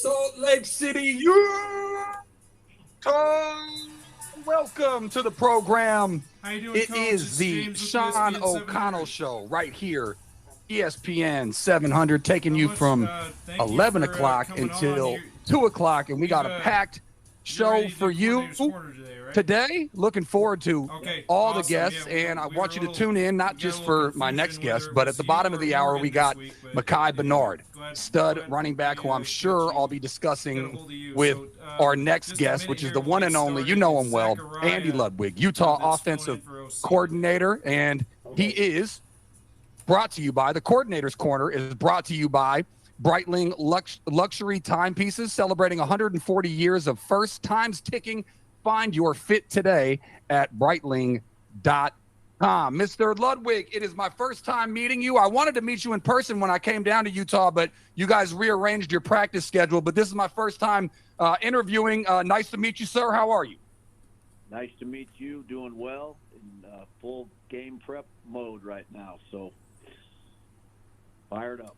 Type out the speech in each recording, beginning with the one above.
Salt Lake City, Utah. Welcome to the program. How you doing, It Coach? is It's the James with Sean ESPN O'Connell 700. Show right here, ESPN 700, taking Not you much. from Thank you 11 for o'clock coming on. until 2 o'clock, and we got a packed You're show ready to for do you Coordinator's Corner today, right? today. Looking forward to Okay, all the awesome. guests, Yeah, and I we were want a you to little- tune in, not we got a just little for my next confusion guest, whether it but was at the you bottom of or the hour, Morgan we this got week, but Mekhi Bernard, glad stud running back, who I'm got sure I'll be got a discussing hold of you. with So, our next just a guest, minute which is here, the we'll one get and only, you started. know It's him well, Zachariah, Andy Ludwig, Utah that's filling offensive in for OC today. coordinator, and he is brought to you by the Coordinator's Corner is brought to you by Breitling Luxury Timepieces, celebrating 140 years of first times ticking. Find your fit today at Breitling.com. Mr. Ludwig, it is my first time meeting you. I wanted to meet you in person when I came down to Utah, but you guys rearranged your practice schedule. But this is my first time interviewing. Nice to meet you, sir. How are you? Nice to meet you. Doing well in full game prep mode right now. So fired up.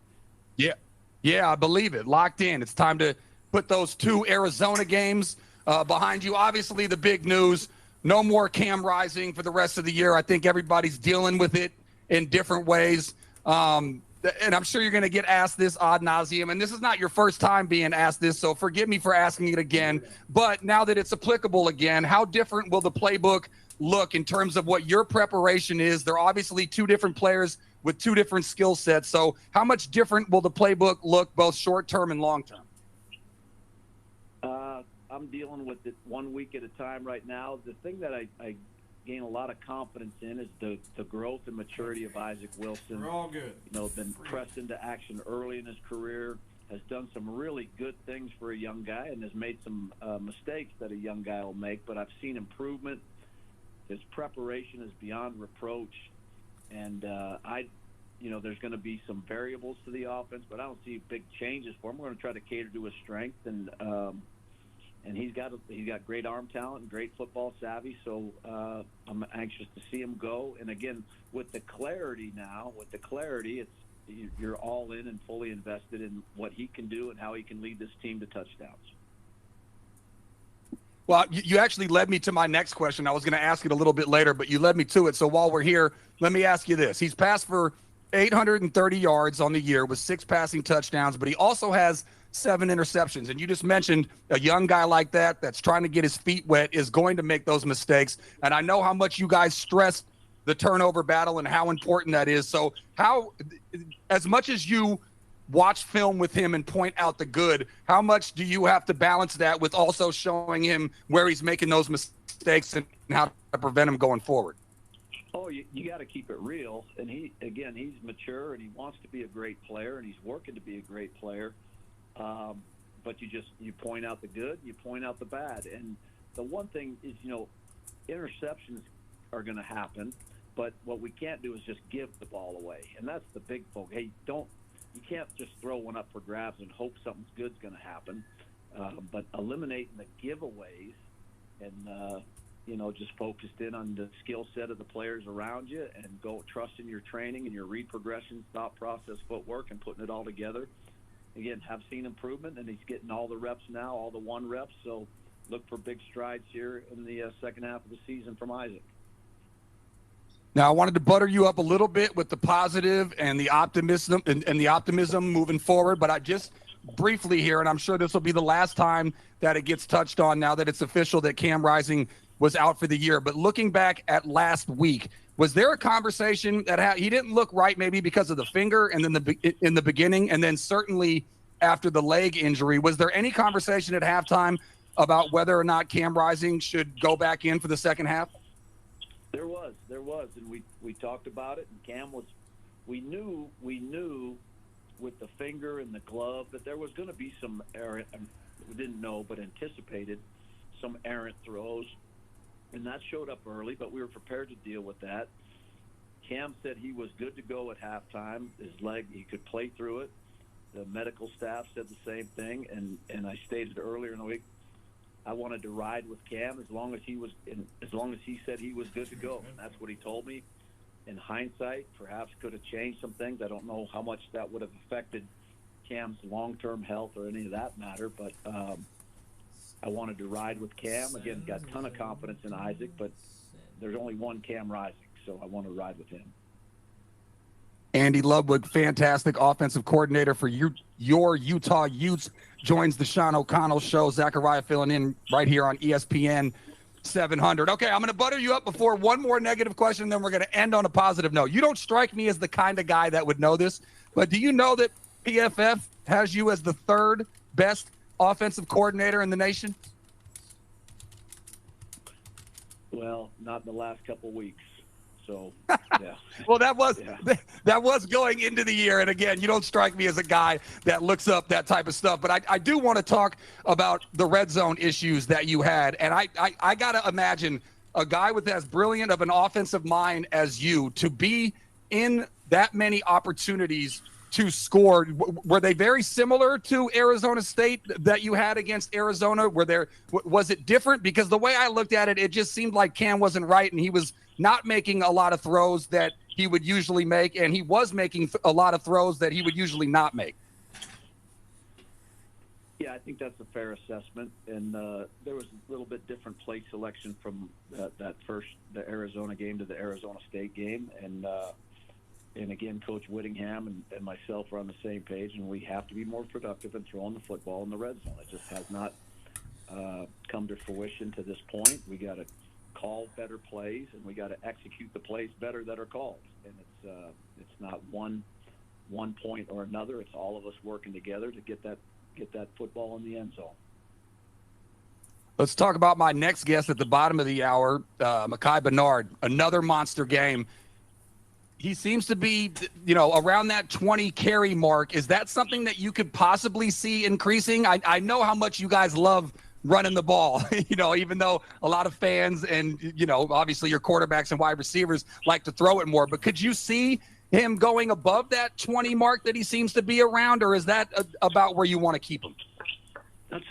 Yeah, I believe it. Locked in. It's time to put those two Arizona games behind you. Obviously, the big news, no more Cam Rising for the rest of the year. I think everybody's dealing with it in different ways. And I'm sure you're going to get asked this ad nauseum. And this is not your first time being asked this, so forgive me for asking it again. But now that it's applicable again, how different will the playbook look in terms of what your preparation is? They're obviously two different players with two different skill sets. So how much different will the playbook look, both short-term and long-term? I'm dealing with it 1 week at a time right now. The thing that I gain a lot of confidence in is the growth and maturity of Isaac Wilson. We're all good. You know, been pressed into action early in his career, has done some really good things for a young guy, and has made some mistakes that a young guy will make. But I've seen improvement. His preparation is beyond reproach. And there's going to be some variables to the offense, but I don't see big changes for him. We're going to try to cater to his strength, and he's got great arm talent and great football savvy. So I'm anxious to see him go. And again, with the clarity, it's you're all in and fully invested in what he can do and how he can lead this team to touchdowns. Well, you actually led me to my next question. I was going to ask it a little bit later, but you led me to it. So while we're here, let me ask you this. He's passed for 830 yards on the year with 6 passing touchdowns, but he also has 7 interceptions. And you just mentioned a young guy like that that's trying to get his feet wet is going to make those mistakes. And I know how much you guys stress the turnover battle and how important that is. So as much as you watch film with him and point out the good, how much do you have to balance that with also showing him where he's making those mistakes and how to prevent him going forward? Oh, you got to keep it real. And he's mature and he wants to be a great player and he's working to be a great player. But you point out the good, you point out the bad. And the one thing is, interceptions are going to happen, but what we can't do is just give the ball away. And that's the big focus. Hey, you can't just throw one up for grabs and hope something good's going to happen. But eliminating the giveaways and, just focused in on the skill set of the players around you and go trust in your training and your read progressions, thought process, footwork, and putting it all together. Again, have seen improvement, and he's getting all the reps now, all the 1 reps. So look for big strides here in the second half of the season from Isaac. Now, I wanted to butter you up a little bit with the positive and the optimism and the optimism moving forward, but I just briefly here, and I'm sure this will be the last time that it gets touched on now that it's official that Cam Rising was out for the year. But looking back at last week, was there a conversation that he didn't look right maybe because of the finger and then in the beginning and then certainly after the leg injury? Was there any conversation at halftime about whether or not Cam Rising should go back in for the second half? There was, and we talked about it, and Cam was. We knew with the finger and the glove that there was going to be some errant. We didn't know, but anticipated some errant throws, and that showed up early. But we were prepared to deal with that. Cam said he was good to go at halftime. His leg, he could play through it. The medical staff said the same thing, and I stated earlier in the week, I wanted to ride with Cam as long as he said he was good to go. And that's what he told me. In hindsight, perhaps could have changed some things. I don't know how much that would have affected Cam's long-term health or any of that matter, but I wanted to ride with Cam. Again, got a ton of confidence in Isaac, but there's only one Cam Rising, so I want to ride with him. Andy Ludwig, fantastic offensive coordinator for your Utah Utes, joins the Sean O'Connell Show. Zachariah filling in right here on ESPN 700. Okay, I'm going to butter you up before one more negative question, then we're going to end on a positive note. You don't strike me as the kind of guy that would know this, but do you know that PFF has you as the third best offensive coordinator in the nation? Well, not in the last couple of weeks. So, yeah. Well, that was going into the year. And again, you don't strike me as a guy that looks up that type of stuff. But I do want to talk about the red zone issues that you had. And I got to imagine a guy with as brilliant of an offensive mind as you to be in that many opportunities to score. Were they very similar to Arizona State that you had against Arizona? Was it different? Because the way I looked at it, it just seemed like Cam wasn't right, and he was not making a lot of throws that he would usually make, and he was making a lot of throws that he would usually not make. Yeah, I think that's a fair assessment. And there was a little bit different play selection from the Arizona game to the Arizona State game. And again, Coach Whittingham and myself are on the same page, and we have to be more productive in throwing the football in the red zone. It just has not come to fruition to this point. We got to call better plays, and we got to execute the plays better that are called. And it's not one point or another. It's all of us working together to get that football in the end zone. Let's talk about my next guest at the bottom of the hour, Mekhi Bernard. Another monster game. He seems to be, around that 20 carry mark. Is that something that you could possibly see increasing? I know how much you guys love running the ball, even though a lot of fans and, obviously your quarterbacks and wide receivers like to throw it more. But could you see him going above that 20 mark that he seems to be around, or is that about where you want to keep him? It's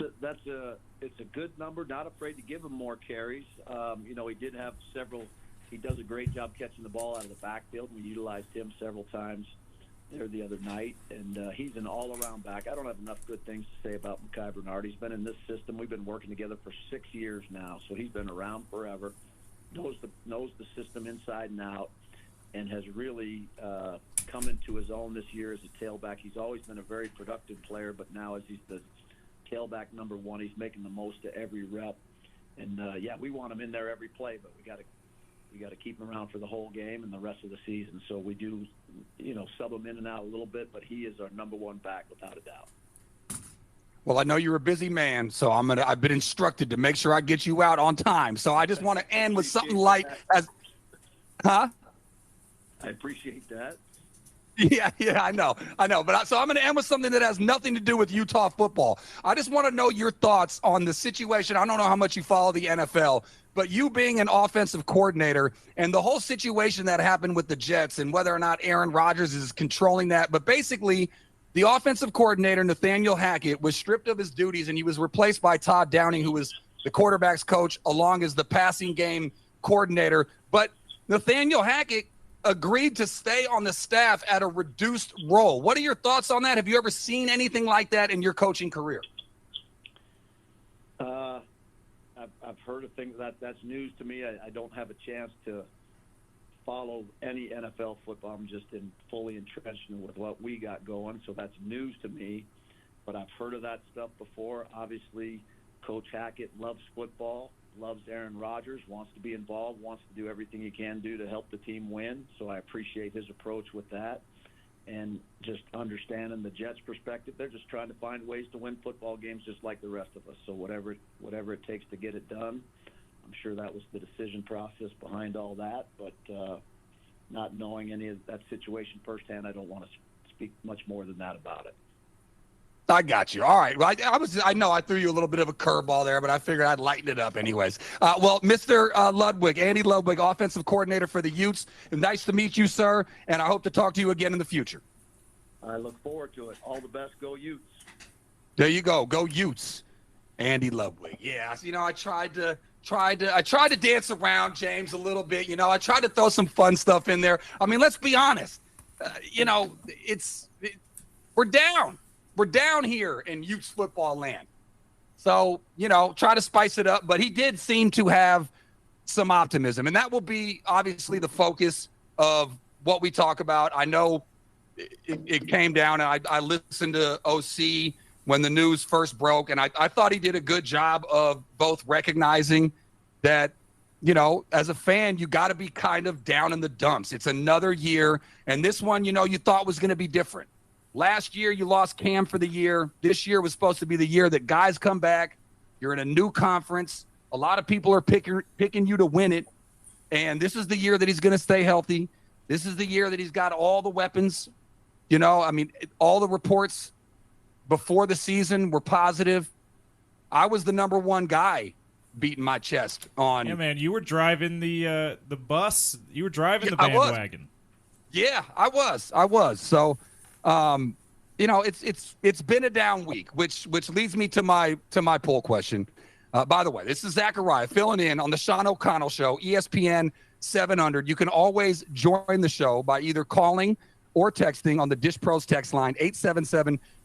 a good number. Not afraid to give him more carries. He did have several. He does a great job catching the ball out of the backfield. We utilized him several times there the other night, and he's an all-around back. I don't have enough good things to say about Mekhi Bernard. He's been in this system. We've been working together for 6 years now, so he's been around forever, knows the system inside and out, and has really come into his own this year as a tailback. He's always been a very productive player, but now as he's the tailback number one, he's making the most of every rep. And, we want him in there every play, but we got to keep him around for the whole game and the rest of the season. So we do, sub him in and out a little bit, but he is our number one back without a doubt. Well, I know you're a busy man, so I've been instructed to make sure I get you out on time. So I just want to end with something light I appreciate that. Yeah, I know. But so I'm going to end with something that has nothing to do with Utah football. I just want to know your thoughts on the situation. I don't know how much you follow the NFL, but you being an offensive coordinator and the whole situation that happened with the Jets and whether or not Aaron Rodgers is controlling that. But basically, the offensive coordinator, Nathaniel Hackett, was stripped of his duties, and he was replaced by Todd Downing, who was the quarterback's coach, along as the passing game coordinator. But Nathaniel Hackett agreed to stay on the staff at a reduced role. What are your thoughts on that? Have you ever seen anything like that in your coaching career? I've heard of things that's news to me. I don't have a chance to follow any NFL football. I'm just fully entrenched with what we got going, so that's news to me. But I've heard of that stuff before. Obviously, Coach Hackett loves football, loves Aaron Rodgers, wants to be involved, wants to do everything he can do to help the team win. So I appreciate his approach with that. And just understanding the Jets' perspective, they're just trying to find ways to win football games just like the rest of us. So whatever it takes to get it done, I'm sure that was the decision process behind all that. But not knowing any of that situation firsthand, I don't want to speak much more than that about it. I got you. All right. Well, I know I threw you a little bit of a curveball there, but I figured I'd lighten it up anyways. Well, Mr. Ludwig, Andy Ludwig, offensive coordinator for the Utes. Nice to meet you, sir, and I hope to talk to you again in the future. I look forward to it. All the best. Go Utes. There you go. Go Utes. Andy Ludwig. Yeah. I tried to dance around James a little bit. I tried to throw some fun stuff in there. I mean, let's be honest. We're down. we're down here in Utes football land. So, you know, try to spice it up. But he did seem to have some optimism, and that will be obviously the focus of what we talk about. I know it came down, and I listened to OC when the news first broke, and I thought he did a good job of both recognizing that, you know, as a fan, you got to be kind of down in the dumps. It's another year, and this one, you know, you thought was going to be different. Last year, you lost Cam for the year. This year was supposed to be the year that guys come back. You're in a new conference. A lot of people are picking you to win it, and this is the year that he's going to stay healthy. This is the year that he's got all the weapons. You know, I mean, all the reports before the season were positive. I was the number one guy beating my chest on. Yeah, man, you were driving the bus. You were driving the bandwagon. I was. So, you know, it's been a down week, which leads me to my poll question. By the way, this is Zachariah filling in on the Sean O'Connell Show, ESPN 700. You can always join the show by either calling or texting on the Dish Pros text line,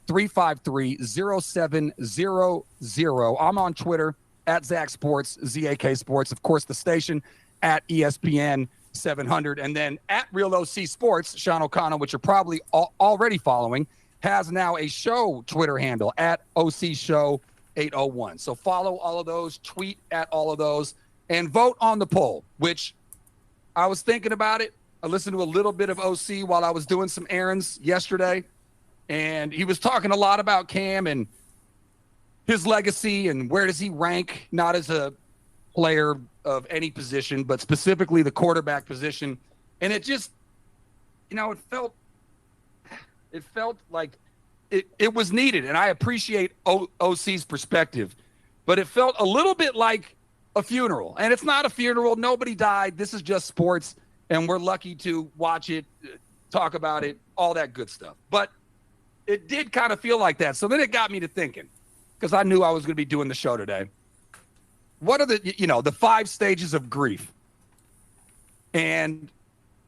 877-353-0700. I'm on Twitter, at Zach Sports, ZAK Sports. Of course, the station, at ESPN 700. And then at Real OC Sports, Sean O'Connell, which you're probably already following, has now a show Twitter handle, at OC Show 801. So follow all of those, tweet at all of those, and vote on the poll, which I was thinking about it. I listened to a little bit of OC while I was doing some errands yesterday, and he was talking a lot about Cam and his legacy and where does he rank, not as a player of any position, but specifically the quarterback position. And it just, you know, it felt like it was needed, and I appreciate OC's perspective, but it felt a little bit like a funeral. And it's not a funeral. Nobody died. This is just sports, and we're lucky to watch it, talk about it, all that good stuff. But it did kind of feel like that. So then it got me to thinking, because I knew I was going to be doing the show today. What are the 5 stages of grief? And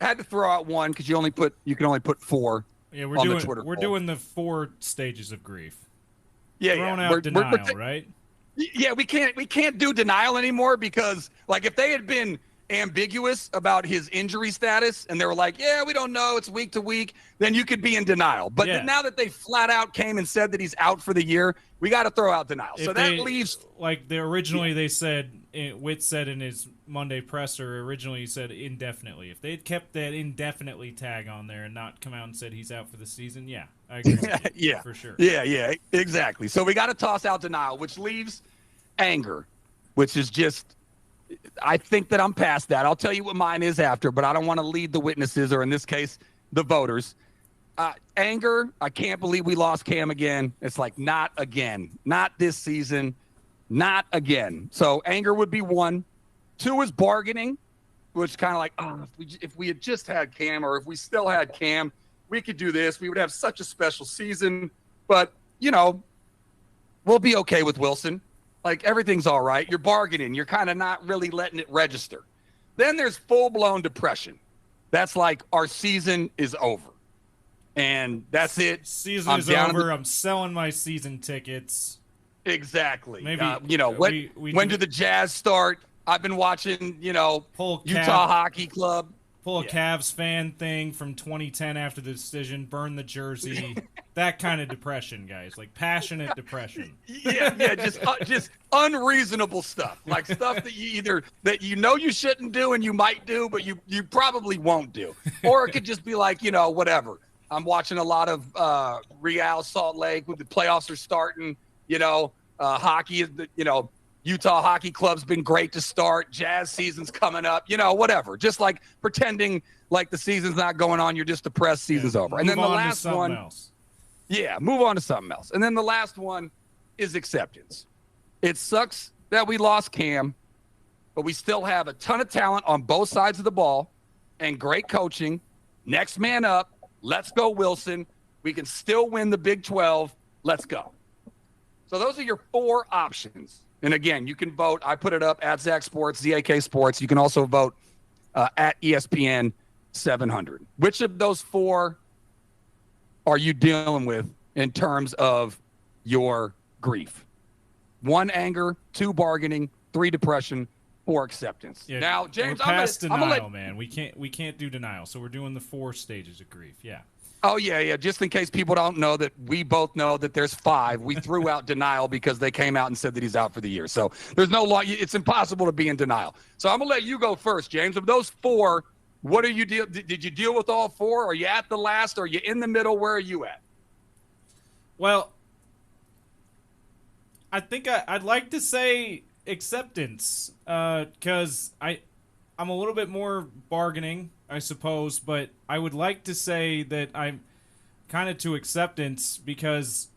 I had to throw out one because you can only put 4. Yeah, we're doing the 4 stages of grief. Yeah, Throwing out denial, right? Yeah, we can't do denial anymore because, like, if they had been ambiguous about his injury status and they were like, yeah, we don't know, it's week to week, then you could be in denial. But now that they flat out came and said that he's out for the year, we got to throw out denial. So that leaves, like, they said, Witt said in his Monday presser, originally he said indefinitely. If they'd kept that indefinitely tag on there and not come out and said he's out for the season, yeah, I agree with you, yeah, for sure. Yeah, exactly. So we got to toss out denial, which leaves anger, which is just, I think that I'm past that. I'll tell you what mine is after, but I don't want to lead the witnesses, or in this case, the voters. Anger, I can't believe we lost Cam again. It's like, not again. Not this season. Not again. So anger would be 1. 2 is bargaining, which kind of like, if we had just had Cam, or if we still had Cam, we could do this. We would have such a special season. But, you know, we'll be okay with Wilson. Like, everything's all right. You're bargaining. You're kind of not really letting it register. Then there's full-blown depression. That's like, our season is over. And that's it. Season is over. I'm selling my season tickets. Exactly. Maybe, when do the Jazz start? I've been watching, Utah Hockey Club. Pull a Cavs fan thing from 2010 after the decision, burn the jersey. That kind of depression, guys. Like, passionate depression. Yeah, just unreasonable stuff. Like, stuff that you shouldn't do and you might do, but you probably won't do. Or it could just be like, whatever. I'm watching a lot of Real Salt Lake when the playoffs are starting. Hockey, Utah Hockey Club's been great to start. Jazz season's coming up, whatever. Just like pretending like the season's not going on. You're just depressed, season's over. And then the last one. Yeah, move on to something else. And then the last one is acceptance. It sucks that we lost Cam, but we still have a ton of talent on both sides of the ball and great coaching. Next man up. Let's go, Wilson. We can still win the Big 12. Let's go. So those are your 4 options. And again, you can vote. I put it up at Zach Sports, ZAK Sports. You can also vote at ESPN 700. Which of those 4 are you dealing with in terms of your grief. 1, anger, 2, bargaining, 3, depression, 4, acceptance. Yeah, now, James, we're past denial, I'm man. We can't do denial, so we're doing the 4 stages of grief. Yeah. Oh, yeah. Just in case people don't know that we both know that there's 5. We threw out denial because they came out and said that he's out for the year. So there's no law. It's impossible to be in denial. So I'm going to let you go first, James. Of those 4, what are you did you deal with all 4? Are you at the last? Are you in the middle? Where are you at? Well, I think I'd like to say acceptance because I'm a little bit more bargaining, I suppose, but I would like to say that I'm kind of to acceptance because,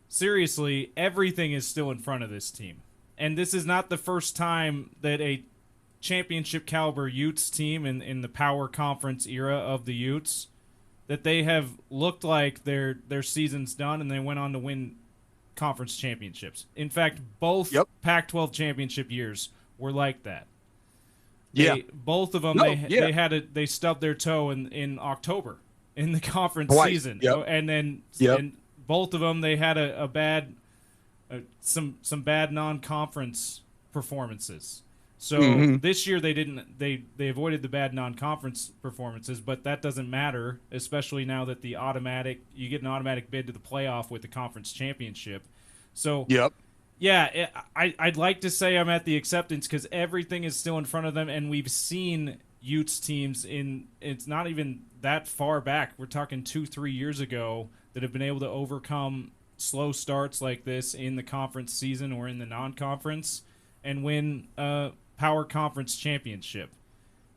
seriously, everything is still in front of this team. And this is not the first time that a championship caliber Utes team in the power conference era of the Utes, that they have looked like their season's done and they went on to win conference championships. In fact, both Pac-12 championship years were like that. Both of them, they stubbed their toe in October in the conference season, and then and both of them they had a bad some bad non-conference performances. So this year they didn't they avoided the bad non-conference performances, but that doesn't matter, especially now that you get an automatic bid to the playoff with the conference championship. So yeah, I'd like to say I'm at the acceptance because everything is still in front of them, and we've seen Utes teams it's not even that far back. We're talking 2-3 years ago that have been able to overcome slow starts like this in the conference season or in the non-conference and win a power conference championship.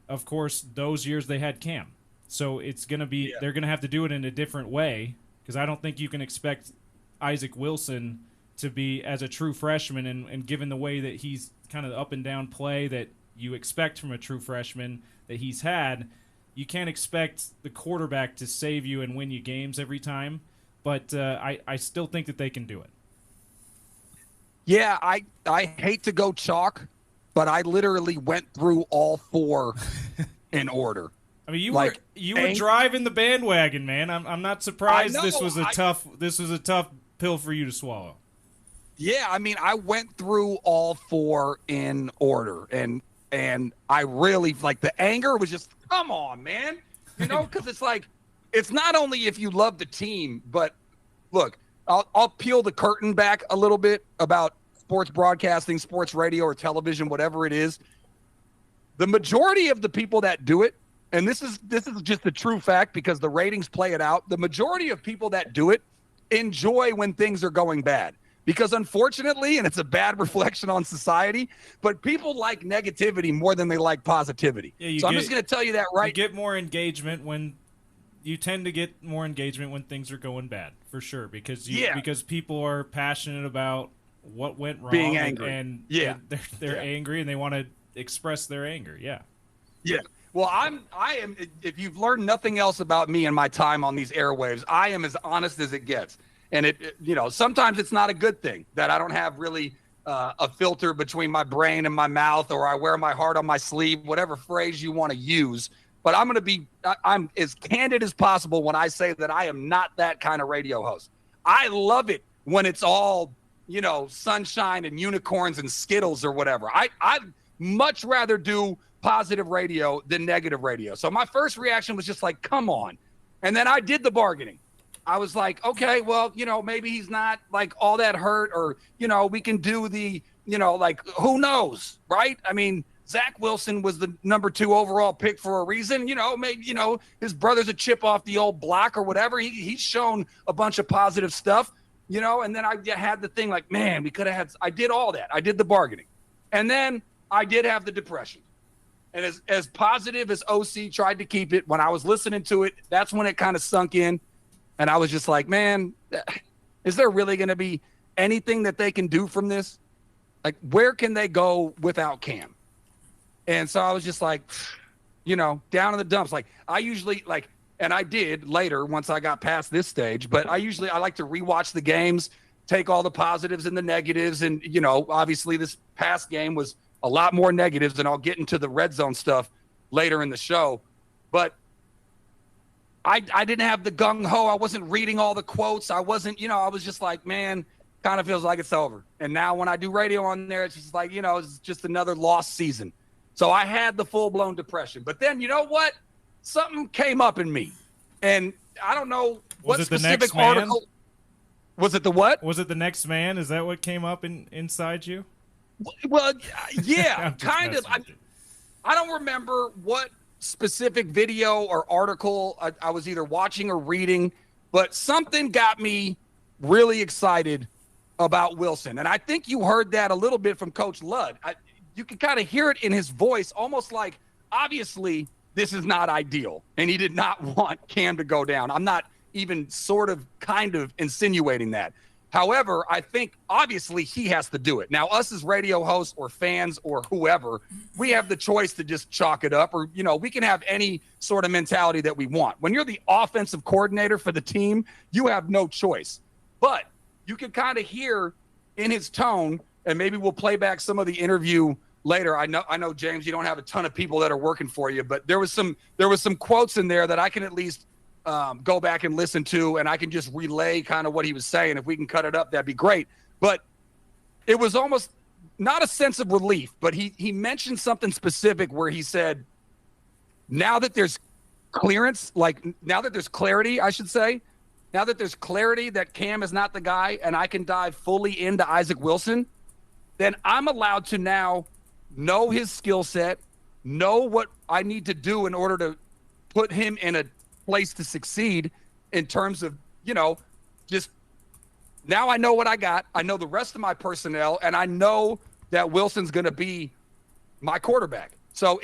Of course, those years they had Cam. So it's going to be they're going to have to do it in a different way because I don't think you can expect Isaac Wilson to be as a true freshman and given the way that he's kind of up and down play that you expect from a true freshman that he's had, you can't expect the quarterback to save you and win you games every time. But I still think that they can do it. Yeah, I hate to go chalk, but I literally went through all 4 in order. I mean, you were driving the bandwagon, man. I'm not surprised this was a tough pill for you to swallow. Yeah, I mean, I went through all 4 in order, and I really the anger was just, come on, man, because it's like, it's not only if you love the team, but look, I'll peel the curtain back a little bit about sports broadcasting, sports radio, or television, whatever it is. The majority of the people that do it, and this is just a true fact because the ratings play it out. The majority of people that do it enjoy when things are going bad. Because unfortunately, and it's a bad reflection on society, but people like negativity more than they like positivity. Yeah, I'm just going to tell you that You get more engagement when you tend to get more engagement when things are going bad, for sure, because people are passionate about what went wrong, being angry, and they're angry and they want to express their anger. Yeah. Well, I am. If you've learned nothing else about me and my time on these airwaves, I am as honest as it gets. And sometimes it's not a good thing that I don't have really a filter between my brain and my mouth, or I wear my heart on my sleeve, whatever phrase you want to use. But I'm as candid as possible when I say that I am not that kind of radio host. I love it when it's all, sunshine and unicorns and Skittles or whatever. I'd much rather do positive radio than negative radio. So my first reaction was just like, come on. And then I did the bargaining. I was like, okay, well, maybe he's not like all that hurt, or, we can do the, who knows, right? I mean, Zach Wilson was the number 2 overall pick for a reason. Maybe, his brother's a chip off the old block or whatever. He's shown a bunch of positive stuff, and then I had the thing like, man, we could have had, I did all that. I did the bargaining. And then I did have the depression. And as positive as OC tried to keep it, when I was listening to it, that's when it kind of sunk in. And I was just like, man, is there really going to be anything that they can do from this? Like, where can they go without Cam? And so I was just like, down in the dumps. Like, I usually and I did later once I got past this stage, but I like to rewatch the games, take all the positives and the negatives. And, obviously this past game was a lot more negatives, and I'll get into the red zone stuff later in the show. But I didn't have the gung-ho. I wasn't reading all the quotes. I wasn't, I was just like, man, kind of feels like it's over. And now when I do radio on there, it's just like, it's just another lost season. So I had the full-blown depression. But then, you know what? Something came up in me. And I don't know what specific article. Was it the what? Was it the next man? Is that what came up inside you? Well, yeah, kind of. I don't remember what specific video or article I was either watching or reading, but something got me really excited about Wilson. And I think you heard that a little bit from Coach Ludd. You can kind of hear it in his voice, almost like, obviously, this is not ideal. And he did not want Cam to go down. I'm not even kind of insinuating that. However, I think obviously he has to do it. Now, us as radio hosts or fans or whoever, we have the choice to just chalk it up, or, we can have any sort of mentality that we want. When you're the offensive coordinator for the team, you have no choice. But you can kind of hear in his tone, and maybe we'll play back some of the interview later. I know, James, you don't have a ton of people that are working for you, but there was some quotes in there that I can at least go back and listen to, and I can just relay kind of what he was saying. If we can cut it up, that'd be great. But it was almost not a sense of relief, but he mentioned something specific where he said, now that there's clarity, I should say, now that there's clarity that Cam is not the guy and I can dive fully into Isaac Wilson, then I'm allowed to now know his skill set, know what I need to do in order to put him in a place to succeed in terms of, just now I know what I got. I know the rest of my personnel, and I know that Wilson's going to be my quarterback. So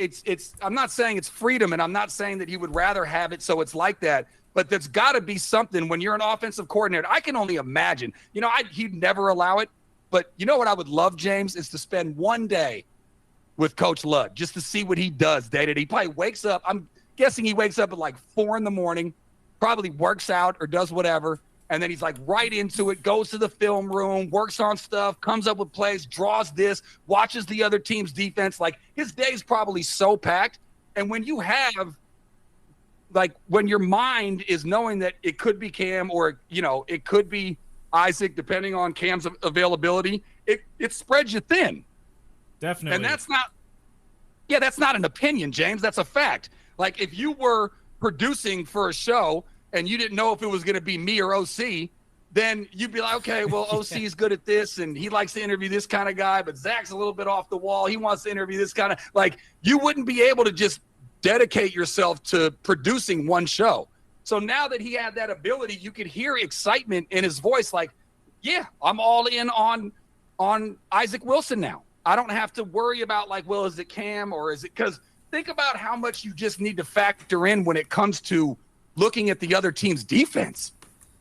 I'm not saying it's freedom, and I'm not saying that he would rather have it so it's like that, but there's got to be something when you're an offensive coordinator. I can only imagine, he'd never allow it, but you know what I would love, James, is to spend one day with Coach Ludd just to see what he does day to day. He probably wakes up. I'm guessing he wakes up at like 4 a.m, probably works out or does whatever, and then he's like right into it, goes to the film room, works on stuff, comes up with plays, draws this, watches the other team's defense. Like, his day's probably so packed. And when you have, when your mind is knowing that it could be Cam or, it could be Isaac, depending on Cam's availability, it spreads you thin. Definitely. And that's not an opinion, James. That's a fact. Like, if you were producing for a show and you didn't know if it was going to be me or OC, then you'd be like, okay, well, OC is good at this, and he likes to interview this kind of guy, but Zach's a little bit off the wall. He wants to interview this kind of – like, you wouldn't be able to just dedicate yourself to producing one show. So now that he had that ability, you could hear excitement in his voice, like, yeah, I'm all in on Isaac Wilson now. I don't have to worry about, like, well, is it Cam or is it – because think about how much you just need to factor in when it comes to looking at the other team's defense,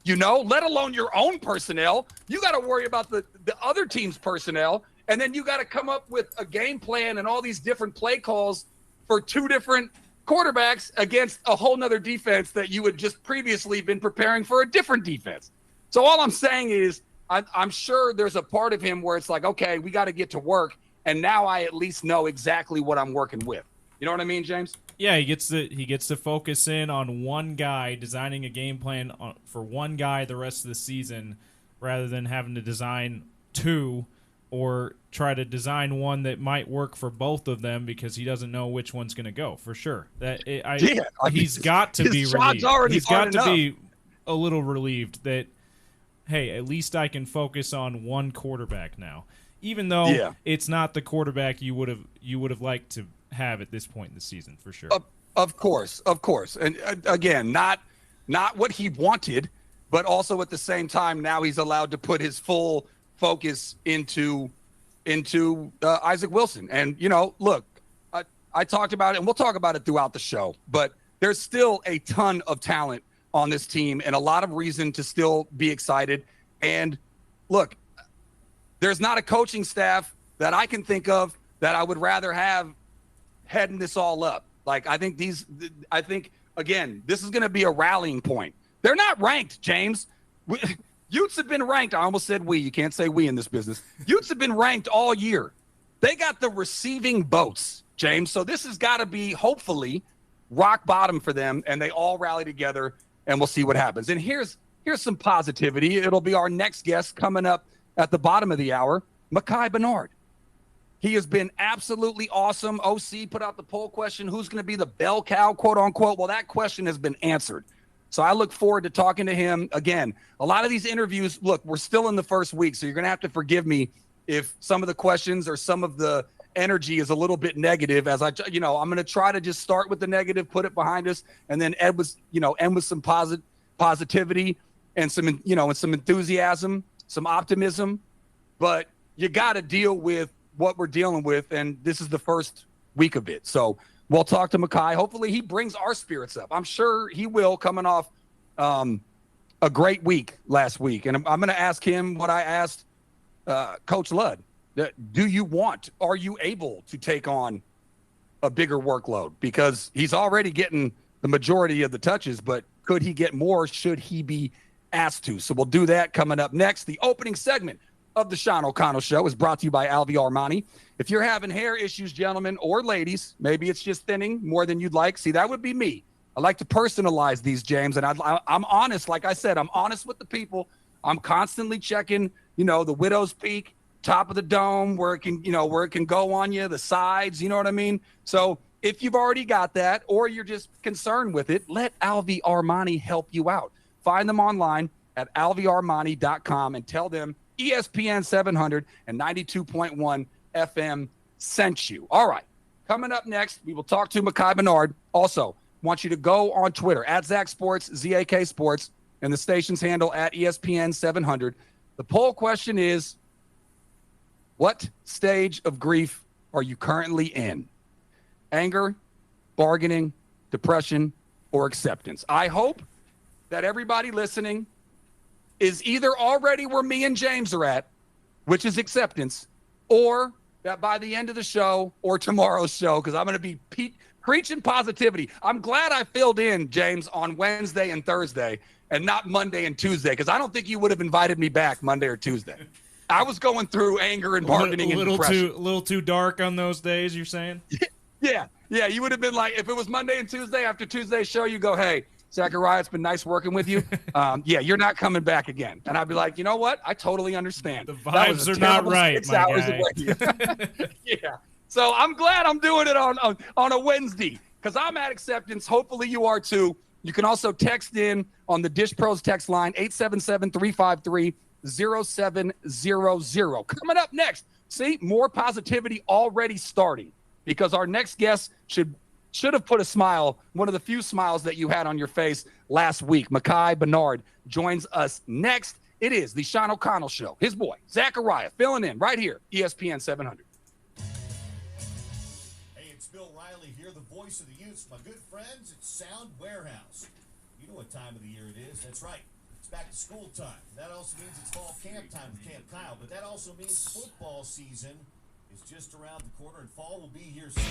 let alone your own personnel. You got to worry about the other team's personnel, and then you got to come up with a game plan and all these different play calls for 2 different quarterbacks against a whole nother defense that you had just previously been preparing for a different defense. So all I'm saying is I'm sure there's a part of him where it's like, okay, we got to get to work, and now I at least know exactly what I'm working with. You know what I mean, James? Yeah, he gets to focus in on one guy, designing a game plan for one guy the rest of the season, rather than having to design 2 or try to design one that might work for both of them because he doesn't know which one's going to go. For sure, he's got to be relieved. He's got to be a little relieved that, hey, at least I can focus on one quarterback now, even though it's not the quarterback you would have liked to have at this point in the season, for sure. Of course. And again, not what he wanted, but also at the same time, now he's allowed to put his full focus into Isaac Wilson. And, look, I talked about it, and we'll talk about it throughout the show, but there's still a ton of talent on this team and a lot of reason to still be excited. And look, there's not a coaching staff that I can think of that I would rather have heading this all up. Like, I think again, this is going to be a rallying point. They're not ranked, James. Utes have been ranked. I almost said we. You can't say we in this business. Utes have been ranked all year. They got the receiving votes, James. So this has got to be, hopefully, rock bottom for them, and they all rally together, and we'll see what happens. And here's some positivity. It'll be our next guest coming up at the bottom of the hour, Mekhi Bernard. He has been absolutely awesome. OC put out the poll question, who's going to be the bell cow, quote unquote? Well, that question has been answered. So I look forward to talking to him. Again, a lot of these interviews, look, we're still in the first week, so you're going to have to forgive me if some of the questions or some of the energy is a little bit negative, as I'm going to try to just start with the negative, put it behind us, and then end with some positivity and some enthusiasm, some optimism. But you got to deal with what we're dealing with, and this is the first week of it. So we'll talk to Mekhi. Hopefully he brings our spirits up. I'm sure he will, coming off a great week last week. And I'm going to ask him what I asked Coach Ludd. Are you able to take on a bigger workload? Because he's already getting the majority of the touches, but could he get more should he be asked to? So we'll do that coming up next. The opening segment of the Sean O'Connell Show is brought to you by Alvy Armani. If you're having hair issues, gentlemen or ladies, maybe it's just thinning more than you'd like. See, that would be me. I like to personalize these, James, and I'm honest. Like I said, I'm honest with the people. I'm constantly checking, the widow's peak, top of the dome, where it can go on you, the sides, you know what I mean? So if you've already got that, or you're just concerned with it, let Alvy Armani help you out. Find them online at alvyarmani.com and tell them ESPN 700 and 92.1 FM sent you. All right. Coming up next, we will talk to Mekhi Bernard. Also, want you to go on Twitter at Zach Sports, ZAK Sports, and the station's handle at ESPN 700. The poll question is, what stage of grief are you currently in? Anger, bargaining, depression, or acceptance? I hope that everybody listening is either already where me and James are at, which is acceptance, or that by the end of the show or tomorrow's show, because I'm going to be preaching positivity. I'm glad I filled in, James, on Wednesday and Thursday and not Monday and Tuesday, because I don't think you would have invited me back Monday or Tuesday. I was going through anger and bargaining and depression. A little too dark on those days, you're saying? Yeah, you would have been like, if it was Monday and Tuesday, after Tuesday's show, you go, hey, Zachariah, it's been nice working with you. You're not coming back again. And I'd be like, you know what? I totally understand. The vibes are not right, my guy. Yeah. So I'm glad I'm doing it on a Wednesday, because I'm at acceptance. Hopefully you are too. You can also text in on the Dish Pros text line, 877-353-0700. Coming up next, see, more positivity already starting, because our next guest should have put a smile, one of the few smiles that you had on your face last week. Mekhi Bernard joins us next. It is the Sean O'Connell Show. His boy, Zachariah, filling in right here, ESPN 700. Hey, it's Bill Riley here, the voice of the youth. My good friends, it's Sound Warehouse. You know what time of the year it is. That's right. It's back to school time. That also means it's fall camp time with Camp Kyle, but that also means football season is just around the corner, and fall will be here soon.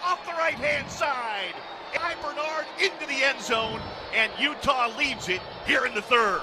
off the right-hand side. Bernard into the end zone, and Utah leads it here in the third.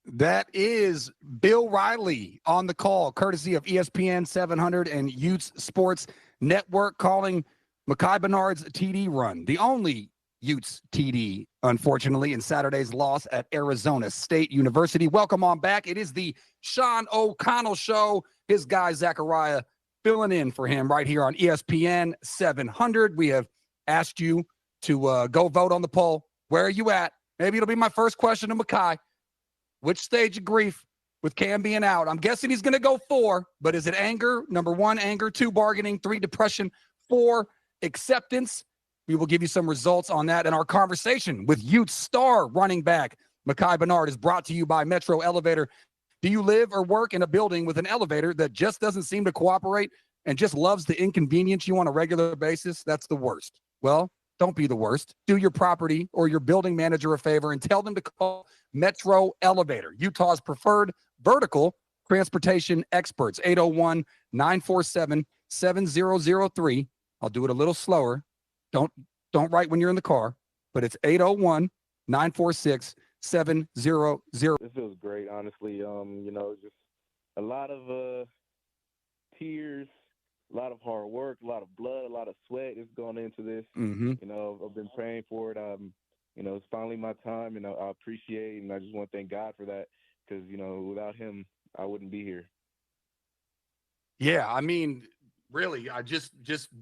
That is Bill Riley on the call, courtesy of ESPN 700 and Utes Sports Network, calling Mekhi Bernard's TD run. The only Utes TD, unfortunately, in Saturday's loss at Arizona State University. Welcome on back. It is the Sean O'Connell Show. His guy, Zachariah, filling in for him right here on ESPN 700. We have asked you to go vote on the poll. Where are you at? Maybe it'll be my first question to Mekhi. Which stage of grief with Cam being out? I'm guessing he's going to go 4, but is it anger? Number 1, anger. 2, bargaining. 3, depression. 4, acceptance. We will give you some results on that. And our conversation with Utes star running back Mekhi Bernard is brought to you by Metro Elevator. Do you live or work in a building with an elevator that just doesn't seem to cooperate and just loves to inconvenience you on a regular basis? That's the worst. Well, don't be the worst. Do your property or your building manager a favor and tell them to call Metro Elevator, Utah's preferred vertical transportation experts. 801-947-7003. I'll do it a little slower. Don't write when you're in the car, but it's 801-946-7003. This feels great, honestly. Just a lot of tears, a lot of hard work, a lot of blood, a lot of sweat is going into this. Mm-hmm. I've been praying for it. It's finally my time, and I appreciate it, and I just want to thank God for that because, without him, I wouldn't be here. Yeah, I mean, really, I just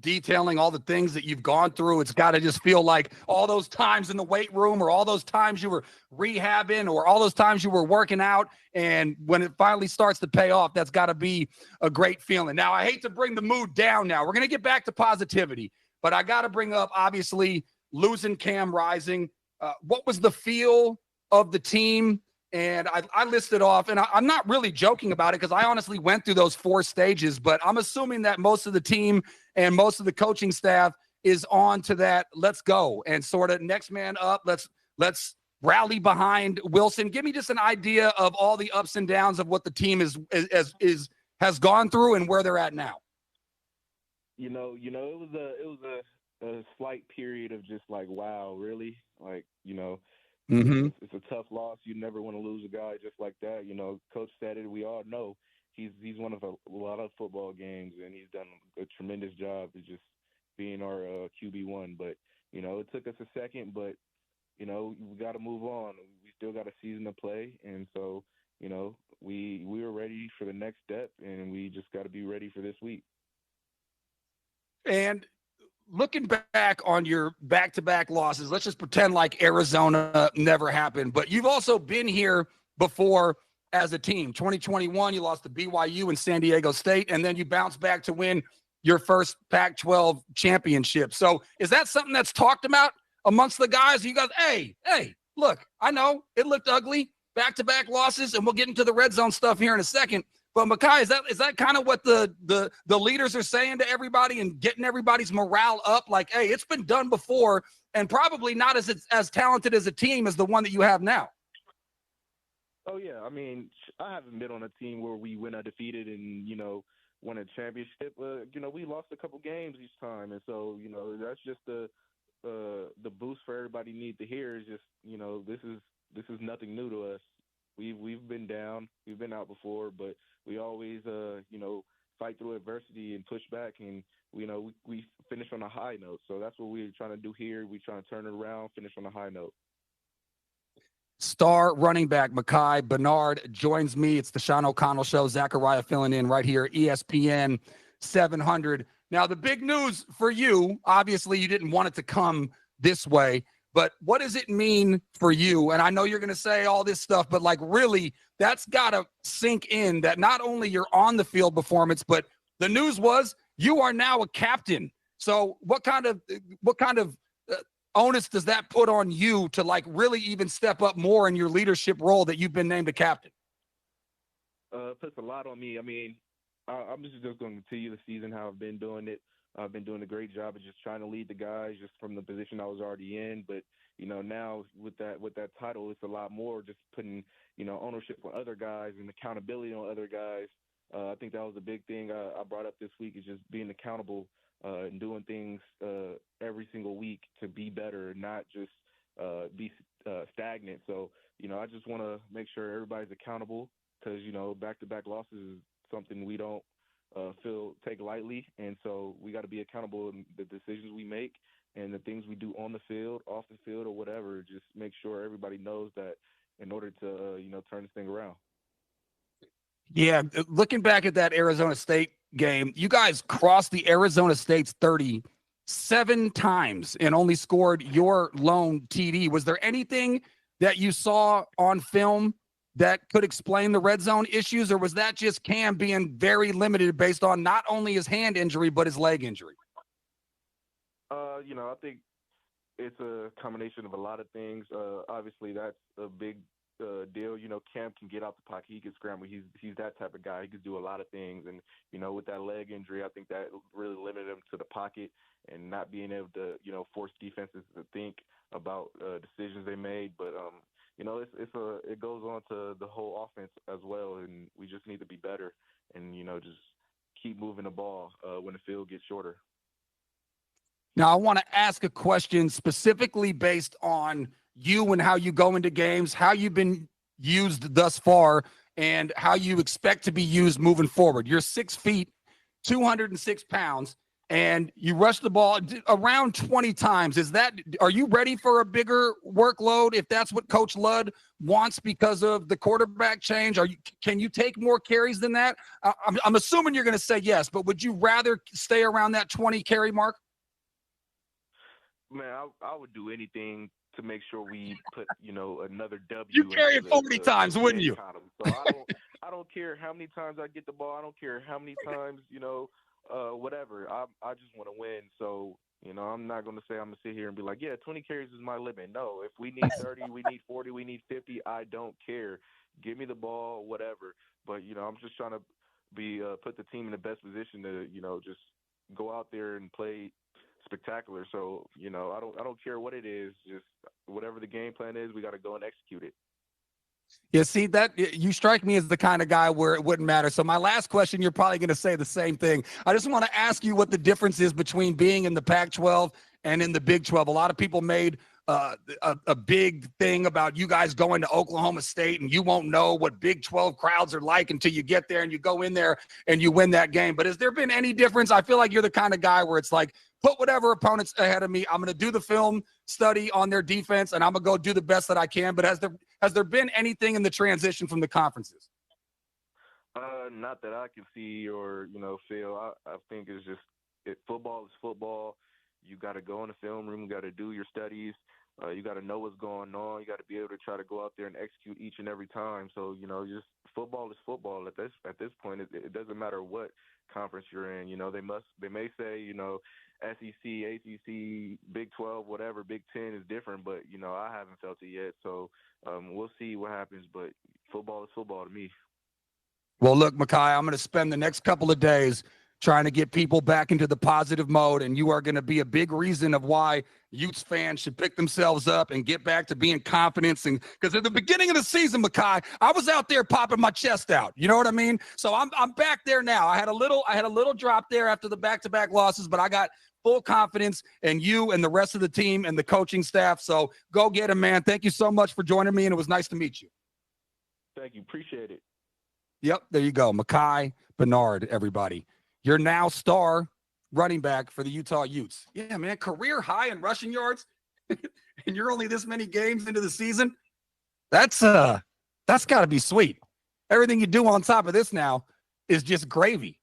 detailing all the things that you've gone through. It's got to just feel like all those times in the weight room or all those times you were rehabbing or all those times you were working out. And when it finally starts to pay off, that's got to be a great feeling. Now, I hate to bring the mood down now. We're going to get back to positivity, but I got to bring up, obviously, losing Cam Rising. What was the feel of the team? And I listed off, and I'm not really joking about it because I honestly went through those 4 stages, but I'm assuming that most of the team and most of the coaching staff is on to that let's go and sort of next man up. Let's rally behind Wilson. Give me just an idea of all the ups and downs of what the team has gone through and where they're at now. It was a slight period of just like, wow, really? Like, Mm-hmm. It's a tough loss. You never want to lose a guy just like that. Coach said it. We all know he's one of a lot of football games, and he's done a tremendous job of just being our QB1. But, it took us a second, but, we got to move on. We still got a season to play. And so, we were ready for the next step, and we just got to be ready for this week. And looking back on your back-to-back losses, let's just pretend like Arizona never happened. But you've also been here before as a team. 2021, you lost to BYU and San Diego State, and then you bounced back to win your first Pac-12 championship. So is that something that's talked about amongst the guys? You guys, hey, look, I know it looked ugly, back-to-back losses, and we'll get into the red zone stuff here in a second. But Mekhi, is that kind of what the leaders are saying to everybody and getting everybody's morale up? Like, hey, it's been done before, and probably not as talented as a team as the one that you have now. Oh yeah, I mean, I haven't been on a team where we went undefeated and won a championship. We lost a couple games each time, and so that's just the boost for everybody need to hear is just this is nothing new to us. We've been down, we've been out before, but we always fight through adversity and push back, and we finish on a high note. So that's what we're trying to do here. We're trying to turn it around, finish on a high note. Star running back Mekhi Bernard joins me. It's the Sean O'Connell Show. Zachariah filling in right here, ESPN 700. Now, the big news for you, obviously you didn't want it to come this way, but what does it mean for you? And I know you're going to say all this stuff, but like really, that's got to sink in that not only your on the field performance, but the news was you are now a captain. So what kind of onus does that put on you to like really even step up more in your leadership role that you've been named a captain? It puts a lot on me. I mean, I'm just going to continue the season how I've been doing it. I've been doing a great job of just trying to lead the guys just from the position I was already in. But, now with that title, it's a lot more just putting, ownership on other guys and accountability on other guys. I think that was a big thing I brought up this week, is just being accountable and doing things every single week to be better, not just be stagnant. So, I just want to make sure everybody's accountable, because, back-to-back losses is something we don't take lightly. And so we got to be accountable in the decisions we make and the things we do on the field, off the field, or whatever. Just make sure everybody knows that in order to, turn this thing around. Yeah, looking back at that Arizona State game, you guys crossed the Arizona State's 30 7 times and only scored your lone TD. Was there anything that you saw on film that could explain the red zone issues, or was that just Cam being very limited based on not only his hand injury but his leg injury? I think it's a combination of a lot of things. Obviously, that's a big deal. Cam can get out the pocket. He can scramble. He's that type of guy. He can do a lot of things. And, with that leg injury, I think that really limited him to the pocket and not being able to, force defenses to think about decisions they made. But, it goes on to the whole offense as well. And we just need to be better and, just keep moving the ball when the field gets shorter. Now, I want to ask a question specifically based on you and how you go into games, how you've been used thus far, and how you expect to be used moving forward. You're 6 feet, 206 pounds, and you rush the ball around 20 times. Are you ready for a bigger workload if that's what Coach Ludd wants because of the quarterback change? Can you take more carries than that? I'm assuming you're going to say yes, but would you rather stay around that 20 carry mark? Man, I would do anything to make sure we put, another W. You carry it 40 times, wouldn't you? So I don't care how many times I get the ball. I don't care how many times, whatever. I just want to win. So, I'm not going to say I'm going to sit here and be like, yeah, 20 carries is my limit. No, if we need 30, we need 40, we need 50, I don't care. Give me the ball, whatever. But, I'm just trying to put the team in the best position to, just go out there and play spectacular. So, I don't care what it is. Just whatever the game plan is, we got to go and execute it. Yeah, see, that you strike me as the kind of guy where it wouldn't matter. So my last question, you're probably going to say the same thing. I just want to ask you what the difference is between being in the Pac-12 and in the Big 12. A lot of people made a big thing about you guys going to Oklahoma State, and you won't know what Big 12 crowds are like until you get there and you go in there and you win that game. But has there been any difference? I feel like you're the kind of guy where it's like, put whatever opponents ahead of me. I'm going to do the film study on their defense, and I'm going to go do the best that I can. But has there been anything in the transition from the conferences? Not that I can see or, feel. I think it's just football is football. You got to go in the film room. You got to do your studies. You got to know what's going on. You got to be able to try to go out there and execute each and every time. So, just football is football. At this point, it doesn't matter what conference you're in. They may say, SEC, ACC, Big 12, whatever, Big 10 is different, but, I haven't felt it yet. So we'll see what happens, but football is football to me. Well, look, Mekhi, I'm going to spend the next couple of days trying to get people back into the positive mode, and you are going to be a big reason of why Utes fans should pick themselves up and get back to being confident. And because at the beginning of the season, Mekhi, I was out there popping my chest out. You know what I mean? So I'm back there now. I had a little drop there after the back-to-back losses, but I got full confidence in you and the rest of the team and the coaching staff. So go get him, man. Thank you so much for joining me, and it was nice to meet you. Thank you. Appreciate it. Yep, there you go. Mekhi Bernard, everybody. You're now star running back for the Utah Utes. Yeah, man, career high in rushing yards, and you're only this many games into the season. That's got to be sweet. Everything you do on top of this now is just gravy.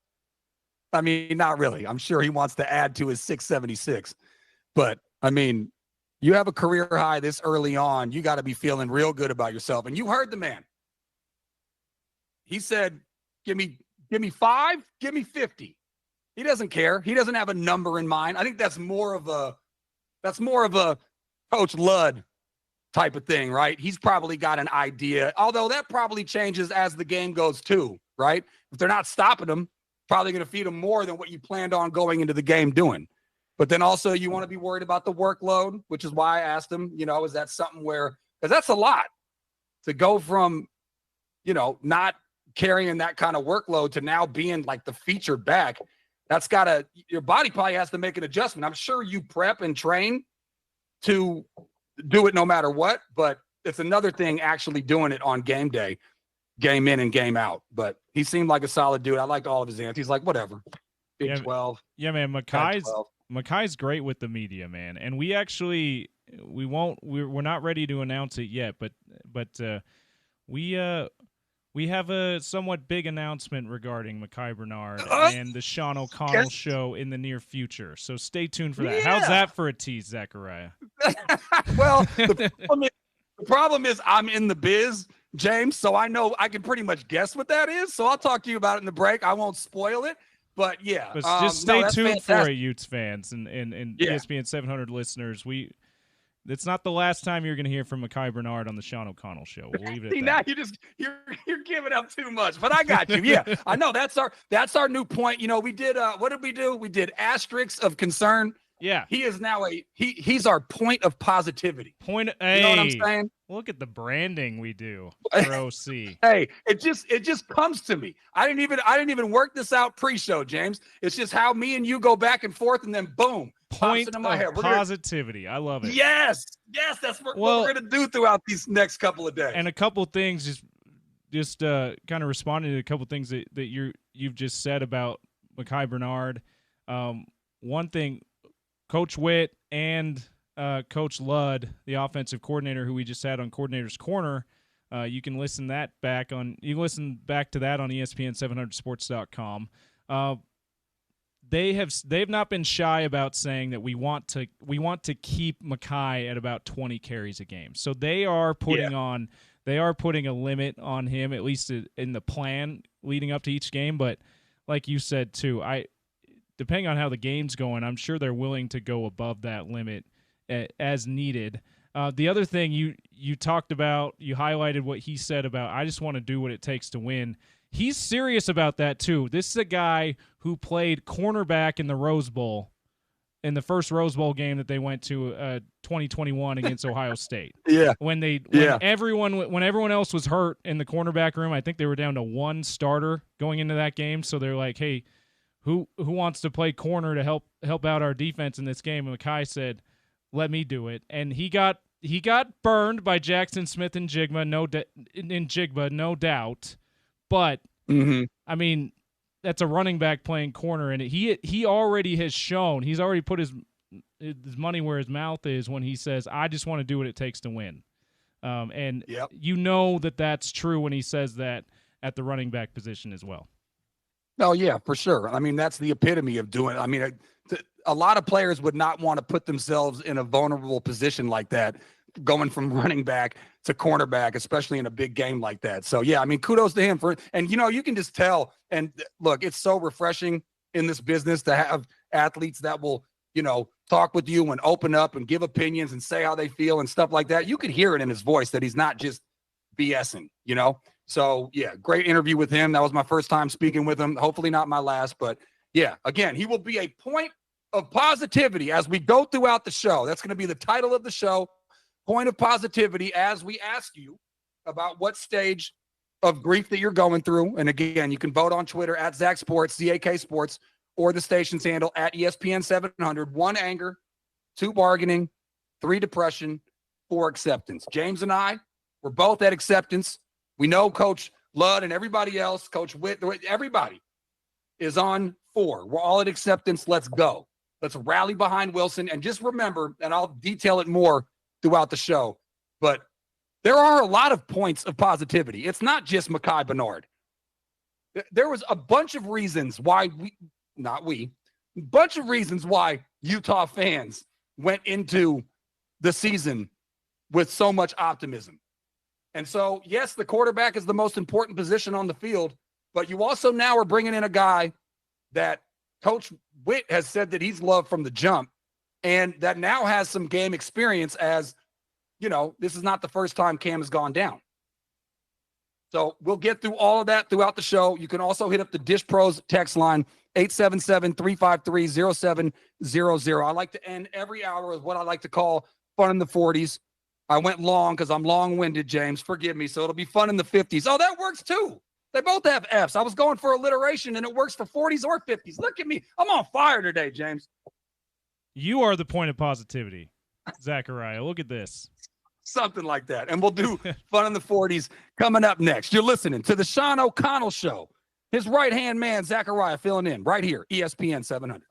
I mean, not really. I'm sure he wants to add to his 676. But, I mean, you have a career high this early on. You got to be feeling real good about yourself. And you heard the man. He said, give me 5, give me 50. He doesn't care. He doesn't have a number in mind. I think that's more of a Coach Ludd type of thing, right? He's probably got an idea, although that probably changes as the game goes too, right? If they're not stopping him, probably going to feed him more than what you planned on going into the game doing. But then also you want to be worried about the workload, which is why I asked him, is that something where, because that's a lot to go from, not carrying that kind of workload to now being like the featured back, your body probably has to make an adjustment. I'm sure you prep and train to do it no matter what, but it's another thing actually doing it on game day, game in and game out. But he seemed like a solid dude. I liked all of his answers. He's like, whatever. Big 12. Yeah, man. Makai's great with the media, man. And we actually we're not ready to announce it yet, but we have a somewhat big announcement regarding Mekhi Bernard and the Sean O'Connell show in the near future. So stay tuned for that. Yeah. How's that for a tease, Zachariah? Well, the problem is I'm in the biz, James, so I know I can pretty much guess what that is. So I'll talk to you about it in the break. I won't spoil it. But yeah, but just stay tuned for it, Utes fans and ESPN 700 listeners. It's not the last time you're going to hear from Mekhi Bernard on the Sean O'Connell show. We'll leave it at that. Now you're giving up too much, but I got you. Yeah, I know that's our new point. You know, we did what did we do? We did asterisks of concern. Yeah, he is now he's our point of positivity. You know what I'm saying? Look at the branding we do for OC. Hey, it just comes to me. I didn't even work this out pre-show, James. It's just how me and you go back and forth, and then boom, point of positivity. I love it. Yes, that's what we're gonna do throughout these next couple of days. And a couple things, just kind of responding to a couple things that you've just said about Mekhi Bernard. One thing, Coach Witt and Coach Ludd, the offensive coordinator who we just had on Coordinator's Corner, you can listen to that on ESPN700sports.com. They've not been shy about saying that we want to keep Mekhi at about 20 carries a game. So they are putting a limit on him, at least in the plan leading up to each game. But like you said too, depending on how the game's going, I'm sure they're willing to go above that limit as needed. The other thing you talked about, you highlighted what he said about, I just want to do what it takes to win. He's serious about that too. This is a guy who played cornerback in the Rose Bowl, in the first Rose Bowl game that they went to 2021 against Ohio State. Yeah. When everyone else was hurt in the cornerback room, I think they were down to one starter going into that game. So they're like, hey, who wants to play corner to help out our defense in this game? And Mekhi said, let me do it. And he got burned by Jackson Smith and Jigba, no doubt. But I mean, that's a running back playing corner, and he already has shown, he's already put his money where his mouth is when he says, I just want to do what it takes to win. And you know that's true when he says that at the running back position as well. Oh, yeah, for sure. I mean, that's the epitome of doing it. I mean, a lot of players would not want to put themselves in a vulnerable position like that, going from running back to cornerback, especially in a big game like that. So, yeah, I mean, kudos to him and, you can just tell. And look, it's so refreshing in this business to have athletes that will, talk with you and open up and give opinions and say how they feel and stuff like that. You could hear it in his voice that he's not just BSing, So, yeah, great interview with him. That was my first time speaking with him. Hopefully not my last. But, yeah, again, he will be a point of positivity as we go throughout the show. That's going to be the title of the show, Point of Positivity, as we ask you about what stage of grief that you're going through. And, again, you can vote on Twitter at Zach Sports, ZAK Sports, or the station's handle at ESPN 700. 1, anger, 2, bargaining, 3, depression, 4, acceptance. James and I, we're both at acceptance. We know Coach Ludd and everybody else, Coach Witt, everybody is on 4. We're all at acceptance. Let's go. Let's rally behind Wilson. And just remember, and I'll detail it more throughout the show, but there are a lot of points of positivity. It's not just Mekhi Bernard. There was a bunch of reasons why bunch of reasons why Utah fans went into the season with so much optimism. And so, yes, the quarterback is the most important position on the field, but you also now are bringing in a guy that Coach Witt has said that he's loved from the jump and that now has some game experience as, this is not the first time Cam has gone down. So we'll get through all of that throughout the show. You can also hit up the Dish Pros text line, 877-353-0700. I like to end every hour with what I like to call fun in the 40s. I went long because I'm long-winded, James. Forgive me. So it'll be fun in the 50s. Oh, that works too. They both have Fs. I was going for alliteration, and it works for 40s or 50s. Look at me. I'm on fire today, James. You are the point of positivity, Zachariah. Look at this. Something like that. And we'll do Fun in the 40s coming up next. You're listening to the Sean O'Connell Show. His right-hand man, Zachariah, filling in right here, ESPN 700.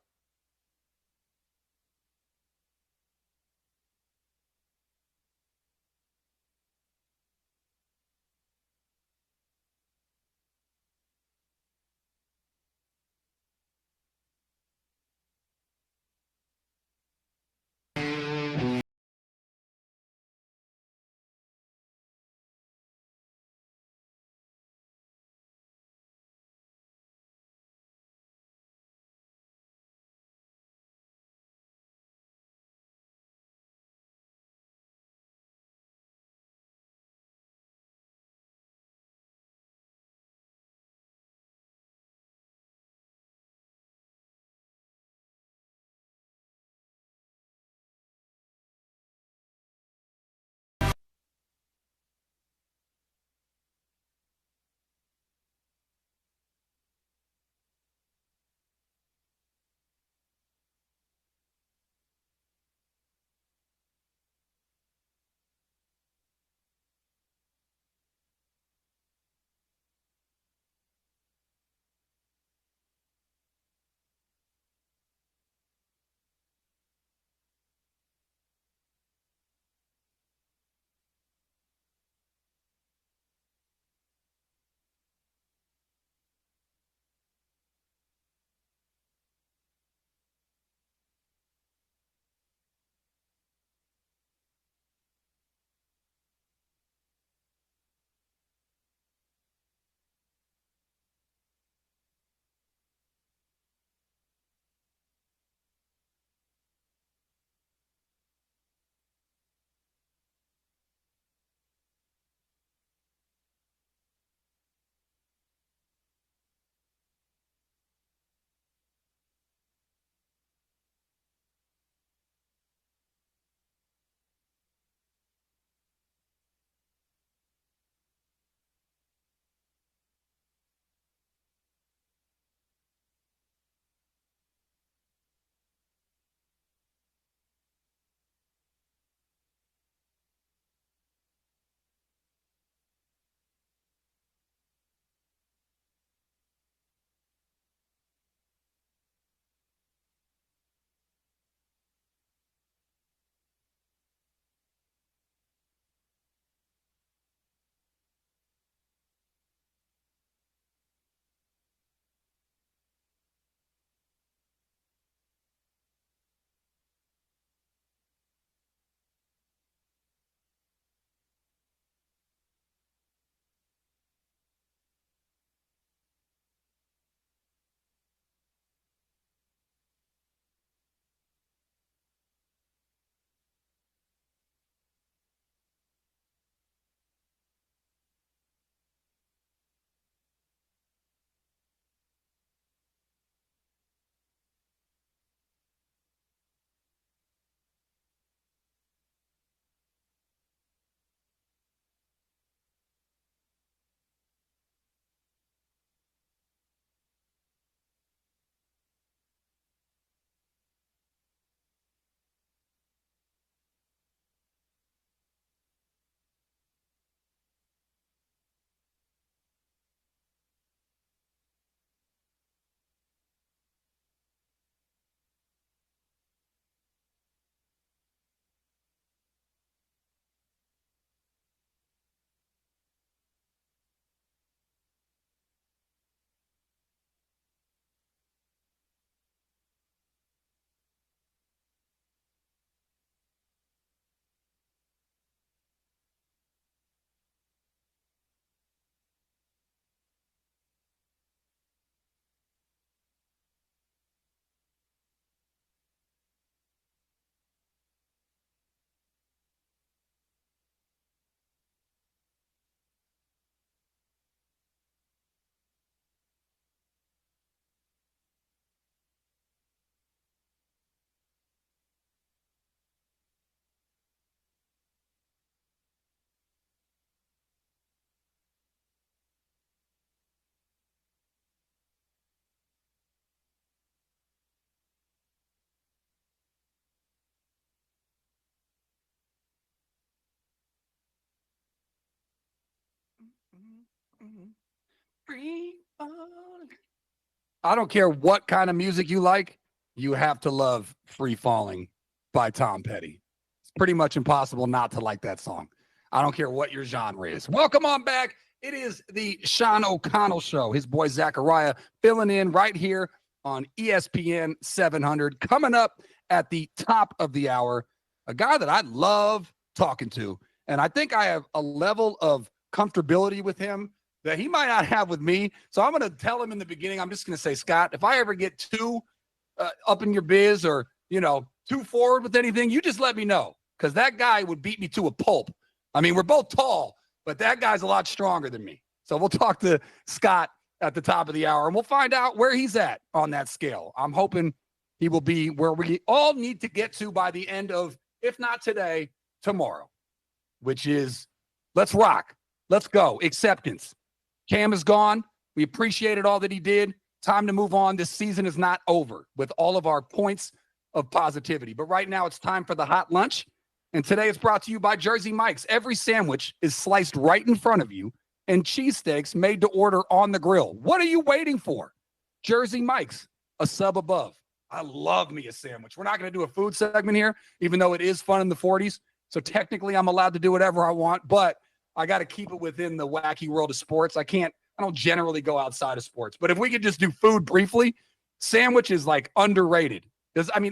Free falling. I don't care what kind of music you like. You have to love Free Falling by Tom Petty. It's pretty much impossible not to like that song. I don't care what your genre is. Welcome on back. It is the Sean O'Connell Show. His boy Zachariah filling in right here on ESPN 700. Coming up at the top of the hour, a guy that I love talking to. And I think I have a level of comfortability with him that he might not have with me. So I'm going to tell him in the beginning, I'm just going to say, Scott, if I ever get too up in your biz or, too forward with anything, you just let me know. Because that guy would beat me to a pulp. I mean, we're both tall, but that guy's a lot stronger than me. So we'll talk to Scott at the top of the hour, and we'll find out where he's at on that scale. I'm hoping he will be where we all need to get to by the end of, if not today, tomorrow, which is let's rock. Let's go. Acceptance. Cam is gone. We appreciated all that he did. Time to move on. This season is not over with all of our points of positivity. But right now it's time for the hot lunch. And today it's brought to you by Jersey Mike's. Every sandwich is sliced right in front of you and cheesesteaks made to order on the grill. What are you waiting for? Jersey Mike's, a sub above. I love me a sandwich. We're not going to do a food segment here, even though it is fun in the 40s. So technically I'm allowed to do whatever I want, but I got to keep it within the wacky world of sports. I don't generally go outside of sports. But if we could just do food briefly, sandwich is like underrated.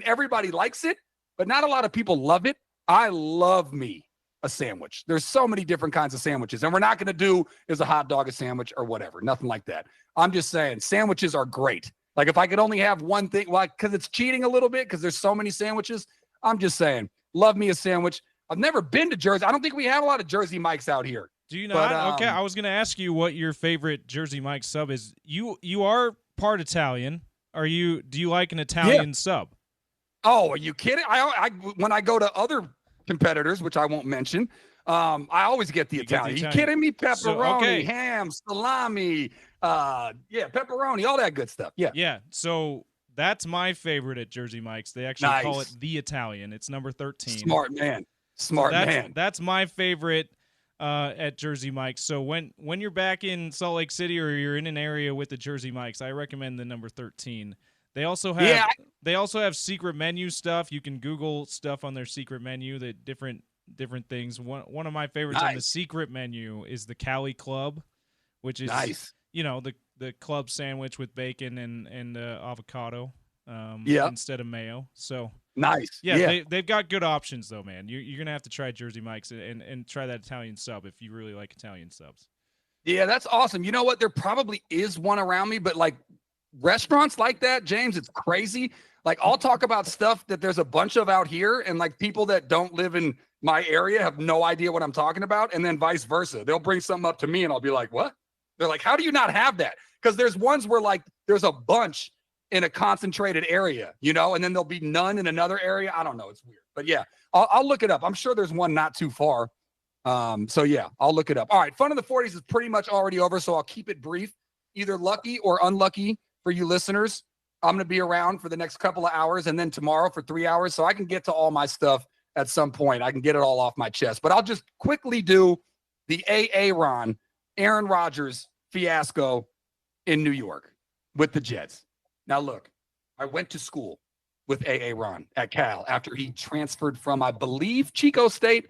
Everybody likes it, but not a lot of people love it. I love me a sandwich. There's so many different kinds of sandwiches, and we're not going to do is a hot dog a sandwich or whatever. Nothing like that. I'm just saying sandwiches are great. Like if I could only have one thing, because it's cheating a little bit because there's so many sandwiches. I'm just saying, love me a sandwich. I've never been to Jersey. I don't think we have a lot of Jersey Mike's out here. Do you not? But, okay, I was going to ask you what your favorite Jersey Mike's sub is. You are part Italian. Do you like an Italian sub? Oh, are you kidding? I when I go to other competitors, which I won't mention, I always get the Italian. You kidding me? Pepperoni, ham, salami, pepperoni, all that good stuff. Yeah. Yeah. So that's my favorite at Jersey Mike's. They actually call it the Italian. It's number 13. Smart man. Man. That's my favorite at Jersey Mike's. So when you're back in Salt Lake City or you're in an area with the Jersey Mike's, I recommend the number 13. They also have secret menu stuff. You can Google stuff on their secret menu, that different things. One of my favorites on the secret menu is the Cali Club, which is the club sandwich with bacon and avocado instead of mayo. So nice. Yeah. They've got good options though, man. You're gonna have to try Jersey Mike's and try that Italian sub if you really like Italian subs. Yeah, that's awesome. You know what? There probably is one around me, but like restaurants like that, James, it's crazy. Like I'll talk about stuff that there's a bunch of out here, and like people that don't live in my area have no idea what I'm talking about, and then vice versa. They'll bring something up to me and I'll be like, what? They're like, how do you not have that? Because there's ones where like there's a bunch in a concentrated area, and then there'll be none in another area. I don't know. It's weird. But yeah, I'll look it up. I'm sure there's one not too far. So yeah, I'll look it up. All right. Fun of the 40s is pretty much already over, so I'll keep it brief. Either lucky or unlucky for you listeners, I'm going to be around for the next couple of hours and then tomorrow for 3 hours, so I can get to all my stuff at some point. I can get it all off my chest. But I'll just quickly do the Aaron Rodgers fiasco in New York with the Jets. Now, look, I went to school with Ron at Cal after he transferred from, I believe, Chico State,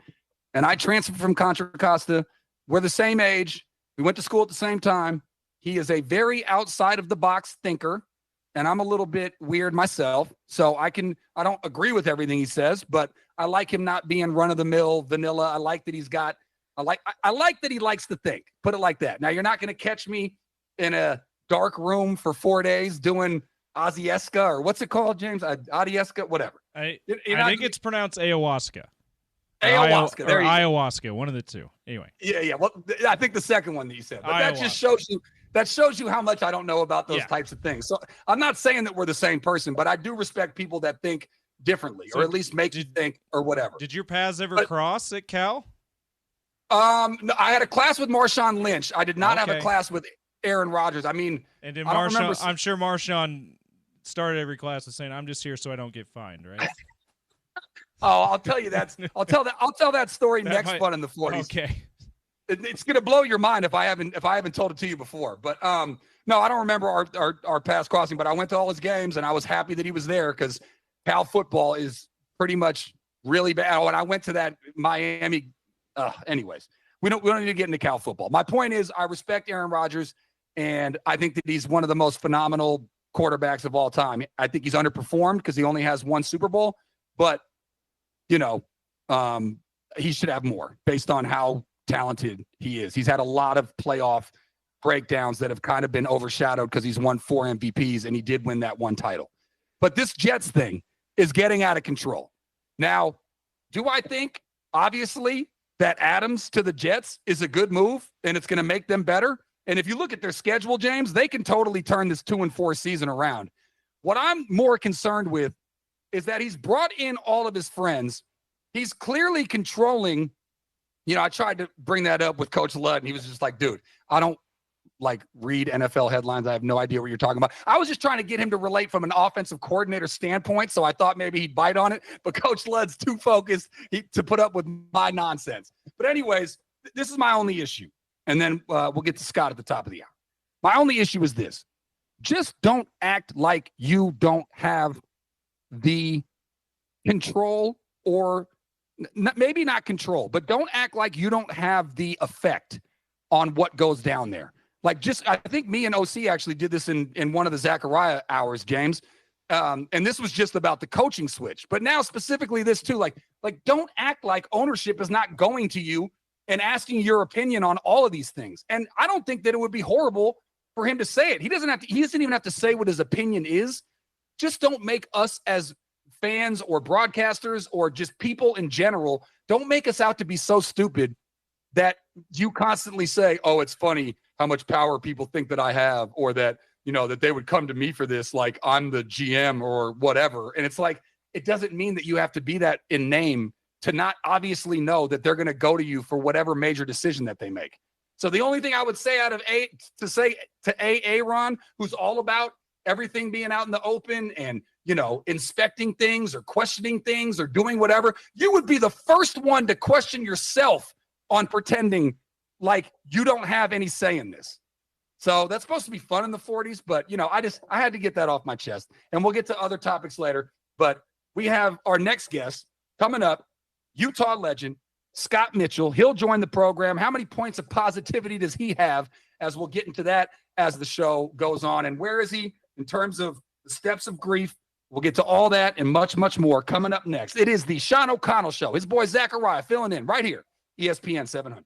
and I transferred from Contra Costa. We're the same age. We went to school at the same time. He is a very outside-of-the-box thinker, and I'm a little bit weird myself, so I don't agree with everything he says, but I like him not being run-of-the-mill vanilla. I like that I like that he likes to think. Put it like that. Now, you're not going to catch me in a dark room for 4 days doing Osieska, or what's it called, James? Adieska, whatever. I think it's pronounced ayahuasca. Ayahuasca. Or ayahuasca, one of the two. Anyway. Yeah. Well, I think the second one that you said. But that just shows you how much I don't know about those types of things. So I'm not saying that we're the same person, but I do respect people that think differently, or at least make you think, or whatever. Did your paths ever cross at Cal? No, I had a class with Marshawn Lynch. I did not have a class with Aaron Rodgers. I mean, and then Marshawn, I'm sure Marshawn started every class with saying, "I'm just here so I don't get fined," right? Oh, I'll tell you that. I'll tell that story next fun in the 40s. Okay. it's going to blow your mind if I haven't told it to you before. But no, I don't remember our paths crossing, but I went to all his games and I was happy that he was there because Cal football is pretty much really bad. Oh, and I went to that Miami. Anyways, we don't need to get into Cal football. My point is I respect Aaron Rodgers, and I think that he's one of the most phenomenal quarterbacks of all time. I think he's underperformed because he only has one Super Bowl, but he should have more based on how talented he is. He's had a lot of playoff breakdowns that have kind of been overshadowed because he's won 4 MVPs and he did win that one title. But this Jets thing is getting out of control. Now, do I think, obviously, that Adams to the Jets is a good move and it's going to make them better? And if you look at their schedule, James, they can totally turn this 2-4 season around. What I'm more concerned with is that he's brought in all of his friends. He's clearly controlling. I tried to bring that up with Coach Ludd, and he was just like, dude, I don't read NFL headlines. I have no idea what you're talking about. I was just trying to get him to relate from an offensive coordinator standpoint, so I thought maybe he'd bite on it. But Coach Ludd's too focused to put up with my nonsense. But anyways, this is my only issue. And then we'll get to Scott at the top of the hour. My only issue is this. Just don't act like you don't have the control or maybe not control, but don't act like you don't have the effect on what goes down there. I think me and OC actually did this in one of the Zachariah hours, James. And this was just about the coaching switch. But now specifically this too, don't act like ownership is not going to you and asking your opinion on all of these things. And I don't think that it would be horrible for him to say it. He doesn't even have to say what his opinion is. Just don't make us as fans or broadcasters or just people in general, don't make us out to be so stupid that you constantly say, oh, it's funny how much power people think that I have, or that, that they would come to me for this, like I'm the GM or whatever. And it's like, it doesn't mean that you have to be that in name to not obviously know that they're going to go to you for whatever major decision that they make. So the only thing I would say to Aaron, who's all about everything being out in the open and, inspecting things or questioning things or doing whatever, you would be the first one to question yourself on pretending like you don't have any say in this. So that's supposed to be fun in the 40s, but I had to get that off my chest, and we'll get to other topics later. But we have our next guest coming up, Utah legend, Scott Mitchell. He'll join the program. How many points of positivity does he have? As we'll get into that as the show goes on. And where is he in terms of the steps of grief? We'll get to all that and much, much more coming up next. It is the Sean O'Connell Show. His boy Zachariah filling in right here, ESPN 700.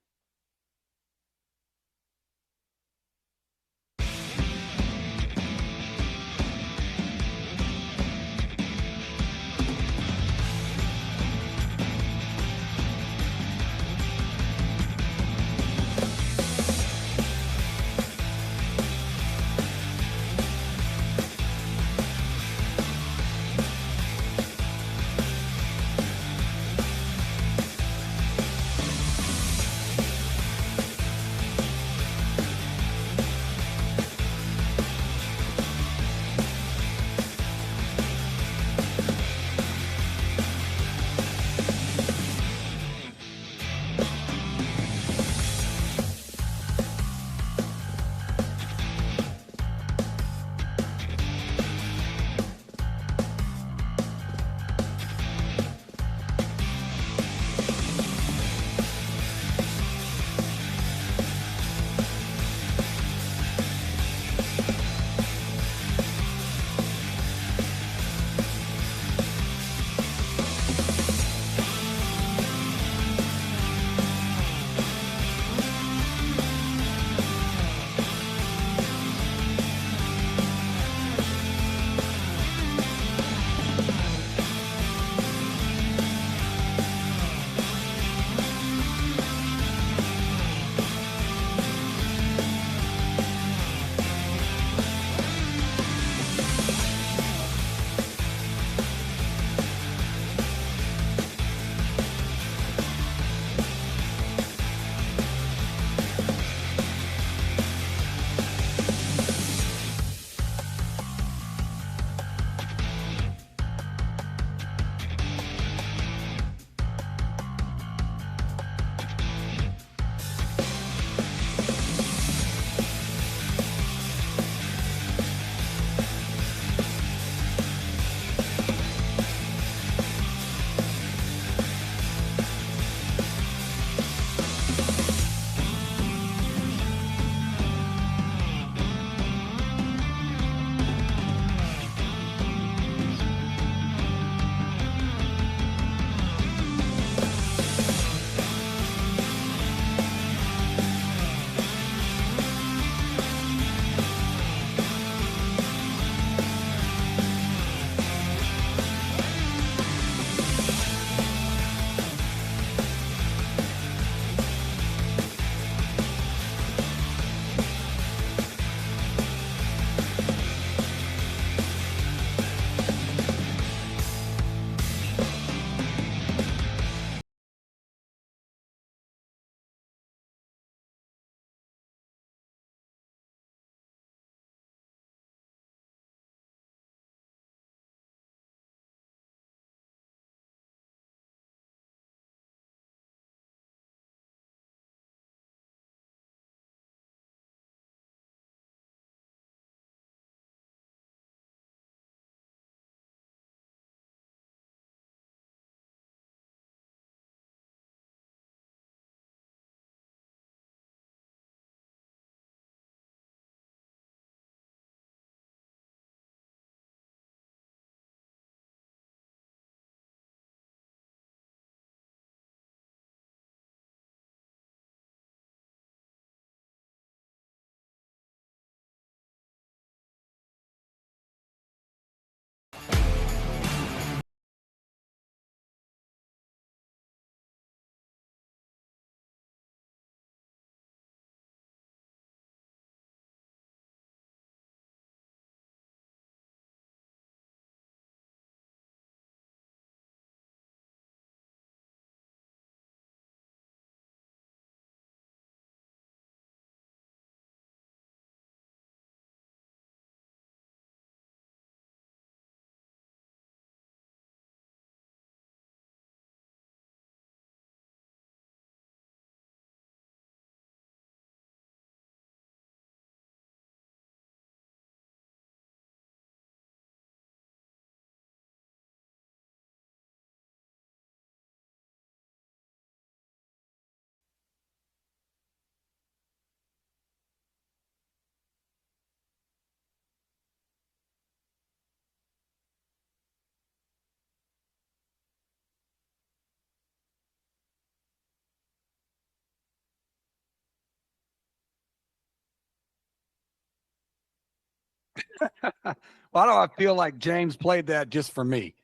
Why do I feel like James played that just for me?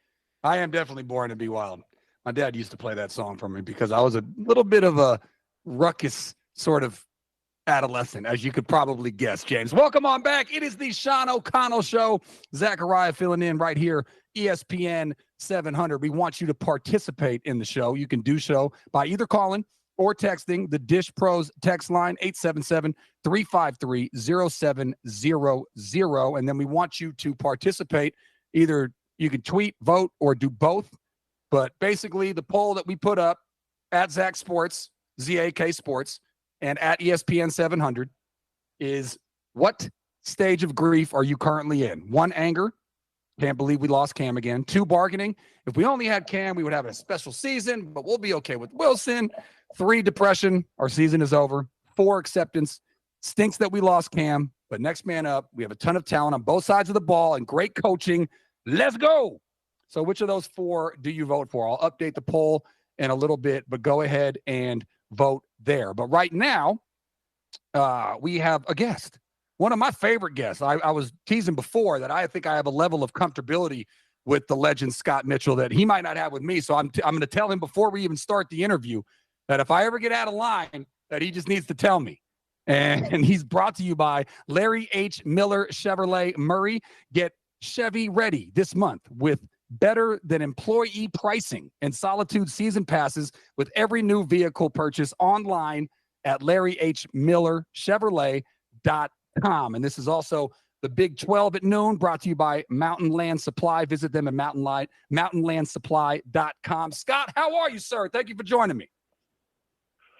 I am definitely born to be wild. My dad used to play that song for me because I was a little bit of a ruckus sort of adolescent, as you could probably guess, James. Welcome on back. It is the Sean O'Connell Show. Zachariah filling in right here, ESPN 700. We want you to participate in the show. You can do so by either calling or texting the Dish Pros text line, 877-353-0700. And then we want you to participate. Either you can tweet, vote, or do both. But basically, the poll that we put up at Zach Sports, ZAK Sports, and at ESPN 700 is, what stage of grief are you currently in? 1, anger. Can't believe we lost Cam again. 2, bargaining. If we only had Cam, we would have a special season, but we'll be okay with Wilson. 3, depression. Our season is over. 4, acceptance. Stinks that we lost Cam, but next man up. We have a ton of talent on both sides of the ball and great coaching. Let's go. So which of those 4 do you vote for? I'll update the poll in a little bit, but go ahead and vote there. But right now, we have a guest, one of my favorite guests. I was teasing before that I think I have a level of comfortability with the legend Scott Mitchell that he might not have with me. So I'm going to tell him before we even start the interview that if I ever get out of line, that he just needs to tell me. And he's brought to you by Larry H. Miller Chevrolet Murray. Get Chevy ready this month with better than employee pricing and Solitude season passes with every new vehicle purchase online at LarryHMillerChevrolet.com. And this is also the Big 12 at noon, brought to you by Mountain Land Supply. Visit them at mountainlandsupply.com. Scott, how are you, sir? Thank you for joining me.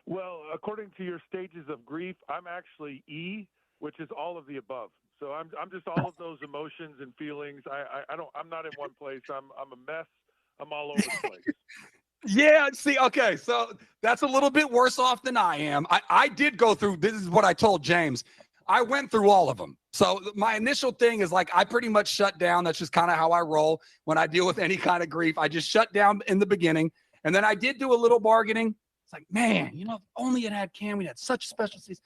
Well, according to your stages of grief, I'm actually E, which is all of the above. So I'm just all of those emotions and feelings. I'm not in one place. I'm a mess. I'm all over the place. Yeah, see, okay, so that's a little bit worse off than I am. I did go through, this is what I told James. I went through all of them. So my initial thing is like I pretty much shut down. That's just kind of how I roll when I deal with any kind of grief. I just shut down in the beginning. And then I did do a little bargaining. It's like, man, if only it had Cam, we had such a special season.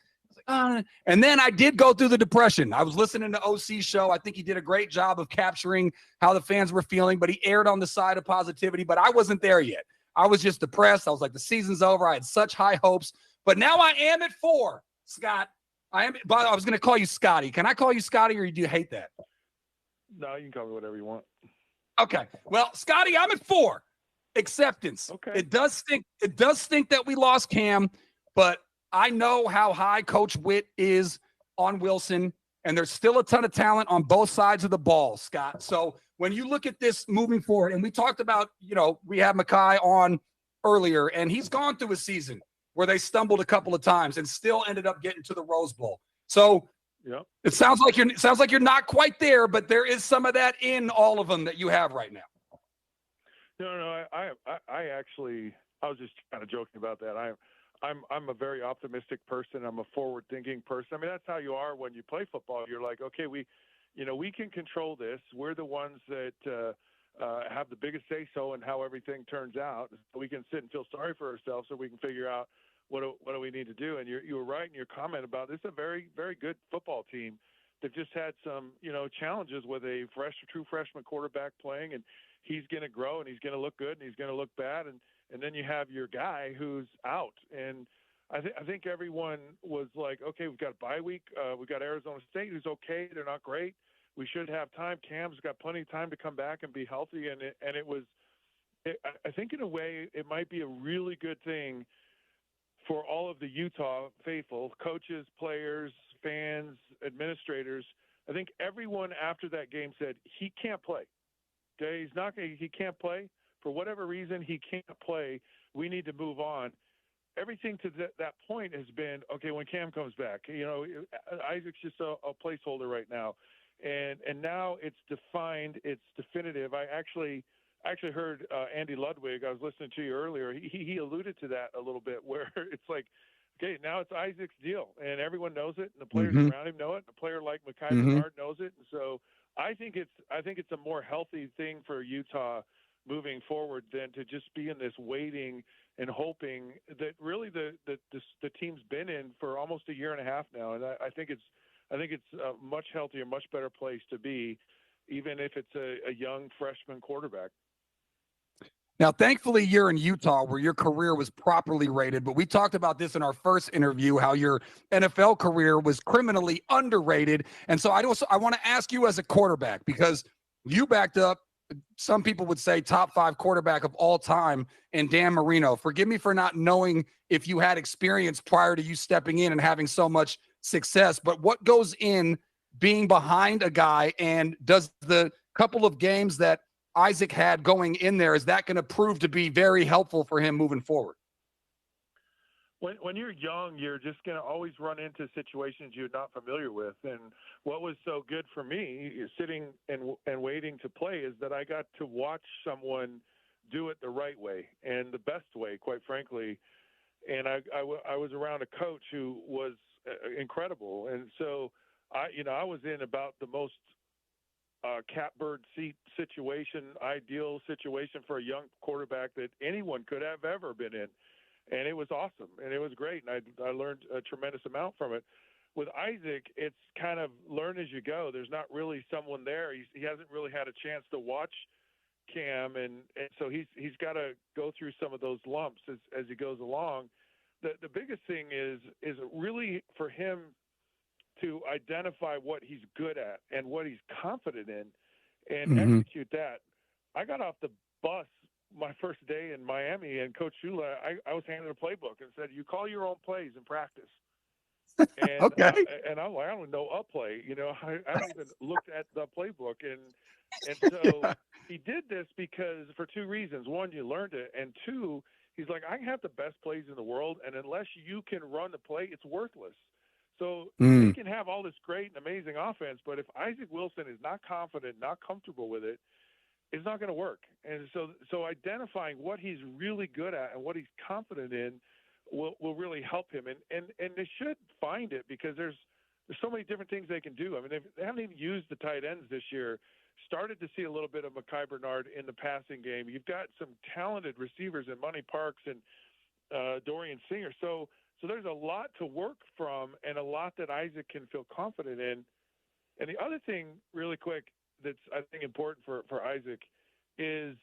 And then I did go through the depression. I was listening to OC's show. I think he did a great job of capturing how the fans were feeling, but he erred on the side of positivity. But I wasn't there yet. I was just depressed. I was like, the season's over. I had such high hopes. But now I am at 4, Scott. I was going to call you Scotty. Can I call you Scotty, or do you hate that? No, you can call me whatever you want. Okay. Well, Scotty, I'm at 4. Acceptance. Okay. It does stink. It does stink that we lost Cam, but I know how high Coach Witt is on Wilson, and there's still a ton of talent on both sides of the ball, Scott. So when you look at this moving forward, and we talked about, we had Mekhi on earlier, and he's gone through a season where they stumbled a couple of times and still ended up getting to the Rose Bowl. So yep. It sounds like you're not quite there, but there is some of that in all of them that you have right now. No, I actually, I was just kind of joking about that. I'm a very optimistic person. I'm a forward-thinking person. I mean, that's how you are when you play football. You're like, okay, we can control this. We're the ones that have the biggest say-so in how everything turns out. We can sit and feel sorry for ourselves, so we can figure out what do we need to do. And you were right in your comment about this is a very, very good football team. They've just had some, challenges with a true freshman quarterback playing, and he's going to grow and he's going to look good and he's going to look bad. And then you have your guy who's out. And I think everyone was like, okay, we've got a bye week. We've got Arizona State, who's okay. They're not great. We should have time. Cam's got plenty of time to come back and be healthy. I think in a way it might be a really good thing for all of the Utah faithful, coaches, players, fans, administrators. I think everyone after that game said he can't play. Okay, he can't play. For whatever reason, he can't play. We need to move on. Everything to that point has been, okay, when Cam comes back, Isaac's just a placeholder right now. And now it's defined, it's definitive. I actually heard Andy Ludwig, I was listening to you earlier, he alluded to that a little bit, where it's like, okay, now it's Isaac's deal, and everyone knows it, and the players around him know it, and a player like Mekhi Bernard knows it. And so I think it's a more healthy thing for Utah moving forward than to just be in this waiting and hoping that really the team's been in for almost a year and a half now. And I think I think it's a much healthier, much better place to be, even if it's a young freshman quarterback. Now, thankfully, you're in Utah where your career was properly rated, but we talked about this in our first interview, how your NFL career was criminally underrated. And so I want to ask you as a quarterback, because you backed up, some people would say top 5 quarterback of all time in Dan Marino. Forgive me for not knowing if you had experience prior to you stepping in and having so much success, but what goes in being behind a guy, and does the couple of games that Isaac had going in there, is that going to prove to be very helpful for him moving forward? When you're young, you're just going to always run into situations you're not familiar with. And what was so good for me sitting and waiting to play is that I got to watch someone do it the right way and the best way, quite frankly. And I was around a coach who was incredible. And so I was in about the most catbird seat situation, ideal situation for a young quarterback that anyone could have ever been in. And it was awesome, and it was great, and I learned a tremendous amount from it. With Isaac, it's kind of learn as you go. There's not really someone there. He hasn't really had a chance to watch Cam, and so he's got to go through some of those lumps as he goes along. The biggest thing is really for him to identify what he's good at and what he's confident in and execute that. I got off the bus my first day in Miami, and Coach Shula, I was handed a playbook and said, "You call your own plays in practice." And, okay. And I'm like, I don't know a play. I haven't even looked at the playbook. And so he did this because for 2 reasons. One, you learned it. And 2, he's like, I have the best plays in the world, and unless you can run the play, it's worthless. So he can have all this great and amazing offense, but if Isaac Wilson is not confident, not comfortable with it, it's not going to work. And so identifying what he's really good at and what he's confident in will really help him. And they should find it because there's so many different things they can do. I mean, they haven't even used the tight ends this year. Started to see a little bit of Mekhi Bernard in the passing game. You've got some talented receivers in Money Parks and Dorian Singer. So there's a lot to work from and a lot that Isaac can feel confident in. And the other thing, really quick, that's I think important for Isaac is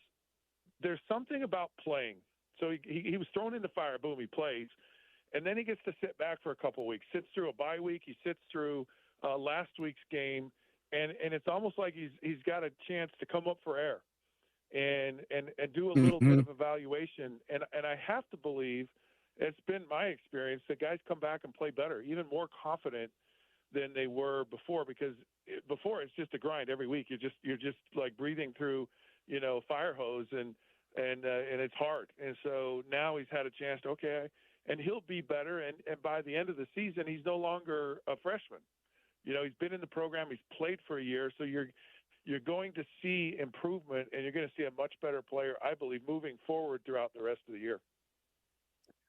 there's something about playing. So he was thrown in the fire, boom, he plays, and then he gets to sit back for a couple of weeks, sits through a bye week, he sits through last week's game, and it's almost like he's got a chance to come up for air and do a little bit of evaluation. And I have to believe, it's been my experience, that guys come back and play better, even more confident than they were before, because before it's just a grind every week. You're just like breathing through, fire hose and it's hard. And so now he's had a chance to, and he'll be better. And by the end of the season, he's no longer a freshman. He's been in the program. He's played for a year. So you're going to see improvement, and you're going to see a much better player, I believe, moving forward throughout the rest of the year.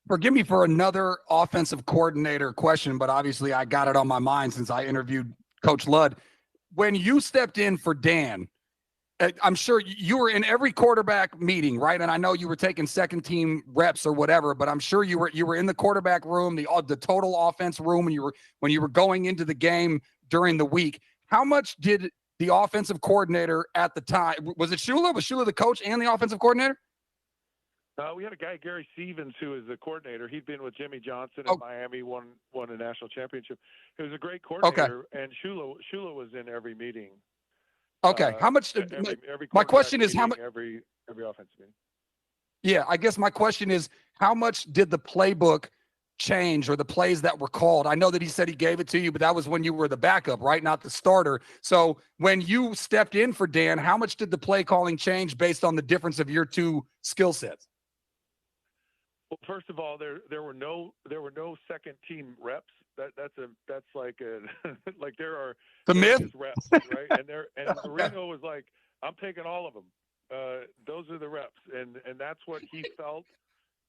Forgive me for another offensive coordinator question, but obviously I got it on my mind since I interviewed Coach Ludd. When you stepped in for Dan, I'm sure you were in every quarterback meeting, right? And I know you were taking second team reps or whatever, but I'm sure you were in the quarterback room, the total offense room when you were going into the game during the week. How much did the offensive coordinator at the time, was it Shula? Was Shula the coach and the offensive coordinator? We had a guy, Gary Stevens, who is the coordinator. He'd been with Jimmy Johnson in Miami, won a national championship. He was a great coordinator, and Shula was in every meeting. Okay, how much? Every my question is meeting, how much? Every offensive meeting. Yeah, I guess my question is how much did the playbook change or the plays that were called? I know that he said he gave it to you, but that was when you were the backup, right? Not the starter. So when you stepped in for Dan, how much did the play calling change based on the difference of your two skill sets? Well, first of all, there were no second team reps. That's like like there are the myth reps, right? And Marino was like, I'm taking all of them. Those are the reps, and that's what he felt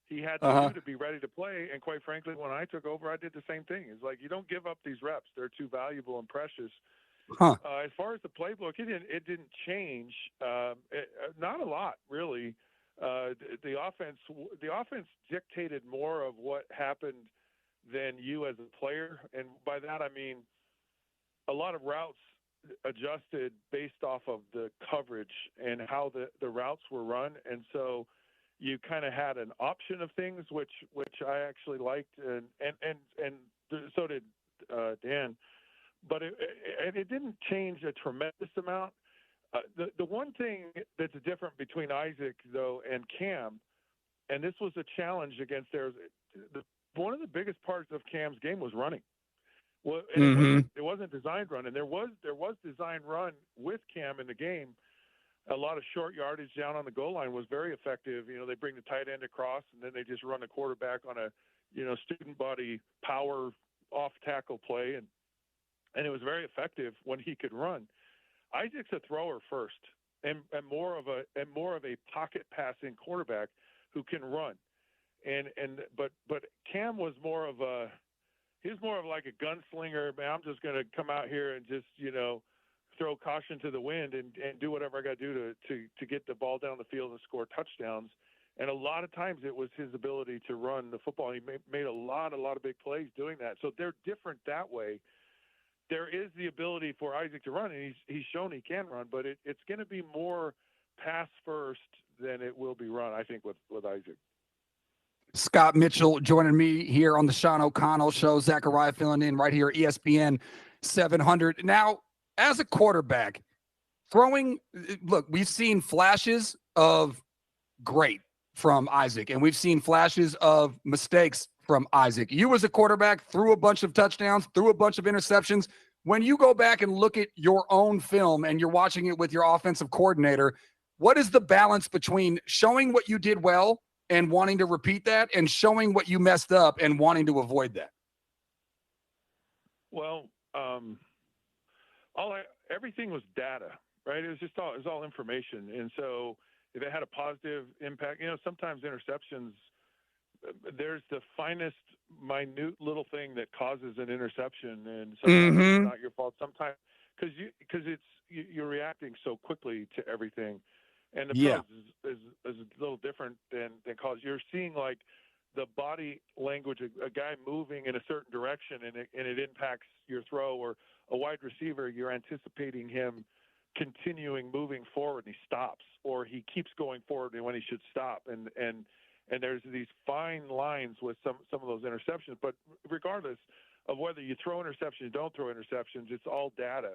he had to do to be ready to play. And quite frankly, when I took over, I did the same thing. It's like, you don't give up these reps; they're too valuable and precious. As far as the playbook, it didn't change. Not a lot, really. The offense dictated more of what happened than you as a player, and by that I mean a lot of routes adjusted based off of the coverage and how the routes were run, and so you kind of had an option of things which I actually liked, and so did Dan, but it didn't change a tremendous amount. The one thing that's different between Isaac though and Cam, and this was a challenge against theirs, one of the biggest parts of Cam's game was running. Well, and it wasn't designed run, and there was designed run with Cam in the game. A lot of short yardage down on the goal line was very effective. You know, they bring the tight end across, and then they just run the quarterback on a, student body power off tackle play, and it was very effective when he could run. Isaac's a thrower first, and more of a pocket passing quarterback who can run, but Cam was more of like a gunslinger. Man, I'm just going to come out here and just throw caution to the wind and do whatever I got to do to get the ball down the field and score touchdowns. And a lot of times it was his ability to run the football. He made a lot of big plays doing that. So they're different that way. There is the ability for Isaac to run, and he's shown he can run, but it's going to be more pass first than it will be run, I think, with Isaac. Scott Mitchell joining me here on the Sean O'Connell Show. Zachariah filling in right here at ESPN 700. Now, as a quarterback, look, we've seen flashes of great from Isaac, and we've seen flashes of mistakes from Isaac. You as a quarterback threw a bunch of touchdowns, threw a bunch of interceptions. When you go back and look at your own film and you're watching it with your offensive coordinator, what is the balance between showing what you did well and wanting to repeat that, and showing what you messed up and wanting to avoid that? Well, everything was data, right? It was all information. And so if it had a positive impact, sometimes interceptions, there's the finest, minute little thing that causes an interception, and sometimes it's not your fault. Sometimes because you're reacting so quickly to everything. And the pros is a little different than college. You're seeing like the body language, a guy moving in a certain direction, and it impacts your throw. Or a wide receiver, you're anticipating him continuing moving forward, and he stops, or he keeps going forward when he should stop. And there's these fine lines with some of those interceptions. But regardless of whether you throw interceptions, you don't throw interceptions, it's all data.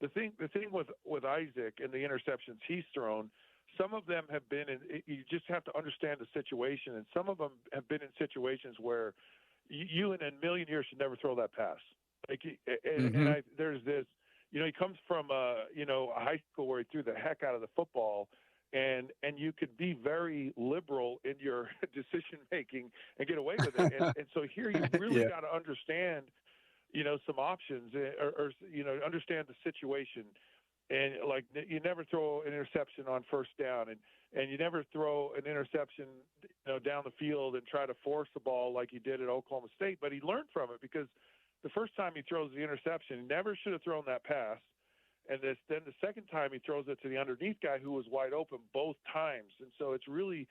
The thing with Isaac and the interceptions he's thrown, some of them have been you just have to understand the situation, and some of them have been in situations where you in a million years should never throw that pass. There's this, he comes from a high school where he threw the heck out of the football, and you could be very liberal in your decision making and get away with it. And so here you really got to understand, some options, or understand the situation. And like, you never throw an interception on first down, and you never throw an interception, down the field and try to force the ball like you did at Oklahoma State. But he learned from it, because the first time he throws the interception, he never should have thrown that pass. And then the second time he throws it to the underneath guy who was wide open both times. And so it's really,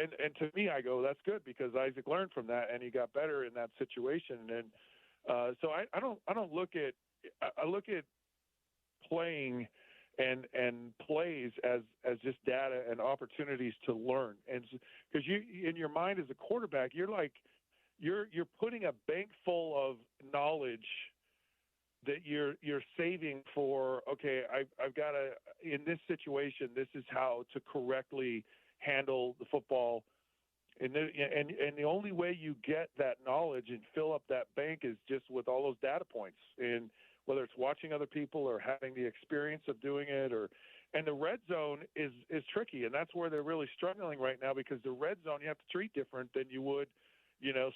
and to me, I go, that's good, because Isaac learned from that and he got better in that situation. And so I look at playing and plays as just data and opportunities to learn. And because you, in your mind as a quarterback, you're putting a bank full of knowledge that you're saving for, okay, I've got to, in this situation, this is how to correctly handle the football. And the only way you get that knowledge and fill up that bank is just with all those data points, and whether it's watching other people or having the experience of doing it, and the red zone is tricky. And that's where they're really struggling right now, because the red zone, you have to treat different than you would,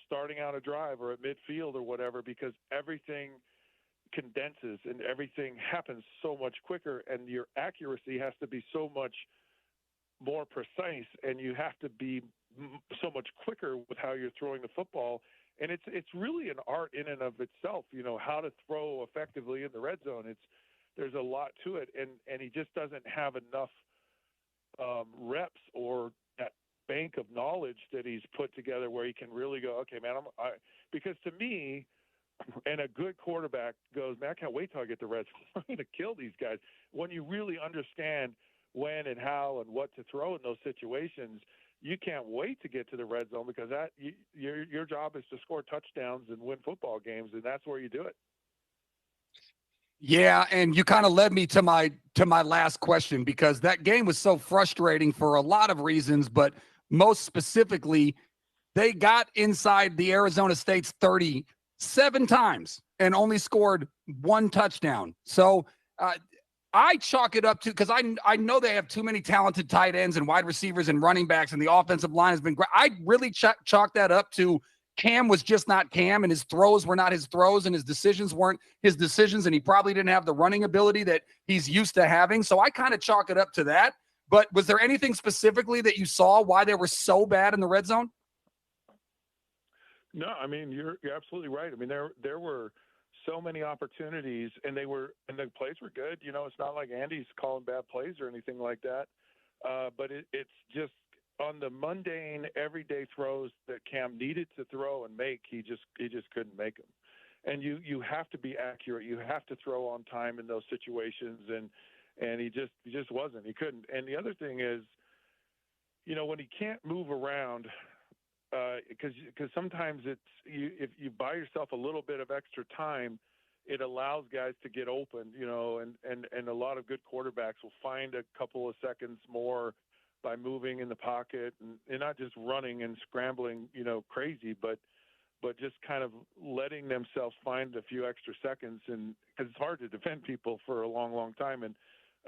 starting out a drive or at midfield or whatever, because everything condenses and everything happens so much quicker, and your accuracy has to be so much more precise, and you have to be so much quicker with how you're throwing the football. And it's really an art in and of itself, how to throw effectively in the red zone. There's a lot to it, and he just doesn't have enough reps or that bank of knowledge that he's put together where he can really go, okay, man, because to me, and a good quarterback goes, man, I can't wait till I get the red zone. I'm going to kill these guys. When you really understand when and how and what to throw in those situations, you can't wait to get to the red zone, because your job is to score touchdowns and win football games, and that's where you do it. Yeah, and you kind of led me to my last question, because that game was so frustrating for a lot of reasons, but most specifically, they got inside the Arizona State's 30 7 times and only scored 1 touchdown. So I chalk it up to, because I know they have too many talented tight ends and wide receivers and running backs, and the offensive line has been great. I really chalk that up to Cam was just not Cam, and his throws were not his throws, and his decisions weren't his decisions, and he probably didn't have the running ability that he's used to having. So I kind of chalk it up to that. But was there anything specifically that you saw why they were so bad in the red zone? No, I mean, you're absolutely right. I mean, there were so many opportunities, and the plays were good. You know, it's not like Andy's calling bad plays or anything like that. But it's just on the mundane, everyday throws that Cam needed to throw and make, he just couldn't make them. And you have to be accurate. You have to throw on time in those situations, and he just wasn't. He couldn't. And the other thing is, you know, when he can't move around. Because sometimes if you buy yourself a little bit of extra time, it allows guys to get open, you know, and a lot of good quarterbacks will find a couple of seconds more by moving in the pocket and not just running and scrambling, you know, crazy, but just kind of letting themselves find a few extra seconds, and because it's hard to defend people for a long, long time, and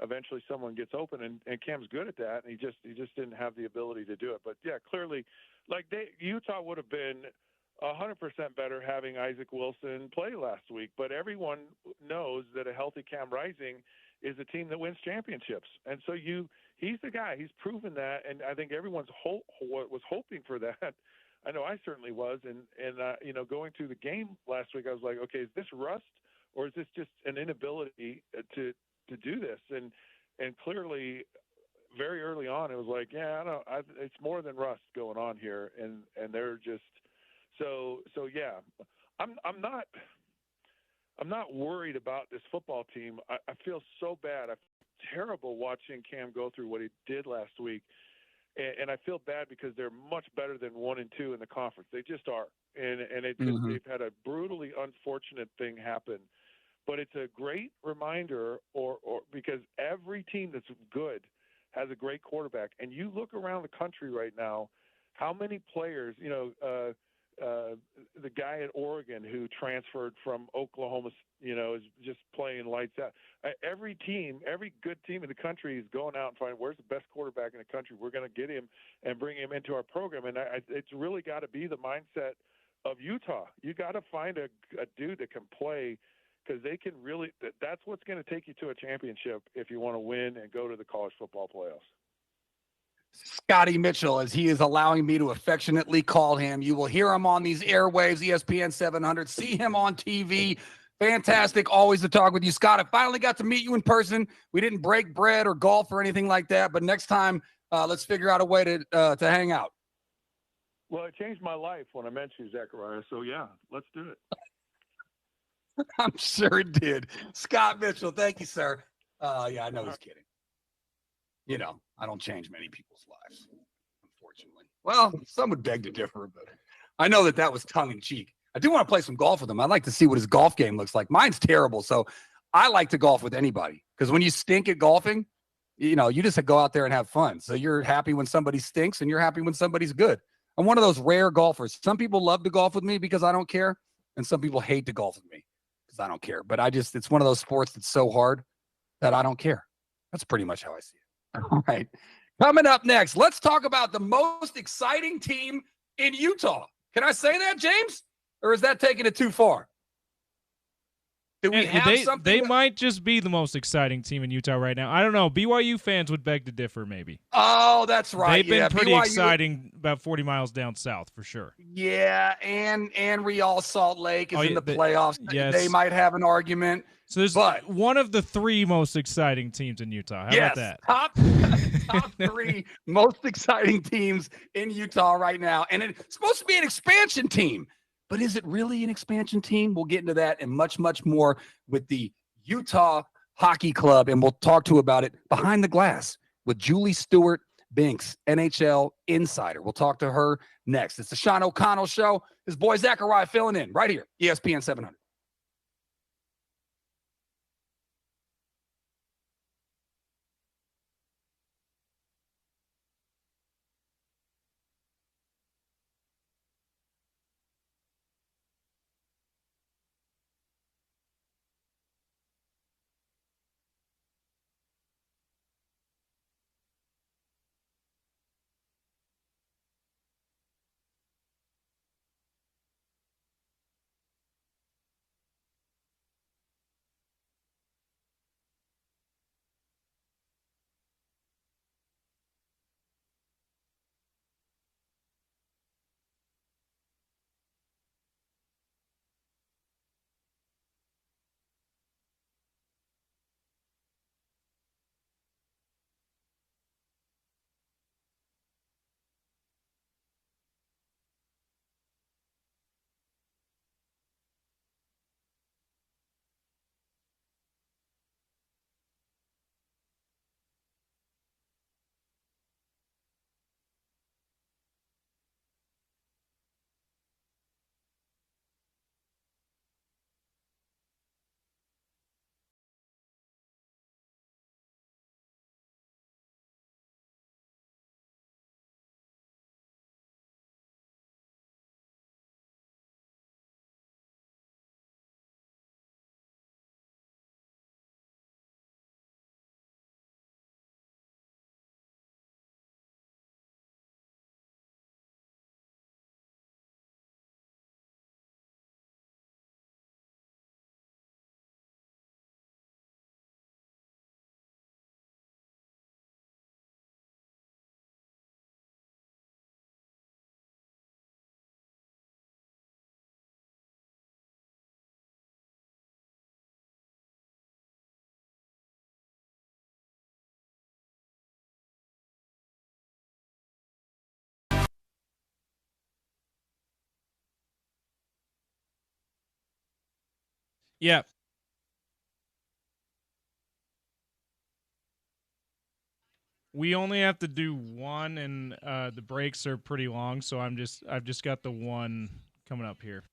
eventually someone gets open, and Cam's good at that, and he just didn't have the ability to do it. But yeah, clearly, like Utah would have been 100% better having Isaac Wilson play last week. But everyone knows that a healthy Cam Rising is a team that wins championships, and so he's the guy. He's proven that, and I think everyone's was hoping for that. I know I certainly was, and you know, going through the game last week, I was like, okay, is this rust or is this just an inability to do this? And clearly, very early on, it was like, yeah, it's more than rust going on here, and they're just so yeah. I'm not worried about this football team. I feel so bad. I feel terrible watching Cam go through what he did last week, and I feel bad because they're much better than 1 and 2 in the conference. They just are, and they've had a brutally unfortunate thing happen. But it's a great reminder, or because every team that's good has a great quarterback. And you look around the country right now, how many players, you know, the guy at Oregon who transferred from Oklahoma, you know, is just playing lights out. Every good team in the country is going out and finding where's the best quarterback in the country. We're going to get him and bring him into our program. And it's really got to be the mindset of Utah. You got to find a dude that can play, because they can really – that's what's going to take you to a championship if you want to win and go to the college football playoffs. Scotty Mitchell, as he is allowing me to affectionately call him. You will hear him on these airwaves, ESPN 700. See him on TV. Fantastic. Always to talk with you, Scott. I finally got to meet you in person. We didn't break bread or golf or anything like that, but next time let's figure out a way to hang out. Well, it changed my life when I met you, Zechariah. So, yeah, let's do it. I'm sure it did. Scott Mitchell, thank you, sir. Yeah, I know he's kidding. You know, I don't change many people's lives, unfortunately. Well, some would beg to differ, but I know that was tongue-in-cheek. I do want to play some golf with him. I'd like to see what his golf game looks like. Mine's terrible, so I like to golf with anybody, because when you stink at golfing, you know, you just go out there and have fun. So you're happy when somebody stinks, and you're happy when somebody's good. I'm one of those rare golfers. Some people love to golf with me because I don't care, and some people hate to golf with me because I don't care. But it's one of those sports that's so hard that I don't care. That's pretty much how I see it. All right. Coming up next, let's talk about the most exciting team in Utah. Can I say that, James? Or is that taking it too far? Do we have something? They might just be the most exciting team in Utah right now. I don't know. BYU fans would beg to differ, maybe. Oh, that's right. They've been pretty exciting about 40 miles down south, for sure. Yeah, and Real Salt Lake is in the playoffs. Yes. They might have an argument. So there's one of the 3 most exciting teams in Utah. How about that? Top 3 most exciting teams in Utah right now. And it's supposed to be an expansion team. but is it really an expansion team? We'll get into that and much, much more with the Utah Hockey Club, and we'll talk to about it behind the glass with Julie Stewart Binks, NHL insider. We'll talk to her next. It's the Sean O'Connell Show. His boy Zachariah filling in right here, ESPN 700. Yeah. We only have to do one, and the breaks are pretty long, so I've just got the one coming up here.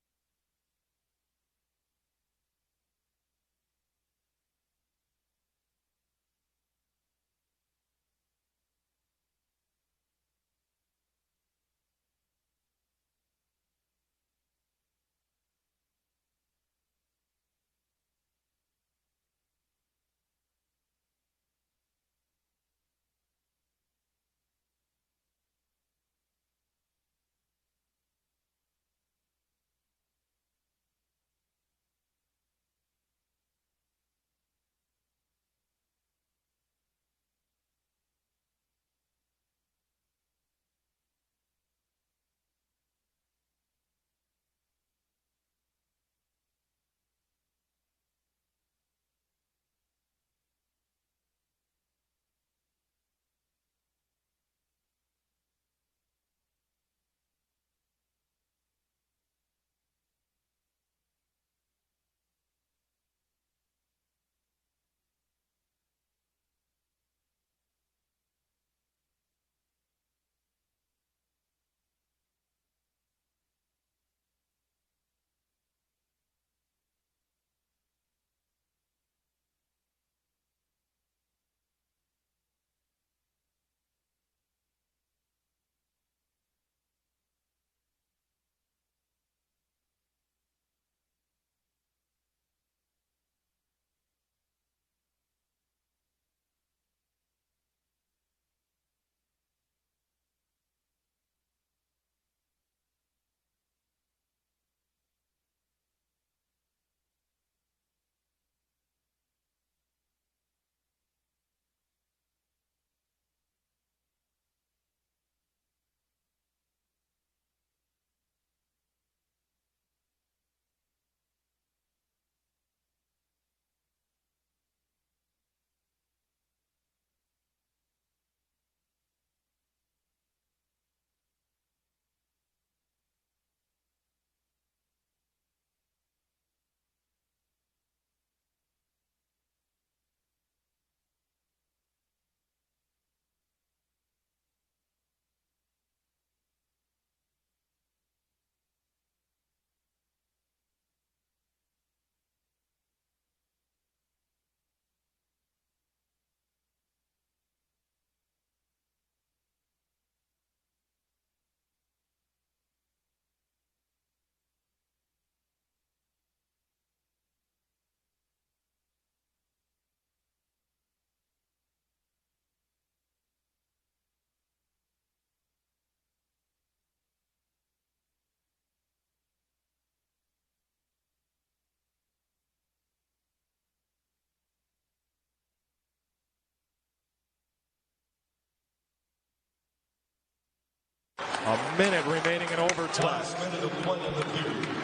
A minute remaining in overtime.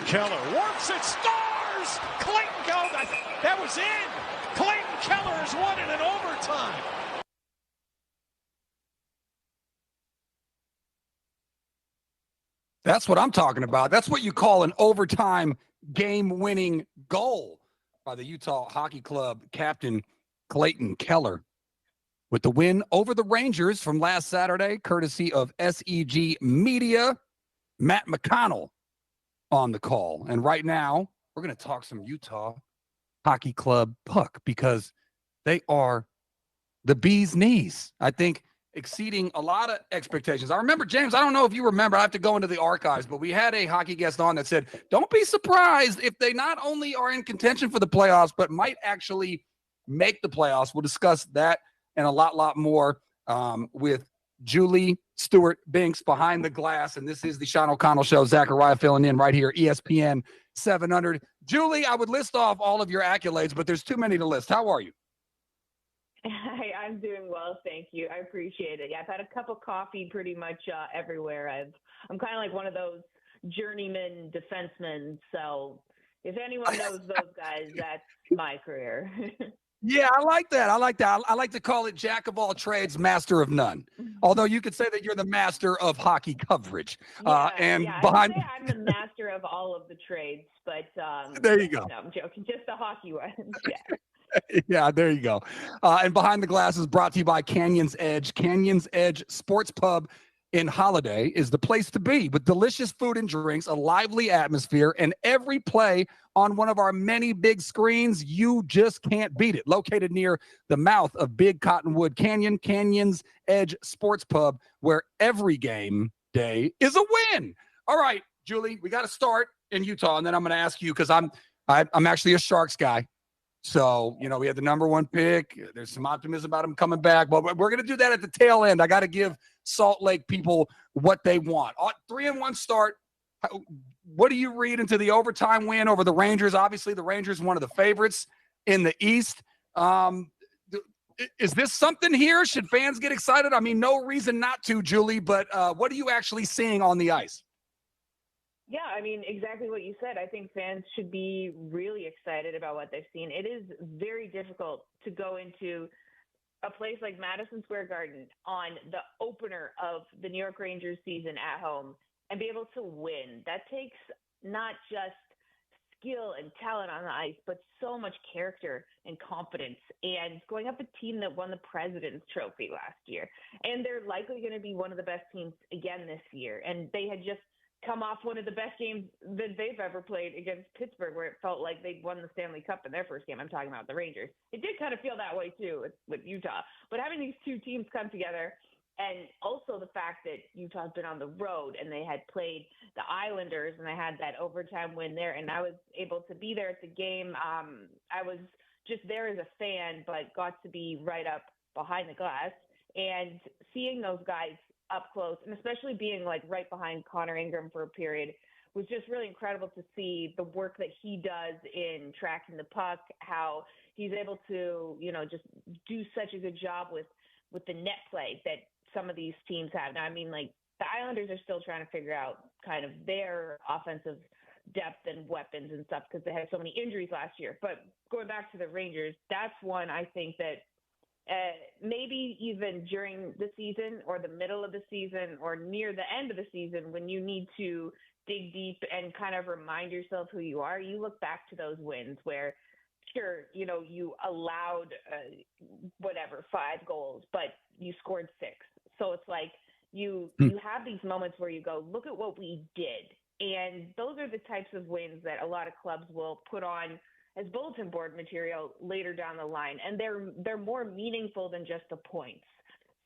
Keller works it, scores! Clayton Keller, that was in! Clayton Keller has won it in overtime. That's what I'm talking about. That's what you call an overtime game-winning goal by the Utah Hockey Club captain Clayton Keller. With the win over the Rangers from last Saturday, courtesy of SEG Media, Matt McConnell on the call. And right now, we're going to talk some Utah Hockey Club puck because they are the bee's knees. I think exceeding a lot of expectations. I remember, James, I don't know if you remember, I have to go into the archives, but we had a hockey guest on that said, don't be surprised if they not only are in contention for the playoffs, but might actually make the playoffs. We'll discuss that and a lot more with Julie Stewart Binks behind the glass. And this is the Sean O'Connell Show. Zachariah filling in right here, ESPN 700. Julie, I would list off all of your accolades, but there's too many to list. How are you? Hi, I'm doing well, thank you. I appreciate it. Yeah, I've had a cup of coffee pretty much everywhere. I'm kind of like one of those journeyman defensemen. So if anyone knows those guys, that's my career. Yeah, I like that. I like to call it jack of all trades, master of none. Although you could say that you're the master of hockey coverage. I'm the master of all of the trades, but there you go. No, I'm joking. Just the hockey ones. Yeah. Yeah, there you go. And Behind the Glass is brought to you by Canyon's Edge. Canyon's Edge Sports Pub in Holiday is the place to be with delicious food and drinks, a lively atmosphere, and every play on one of our many big screens. You just can't beat it. Located near the mouth of Big Cottonwood Canyon, Canyon's Edge Sports Pub, where every game day is a win. All right, Julie, we got to start in Utah, and then I'm going to ask you because I'm actually a Sharks guy. So, we had the number one pick. There's some optimism about him coming back. But we're going to do that at the tail end. I got to give Salt Lake people what they want. 3-1 start. What do you read into the overtime win over the Rangers? Obviously, the Rangers one of the favorites in the East. Is this something here? Should fans get excited? I mean, no reason not to, Julie, but what are you actually seeing on the ice? Yeah, I mean, exactly what you said. I think fans should be really excited about what they've seen. It is very difficult to go into a place like Madison Square Garden on the opener of the New York Rangers season at home and be able to win. That takes not just skill and talent on the ice, but so much character and confidence. And going up a team that won the President's Trophy last year. And they're likely going to be one of the best teams again this year. And they had just come off one of the best games that they've ever played against Pittsburgh, where it felt like they'd won the Stanley Cup in their first game. I'm talking about the Rangers. It did kind of feel that way too with Utah. But having these two teams come together, and also the fact that Utah's been on the road and they had played the Islanders and they had that overtime win there, and I was able to be there at the game. I was just there as a fan, but got to be right up behind the glass and seeing those guys up close, and especially being like right behind Connor Ingram for a period, was just really incredible to see the work that he does in tracking the puck, how he's able to, just do such a good job with the net play that some of these teams have. Now, I mean, like the Islanders are still trying to figure out kind of their offensive depth and weapons and stuff because they had so many injuries last year. But going back to the Rangers, that's one I think that maybe even during the season or the middle of the season or near the end of the season, when you need to dig deep and kind of remind yourself who you are, you look back to those wins where, sure, you allowed 5 goals, but you scored 6. So it's like you have these moments where you go, look at what we did. And those are the types of wins that a lot of clubs will put on as bulletin board material later down the line. And they're more meaningful than just the points.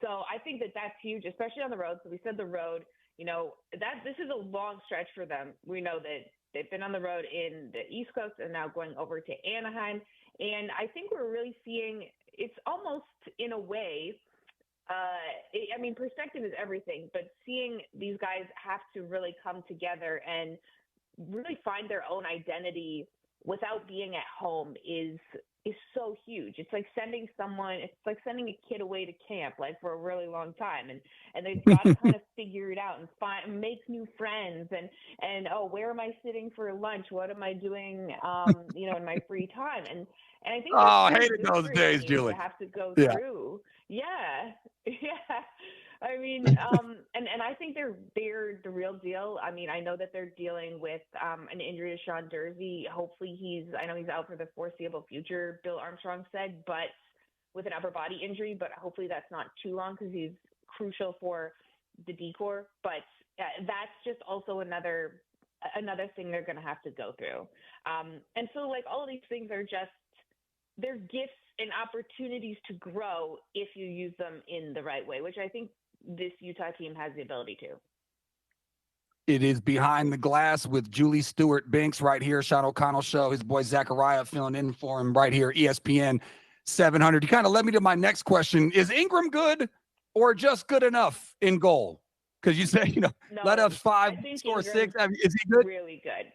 So I think that that's huge, especially on the road. So we said the road, this is a long stretch for them. We know that they've been on the road in the East Coast and now going over to Anaheim. And I think we're really seeing, it's almost in a way, perspective is everything, but seeing these guys have to really come together and really find their own identity without being at home is is so huge. It's like sending a kid away to camp, like for a really long time. And they've got to kind of figure it out and make new friends and, oh, where am I sitting for lunch? What am I doing, in my free time? And I think I that's hated those days, Julie. to have to go Yeah. through. Yeah. Yeah. I mean, and I think they're the real deal. I mean, I know that they're dealing with an injury to Sean Dursey. Hopefully I know he's out for the foreseeable future, Bill Armstrong said, but with an upper body injury, but hopefully that's not too long because he's crucial for the D-Corps. But that's just also another thing they're going to have to go through. And so like all of these things are just, they're gifts and opportunities to grow if you use them in the right way, which I think this Utah team has the ability to. It is Behind the Glass with Julie Stewart-Binks right here, Sean O'Connell Show. His boy Zachariah filling in for him right here, ESPN 700. You kind of led me to my next question. Is Ingram good or just good enough in goal? Because you say, let up 5, score 6. Is he good? Really good.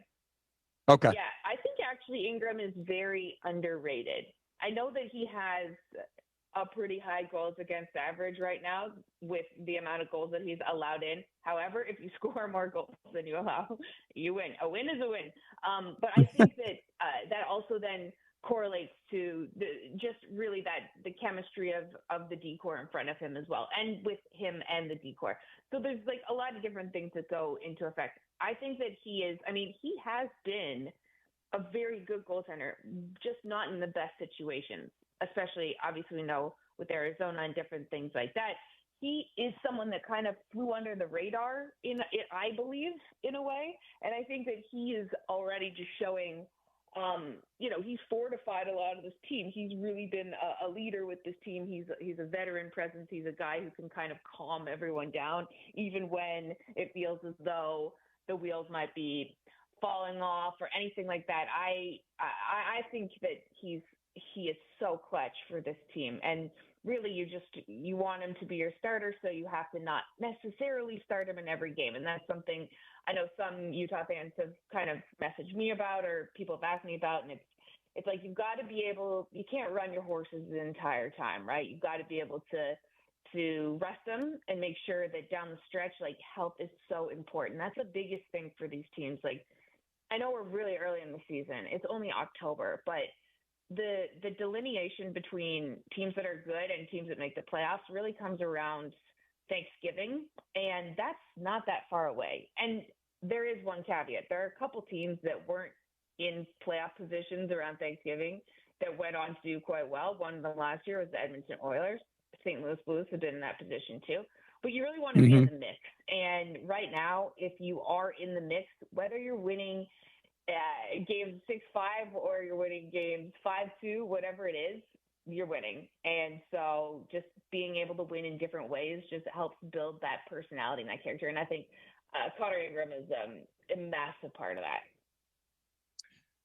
Okay. Yeah, I think actually Ingram is very underrated. I know that he has a pretty high goals against average right now with the amount of goals that he's allowed in. However, if you score more goals than you allow, you win. A win is a win. But I think that that also then correlates to the chemistry of the D-Corps in front of him as well, and with him and the D-Corps. So there's like a lot of different things that go into effect. I think that he has been a very good goaltender, just not in the best situations, especially obviously we know with Arizona and different things like that. He is someone that kind of flew under the radar I believe, in a way. And I think that he is already just showing, he's fortified a lot of this team. He's really been a leader with this team. He's a veteran presence. He's a guy who can kind of calm everyone down, even when it feels as though the wheels might be falling off or anything like that. I think that he is so clutch for this team, and really you want him to be your starter, so you have to not necessarily start him in every game. And that's something I know some Utah fans have kind of messaged me about, or people have asked me about, and it's like you can't run your horses the entire time, right? You've got to be able to rest them and make sure that down the stretch, like, health is so important. That's the biggest thing for these teams. Like, I know we're really early in the season. It's only October, but the delineation between teams that are good and teams that make the playoffs really comes around Thanksgiving, and that's not that far away. And there is one caveat. There are a couple teams that weren't in playoff positions around Thanksgiving that went on to do quite well. One of them last year was the Edmonton Oilers. St. Louis Blues have been in that position too. But you really want to be in the mix. And right now, if you are in the mix, whether you're winning games 6-5 or you're winning games 5-2, whatever it is, you're winning. And so just being able to win in different ways just helps build that personality and that character. And I think Connor Ingram is a massive part of that.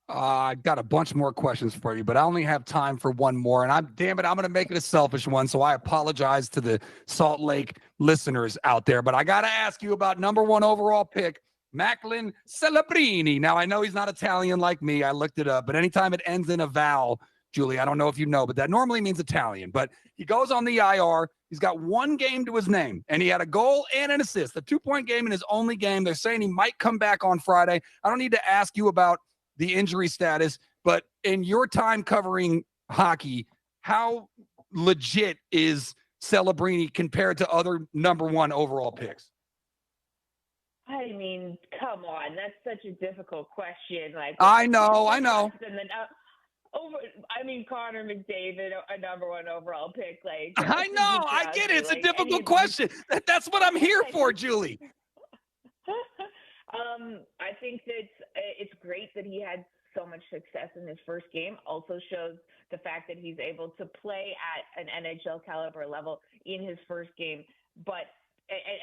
I've got a bunch more questions for you, but I only have time for one more. And I'm going to make it a selfish one. So I apologize to the Salt Lake listeners out there. But I got to ask you about number 1 overall pick, Macklin Celebrini. Now, I know he's not Italian like me. I looked it up. But anytime it ends in a vowel, Julie, I don't know if you know, but that normally means Italian. But he goes on the IR. He's got 1 game to his name, and he had a goal and an assist, a 2-point game in his only game. They're saying he might come back on Friday. I don't need to ask you about the injury status, but in your time covering hockey, how legit is Celebrini compared to other number 1 overall picks? I mean, come on, that's such a difficult question. Like, I know. Connor McDavid, a number 1 overall pick. Like, I know, I get it. It's a difficult question. That's what I'm here for, Julie. I think that it's great that he had so much success in his first game. Also shows the fact that he's able to play at an NHL caliber level in his first game, but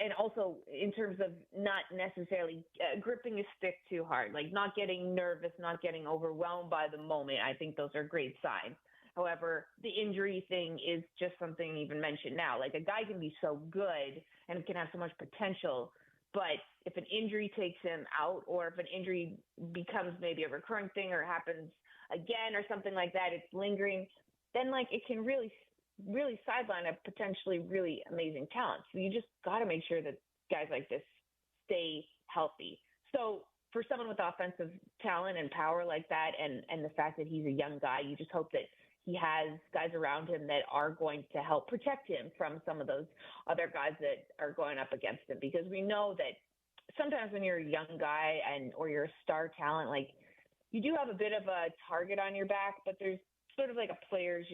and also in terms of not necessarily gripping his stick too hard, like not getting nervous, not getting overwhelmed by the moment. I think those are great signs. However, the injury thing is just something even mentioned now. Like, a guy can be so good and can have so much potential, but if an injury takes him out, or if an injury becomes maybe a recurring thing or happens again or something like that, it's lingering, then like it can really sideline a potentially really amazing talent. So you just got to make sure that guys like this stay healthy. So for someone with offensive talent and power like that, and the fact that he's a young guy, you just hope that he has guys around him that are going to help protect him from some of those other guys that are going up against him. Because we know that sometimes when you're a young guy or you're a star talent, like you do have a bit of a target on your back, but there's sort of like a player's,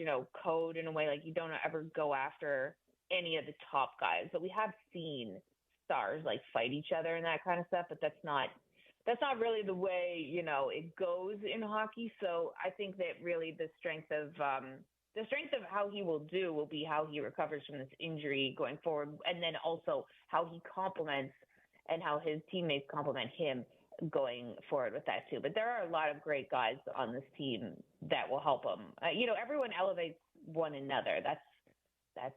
code in a way, like you don't ever go after any of the top guys. But we have seen stars like fight each other and that kind of stuff, but that's not really the way, it goes in hockey. So I think that really the strength of how he will do will be how he recovers from this injury going forward. And then also how he complements and how his teammates complement him going forward with that too. But there are a lot of great guys on this team that will help him. Everyone elevates one another. That's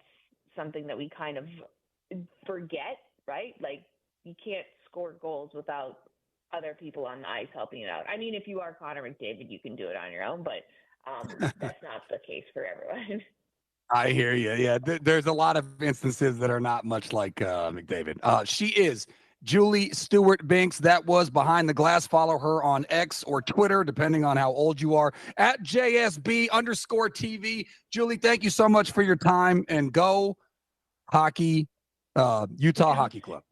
something that we kind of forget, right? Like you can't score goals without other people on the ice helping you out. I mean, if you are Connor McDavid, you can do it on your own, but that's not the case for everyone. I hear you. Yeah, there's a lot of instances that are not much like McDavid. She is Julie Stewart Binks. That was Behind the Glass. Follow her on X or Twitter, depending on how old you are, at JSB_TV. Julie, thank you so much for your time, and go hockey, Utah Hockey Club.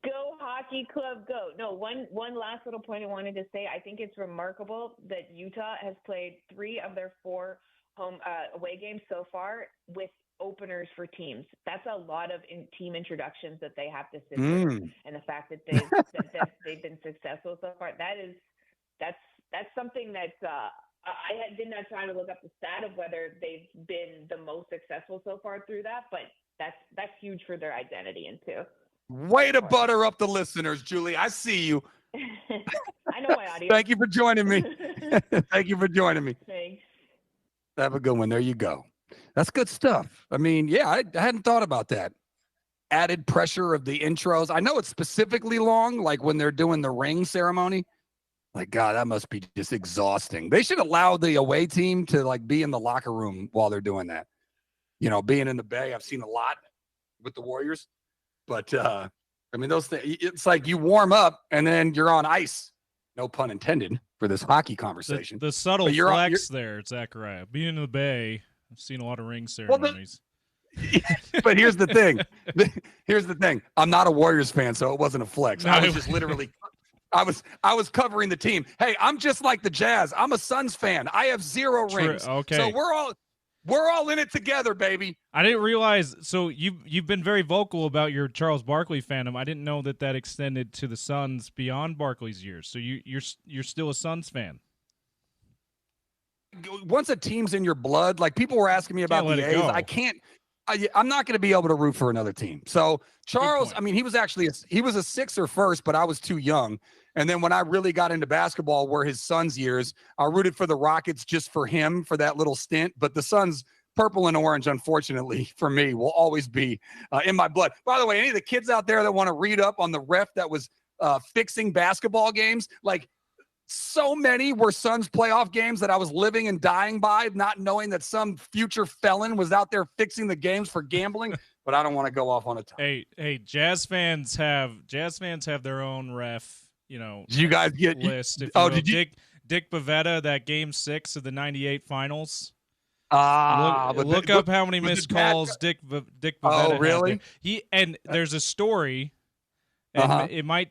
Go Hockey Club, go. No, one last little point I wanted to say. I think it's remarkable that Utah has played 3 of their 4 home away games so far with openers for teams. That's a lot of team introductions that they have to sit through, and the fact that they've been successful so far. That's something that I didn't have time to look up the stat of whether they've been the most successful so far through that, but that's huge for their identity and too. Way to butter up the listeners, Julie. I see you. I know my audience. Thank you for joining me. Thank you for joining me. Thanks. Have a good one. There you go. That's good stuff. I mean, yeah, I hadn't thought about that. Added pressure of the intros. I know it's specifically long, like when they're doing the ring ceremony. Like, God, that must be just exhausting. They should allow the away team to like be in the locker room while they're doing that. Being in the Bay, I've seen a lot with the Warriors. But, I mean, those things, it's like you warm up and then you're on ice. No pun intended for this hockey conversation. The subtle flex there, Zachariah. Being in the Bay, I've seen a lot of ring ceremonies. But here's the thing. I'm not a Warriors fan, so it wasn't a flex. No. I was just literally I was covering the team. Hey, I'm just like the Jazz. I'm a Suns fan. I have 0 rings. Okay. So we're all in it together, baby. I didn't realize. So you've been very vocal about your Charles Barkley fandom. I didn't know that extended to the Suns beyond Barkley's years. So you're still a Suns fan. Once a team's in your blood, like people were asking me about the A's, I'm not going to be able to root for another team. So Charles, I mean, he was a Sixer first, but I was too young. And then when I really got into basketball were his son's years, I rooted for the Rockets just for him for that little stint. But the Suns, purple and orange, unfortunately for me, will always be in my blood. By the way, any of the kids out there that want to read up on the ref that was fixing basketball games, like so many were Suns playoff games that I was living and dying by, not knowing that some future felon was out there fixing the games for gambling. But I don't want to go off on a time. Hey, Jazz fans have their own ref. Did you guys get list? Did you? Dick Bavetta, that Game 6 of the '98 Finals. Look up how many missed calls Dick Bavetta. Oh, really? There's a story, and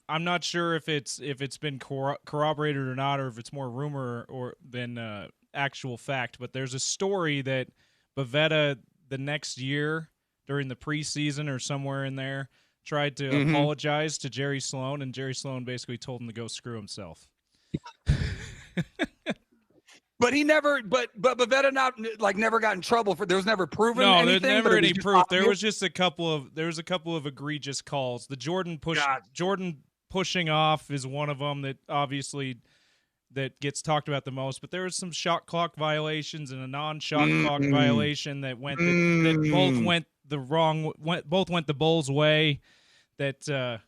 I'm not sure if it's been corroborated or not, or if it's more rumor or than actual fact. But there's a story that Bavetta the next year during the preseason or somewhere in there tried to apologize to Jerry Sloan, and Jerry Sloan basically told him to go screw himself. But he never, but Bavetta never got in trouble for. There was never proven. No, anything, there's never any proof. There was a couple of egregious calls. The Jordan pushing off is one of them that obviously that gets talked about the most. But there was some shot clock violations and a non-shot clock violation that both went the Bulls' way. That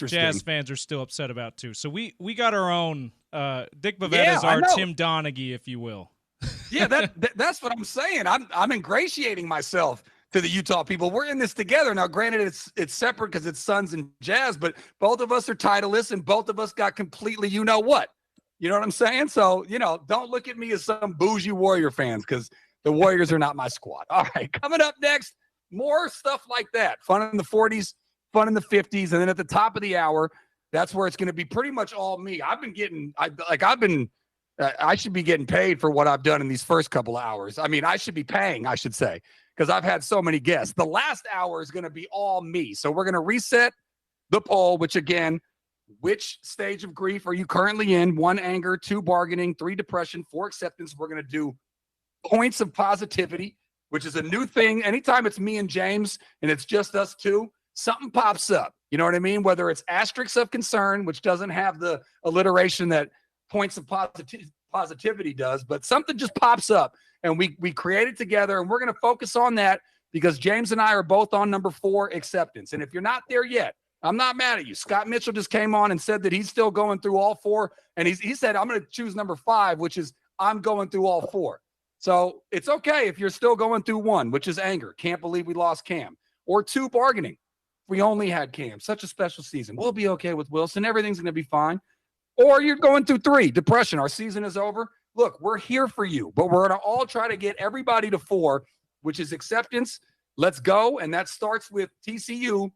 Jazz fans are still upset about too. So we got our own Dick Bavetta Yeah, is I our know. Tim Donaghy, if you will. Yeah, that's what I'm saying. I'm ingratiating myself to the Utah people. We're in this together. Now, granted, it's separate because it's Suns and Jazz, but both of us are titleists and both of us got completely you know what. You know what I'm saying? So, don't look at me as some bougie Warrior fans because the Warriors are not my squad. All right, coming up next, more stuff like that. Fun in the 40s, fun in the 50s, and then at the top of the hour, that's where it's going to be pretty much all me. I should be getting paid for what I've done in these first couple of hours. I mean, I should be paying, I should say, because I've had so many guests. The last hour is going to be all me. So we're going to reset the poll, which again, which stage of grief are you currently in? 1, anger, 2, bargaining, 3, depression, 4, acceptance. We're going to do points of positivity, which is a new thing. Anytime it's me and James and it's just us two, something pops up. You know what I mean? Whether it's asterisks of concern, which doesn't have the alliteration that points of positivity does, but something just pops up and we create it together, and we're going to focus on that because James and I are both on number 4, acceptance. And if you're not there yet, I'm not mad at you. Scott Mitchell just came on and said that he's still going through all 4, and he said, I'm going to choose number 5, which is I'm going through all 4. So it's okay if you're still going through 1, which is anger. Can't believe we lost Cam. Or 2, bargaining. We only had Cam. Such a special season. We'll be okay with Wilson. Everything's going to be fine. Or you're going through 3, depression. Our season is over. Look, we're here for you, but we're going to all try to get everybody to 4, which is acceptance. Let's go. And that starts with TCU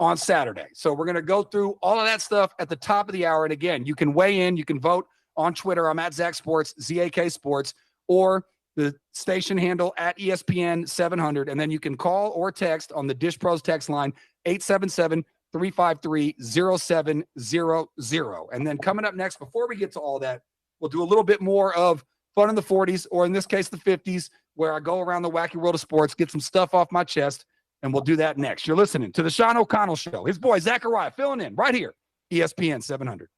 on Saturday. So we're going to go through all of that stuff at the top of the hour. And again, you can weigh in. You can vote on Twitter. I'm at Zach Sports, ZAK Sports, or the station handle at ESPN 700. And then you can call or text on the Dish Pros text line, 877-353-0700. And then coming up next, before we get to all that, we'll do a little bit more of fun in the 40s, or in this case, the 50s, where I go around the wacky world of sports, get some stuff off my chest, and we'll do that next. You're listening to the Sean O'Connell Show. His boy, Zachariah, filling in right here, ESPN 700.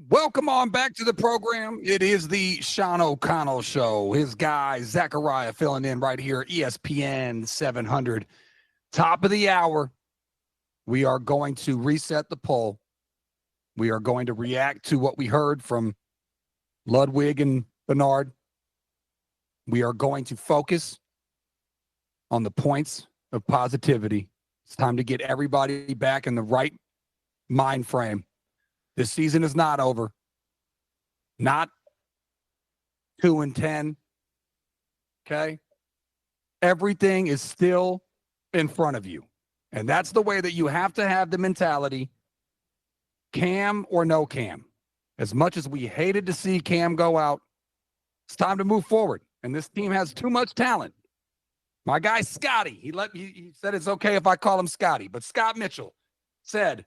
Welcome on back to the program. It is the Sean O'Connell Show. His guy, Zachariah, filling in right here, ESPN 700. Top of the hour. We are going to reset the poll. We are going to react to what we heard from Ludwig and Bernard. We are going to focus on the points of positivity. It's time to get everybody back in the right mind frame. This season is not over. Not 2-10. Okay? Everything is still in front of you. And that's the way that you have to have the mentality, Cam or no Cam. As much as we hated to see Cam go out, it's time to move forward. And this team has too much talent. My guy, Scotty, he said it's okay if I call him Scotty, but Scott Mitchell said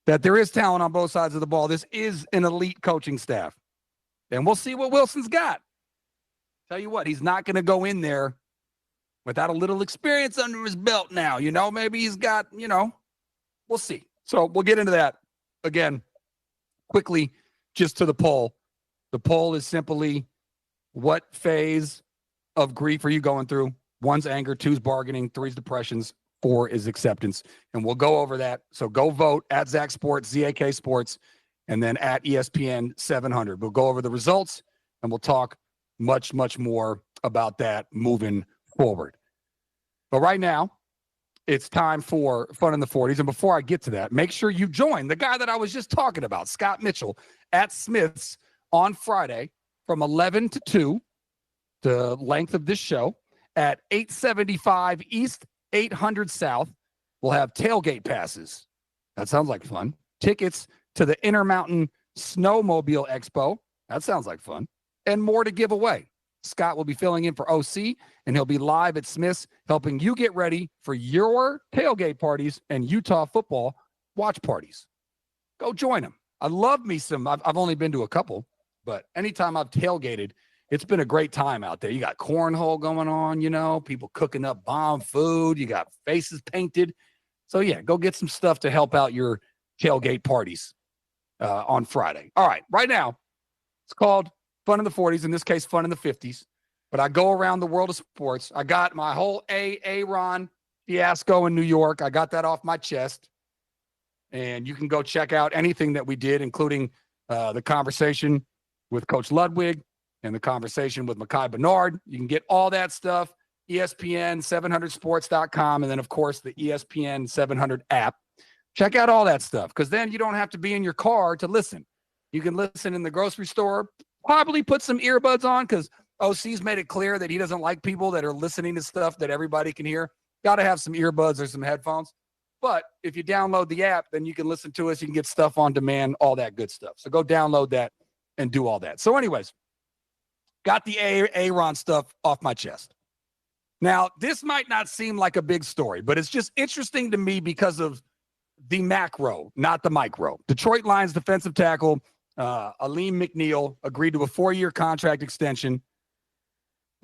that there is talent on both sides of the ball. This is an elite coaching staff. And we'll see what Wilson's got. Tell you what, he's not going to go in there without a little experience under his belt now. Maybe he's got, we'll see. So we'll get into that again quickly, just to the poll. The poll is simply, what phase of grief are you going through? 1's anger, 2's bargaining, 3's depressions, 4 is acceptance. And we'll go over that. So go vote at Zach Sports, ZAK Sports, and then at ESPN 700. We'll go over the results, and we'll talk much, much more about that moving forward. But right now, it's time for Fun in the 40s. And before I get to that, make sure you join the guy that I was just talking about, Scott Mitchell, at Smith's on Friday from 11 to 2, the length of this show, at 875 East 800 South. We'll have tailgate passes. That sounds like fun. Tickets to the Intermountain Snowmobile Expo. That sounds like fun. And more to give away. Scott will be filling in for OC, and he'll be live at Smith's helping you get ready for your tailgate parties and Utah football watch parties. Go join him. I love me some. I've only been to a couple, but anytime I've tailgated, it's been a great time out there. You got cornhole going on, people cooking up bomb food. You got faces painted. So, yeah, go get some stuff to help out your tailgate parties on Friday. All right, right now, it's called Fun in the 40s, in this case, Fun in the 50s. But I go around the world of sports. I got my whole Aaron fiasco in New York. I got that off my chest. And you can go check out anything that we did, including the conversation with Coach Ludwig and the conversation with Mekhi Bernard. You can get all that stuff, ESPN700sports.com, and then, of course, the ESPN 700 app. Check out all that stuff, because then you don't have to be in your car to listen. You can listen in the grocery store, probably put some earbuds on, because OC's made it clear that he doesn't like people that are listening to stuff that everybody can hear. Got to have some earbuds or some headphones. But if you download the app, then you can listen to us. You can get stuff on demand, all that good stuff. So go download that and do all that. So anyways, got the Aaron stuff off my chest. Now, this might not seem like a big story, but it's just interesting to me because of the macro, not the micro. Detroit Lions defensive tackle Aleem McNeil agreed to a 4-year contract extension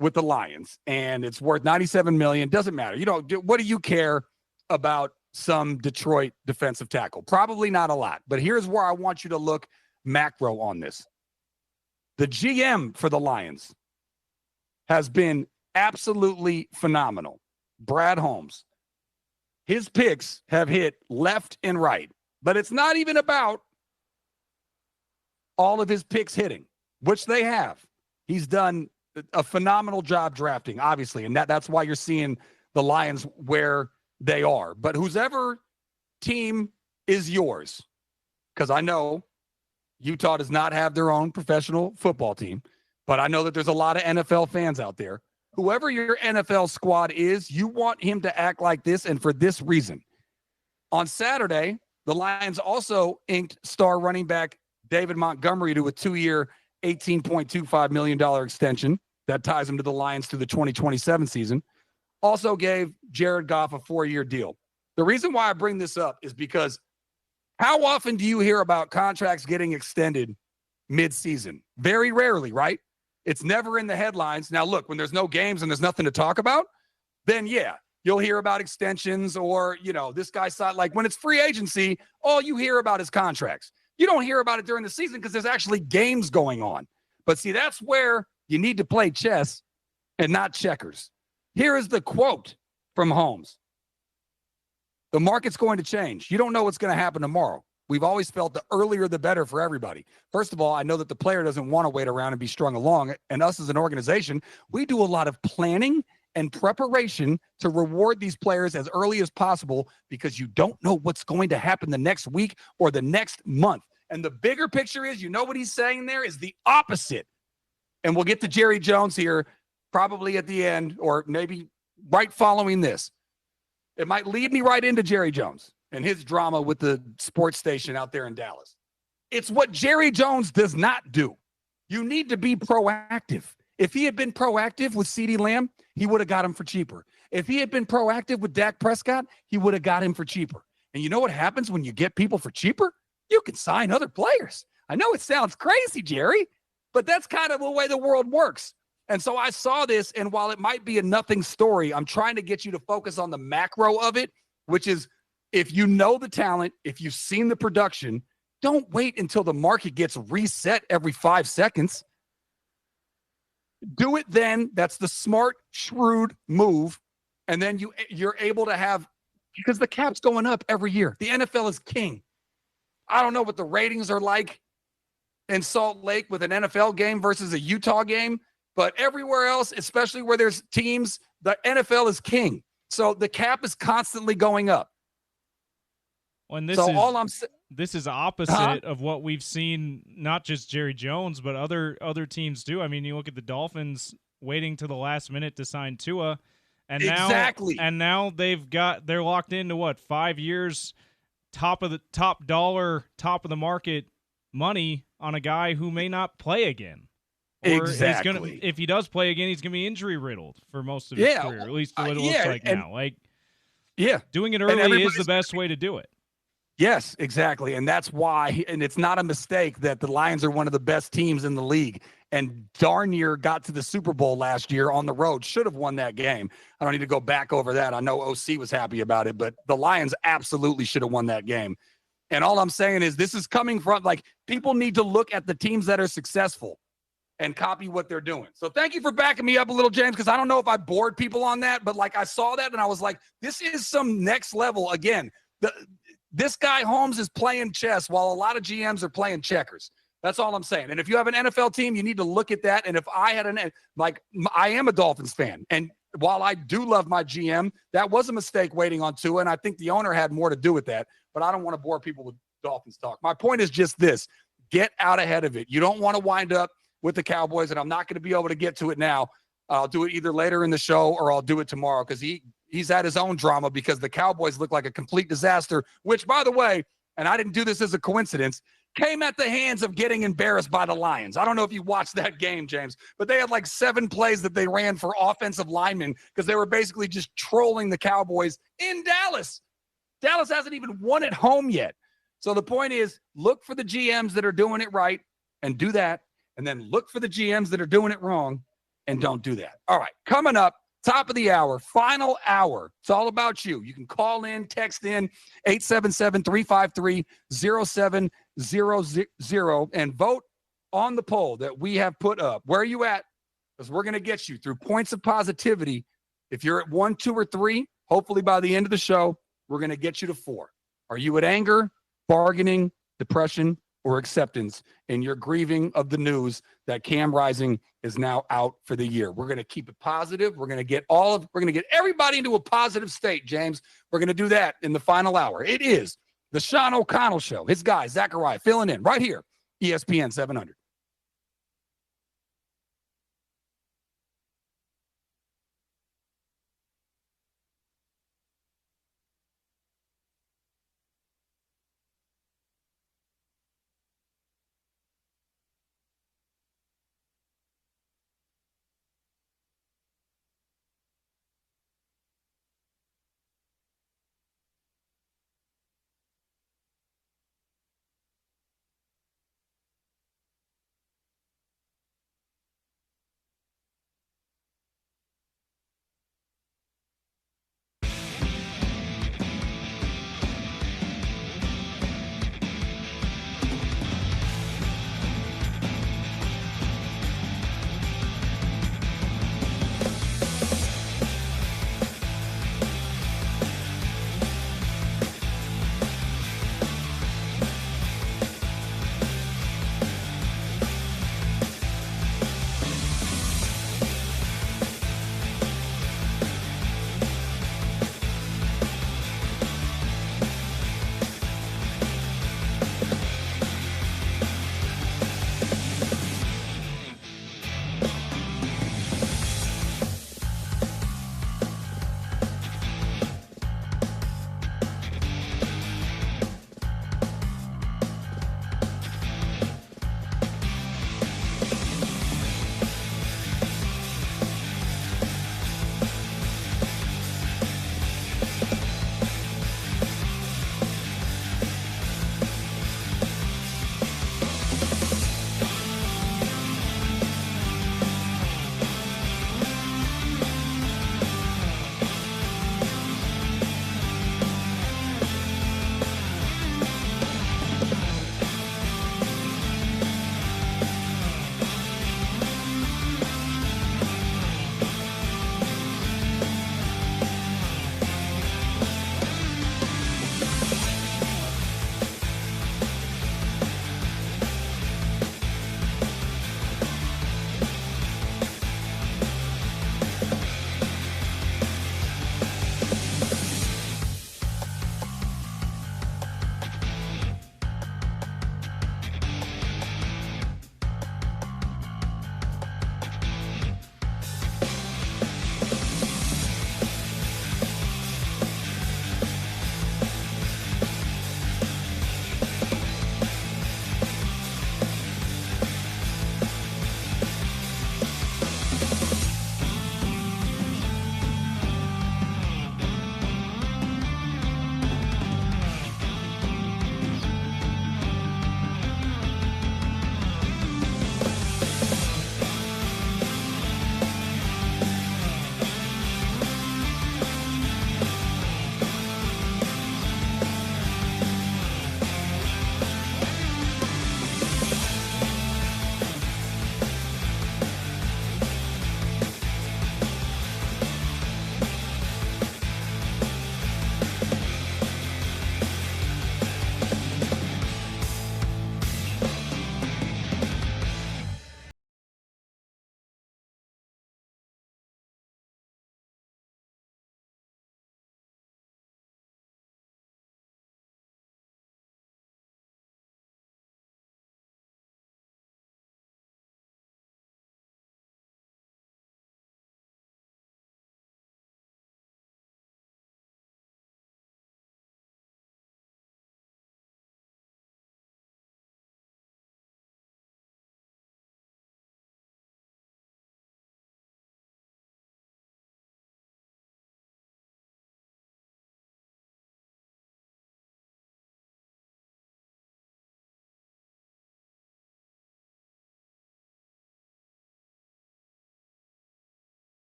with the Lions, and it's worth $97 million. Doesn't matter. What do you care about some Detroit defensive tackle? Probably not a lot, but here's where I want you to look macro on this. The GM for the Lions has been absolutely phenomenal. Brad Holmes. His picks have hit left and right, but it's not even about all of his picks hitting, which they have. He's done a phenomenal job drafting, obviously, and that's why you're seeing the Lions where they are. But whoever team is yours, because I know Utah does not have their own professional football team, but I know that there's a lot of NFL fans out there. Whoever your NFL squad is, you want him to act like this, and for this reason. On Saturday, the Lions also inked star running back David Montgomery to a 2-year, $18.25 million extension that ties him to the Lions through the 2027 season. Also gave Jared Goff a 4-year deal. The reason why I bring this up is because how often do you hear about contracts getting extended mid-season? Very rarely, right? It's never in the headlines. Now, look, when there's no games and there's nothing to talk about, then, yeah, you'll hear about extensions or, this guy signed. Like when it's free agency, all you hear about is contracts. You don't hear about it during the season because there's actually games going on. But see, that's where you need to play chess and not checkers. Here is the quote from Holmes. The market's going to change. You don't know what's going to happen tomorrow. We've always felt the earlier the better for everybody. First of all, I know that the player doesn't want to wait around and be strung along. And us as an organization, we do a lot of planning and preparation to reward these players as early as possible because you don't know what's going to happen the next week or the next month. And the bigger picture is, you know what he's saying there is the opposite. And we'll get to Jerry Jones here probably at the end or maybe right following this. It might lead me right into Jerry Jones and his drama with the sports station out there in Dallas. It's what Jerry Jones does not do. You need to be proactive. If he had been proactive with CeeDee Lamb, he would have got him for cheaper. If he had been proactive with Dak Prescott, he would have got him for cheaper. And you know what happens when you get people for cheaper? You can sign other players. I know it sounds crazy, Jerry, but that's kind of the way the world works. And so I saw this, and while it might be a nothing story, I'm trying to get you to focus on the macro of it, which is if you know the talent, if you've seen the production, don't wait until the market gets reset every 5 seconds. Do it then. That's the smart, shrewd move. And then you're able to have, because the cap's going up every year. The NFL is king. I don't know what the ratings are like in Salt Lake with an NFL game versus a Utah game, but everywhere else, especially where there's teams, the NFL is king. So the cap is constantly going up. Well, this is opposite of what we've seen, not just Jerry Jones, but other teams do. I mean, you look at the Dolphins waiting to the last minute to sign Tua, and now they're locked into what, 5 years, top of the market money on a guy who may not play again. Or exactly. If he does play again, he's going to be injury riddled for most of his career, at least for what it looks like now. Doing it early is the best way to do it. Yes, exactly. And that's why, and it's not a mistake that the Lions are one of the best teams in the league and darn near got to the Super Bowl last year on the road, should have won that game. I don't need to go back over that. I know OC was happy about it, but the Lions absolutely should have won that game. And all I'm saying is this is coming from, like, people need to look at the teams that are successful and copy what they're doing. So thank you for backing me up a little, James, because I don't know if I bored people on that, but like I saw that and I was like, this is some next level. Again, this guy Holmes is playing chess while a lot of GMs are playing checkers. That's all I'm saying. And if you have an NFL team, you need to look at that. And if I had I am a Dolphins fan. And while I do love my GM, that was a mistake waiting on Tua. And I think the owner had more to do with that. But I don't want to bore people with Dolphins talk. My point is just this: get out ahead of it. You don't want to wind up with the Cowboys. And I'm not going to be able to get to it now. I'll do it either later in the show or I'll do it tomorrow because he's had his own drama because the Cowboys look like a complete disaster, which, by the way, and I didn't do this as a coincidence, came at the hands of getting embarrassed by the Lions. I don't know if you watched that game, James, but they had like 7 plays that they ran for offensive linemen because they were basically just trolling the Cowboys in Dallas. Dallas hasn't even won at home yet. So the point is, look for the GMs that are doing it right and do that, and then look for the GMs that are doing it wrong and don't do that. All right, coming up, top of the hour, final hour. It's all about you. You can call in, text in, 877-353-0700, and vote on the poll that we have put up. Where are you at? Because we're going to get you through points of positivity. If you're at 1, 2, or 3, hopefully by the end of the show, we're going to get you to 4. Are you at anger, bargaining, depression, or acceptance in your grieving of the news that Cam Rising is now out for the year? We're going to keep it positive. We're going to get everybody into a positive state, James. We're going to do that in the final hour. It is the Sean O'Connell Show. His guy, Zachariah, filling in right here, ESPN 700.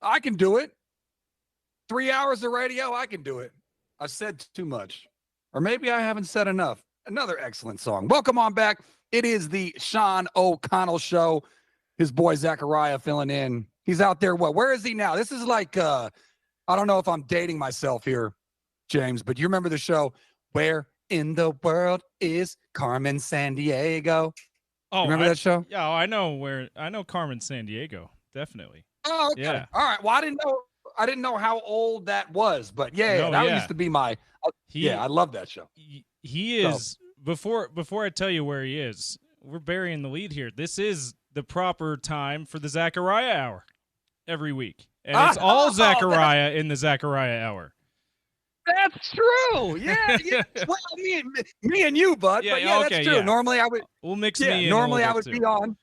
I can do it. 3 hours of radio, I can do it. I said too much. Or maybe I haven't said enough. Another excellent song. Welcome on back. It is the Sean O'Connell Show. His boy Zachariah filling in. He's out there. Where is he now? This is like, I don't know if I'm dating myself here, James, but you remember the show, Where in the World is Carmen Sandiego? Oh, remember that show? Yeah, I know Carmen Sandiego, definitely. Oh, okay. Yeah. All right. Well, I didn't know how old that was, but that used to be my. I love that show. He is before I tell you where he is. We're burying the lead here. This is the proper time for the Zachariah Hour every week, and it's all Zachariah in the Zachariah Hour. That's true. Yeah. Well, me and you, bud. Yeah, but yeah, okay, that's true. yeah. Normally I would. We'll mix me in. Normally I would too. be on.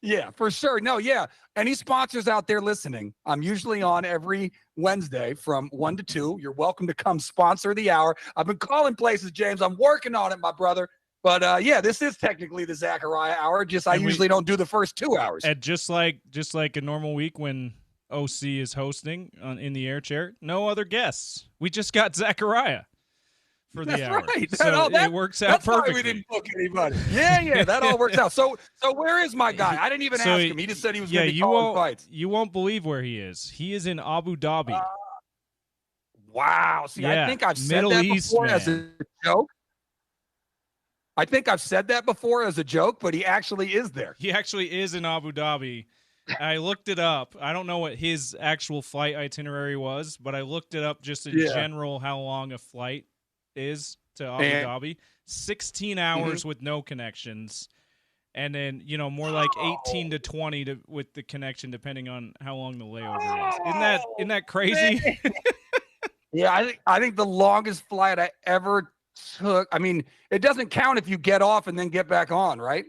Yeah, for sure. No, yeah. Any sponsors out there listening, I'm usually on every Wednesday from 1 to 2. You're welcome to come sponsor the hour. I've been calling places, James. I'm working on it, my brother. But, this is technically the Zachariah Hour. I usually don't do the first 2 hours. And just like a normal week when OC is hosting in the air chair, no other guests. We just got Zachariah for the hour. Right. So it works out perfectly. That's why we didn't book anybody. Yeah, that all works out. So where is my guy? I didn't even ask him. He just said he was going to be calling fights. You won't believe where he is. He is in Abu Dhabi. Wow. See, I think I've said that before as a joke. I think I've said that before as a joke, but he actually is there. He actually is in Abu Dhabi. I looked it up. I don't know what his actual flight itinerary was, but I looked it up just in general how long a flight is to Abu Dhabi. 16 hours with no connections. And then, more like 18 to 20 with the connection, depending on how long the layover is. Isn't that crazy? Yeah, I think the longest flight I ever took. I mean, it doesn't count if you get off and then get back on, right?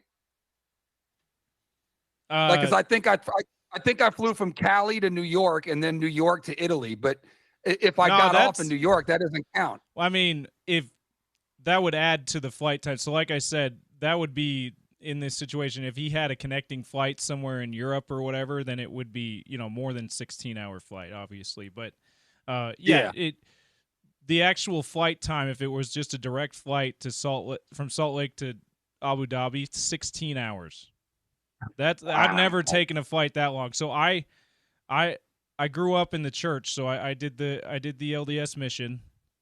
Because I think I flew from Cali to New York and then New York to Italy. But if I got off in New York, that doesn't count. Well, I mean, if that would add to the flight time. So, like I said, that would be in this situation. If he had a connecting flight somewhere in Europe or whatever, then it would be more than 16-hour flight, obviously. But the actual flight time, if it was just a direct flight to from Salt Lake to Abu Dhabi, 16 hours. I've never taken a flight that long. So I grew up in the church, so I did the LDS mission.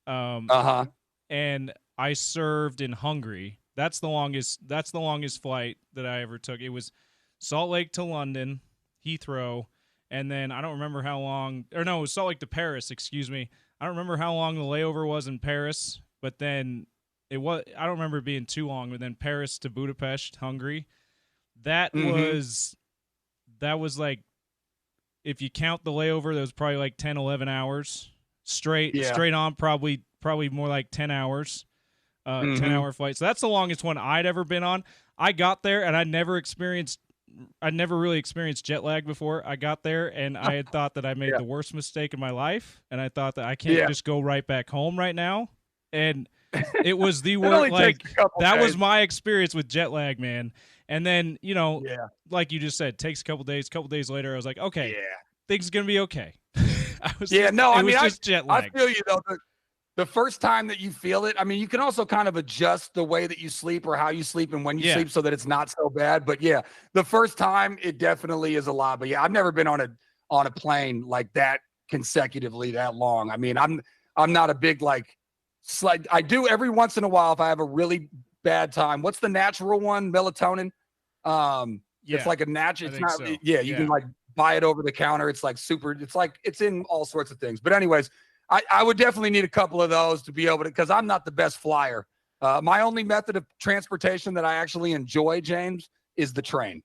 And I served in Hungary. That's the longest flight that I ever took. It was Salt Lake to London, Heathrow, and then I don't remember how long. Or no, it was Salt Lake to Paris. Excuse me. I don't remember how long the layover was in Paris, but then I don't remember it being too long. But then Paris to Budapest, Hungary. That was like, if you count the layover, that was probably like 10, 11 hours straight on, probably more like 10 hours, 10-hour flight. So that's the longest one I'd ever been on. I got there and I'd never really experienced jet lag before. I got there and I had thought that I made the worst mistake in my life. And I thought that I can't just go right back home right now. And it was the worst. That was my experience with jet lag, man. And then, like you just said, takes a couple days. A couple days later, I was like, okay, things are going to be okay. It was just jet lag. I feel you, though. The first time that you feel it, I mean, you can also kind of adjust the way that you sleep or how you sleep and when you sleep so that it's not so bad. But, the first time, it definitely is a lot. But, I've never been on a plane like that consecutively that long. I mean, I'm not a big, I do every once in a while if I have a really bad time. What's the natural one? Melatonin. It's like a natural. It's not. So. You can buy it over the counter. It's like super. It's like it's in all sorts of things. But anyways, I would definitely need a couple of those to be able to, because I'm not the best flyer. My only method of transportation that I actually enjoy, James, is the train.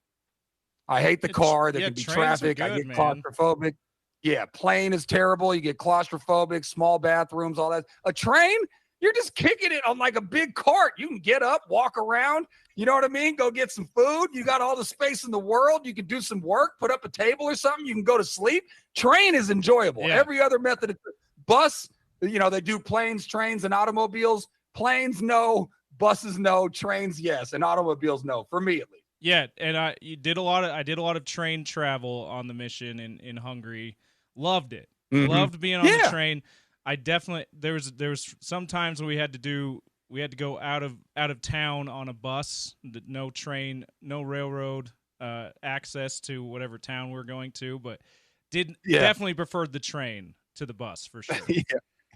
I hate the car. There can be traffic. I get claustrophobic. Yeah, plane is terrible. You get claustrophobic, small bathrooms, all that. A train, you're just kicking it on like a big cart. You can get up, walk around. You know what I mean? Go get some food. You got all the space in the world. You can do some work, put up a table or something. You can go to sleep. Train is enjoyable. Yeah. Every other method, bus, they do planes, trains, and automobiles. Planes, no. Buses, no. Trains, yes. And automobiles, no. For me, at least. Yeah, and I did a lot of train travel on the mission in Hungary. Loved it. Mm-hmm. Loved being on the train. I definitely there was some times when we had to go out of town on a bus, no train, no railroad access to whatever town we're going to, but definitely preferred the train to the bus for sure.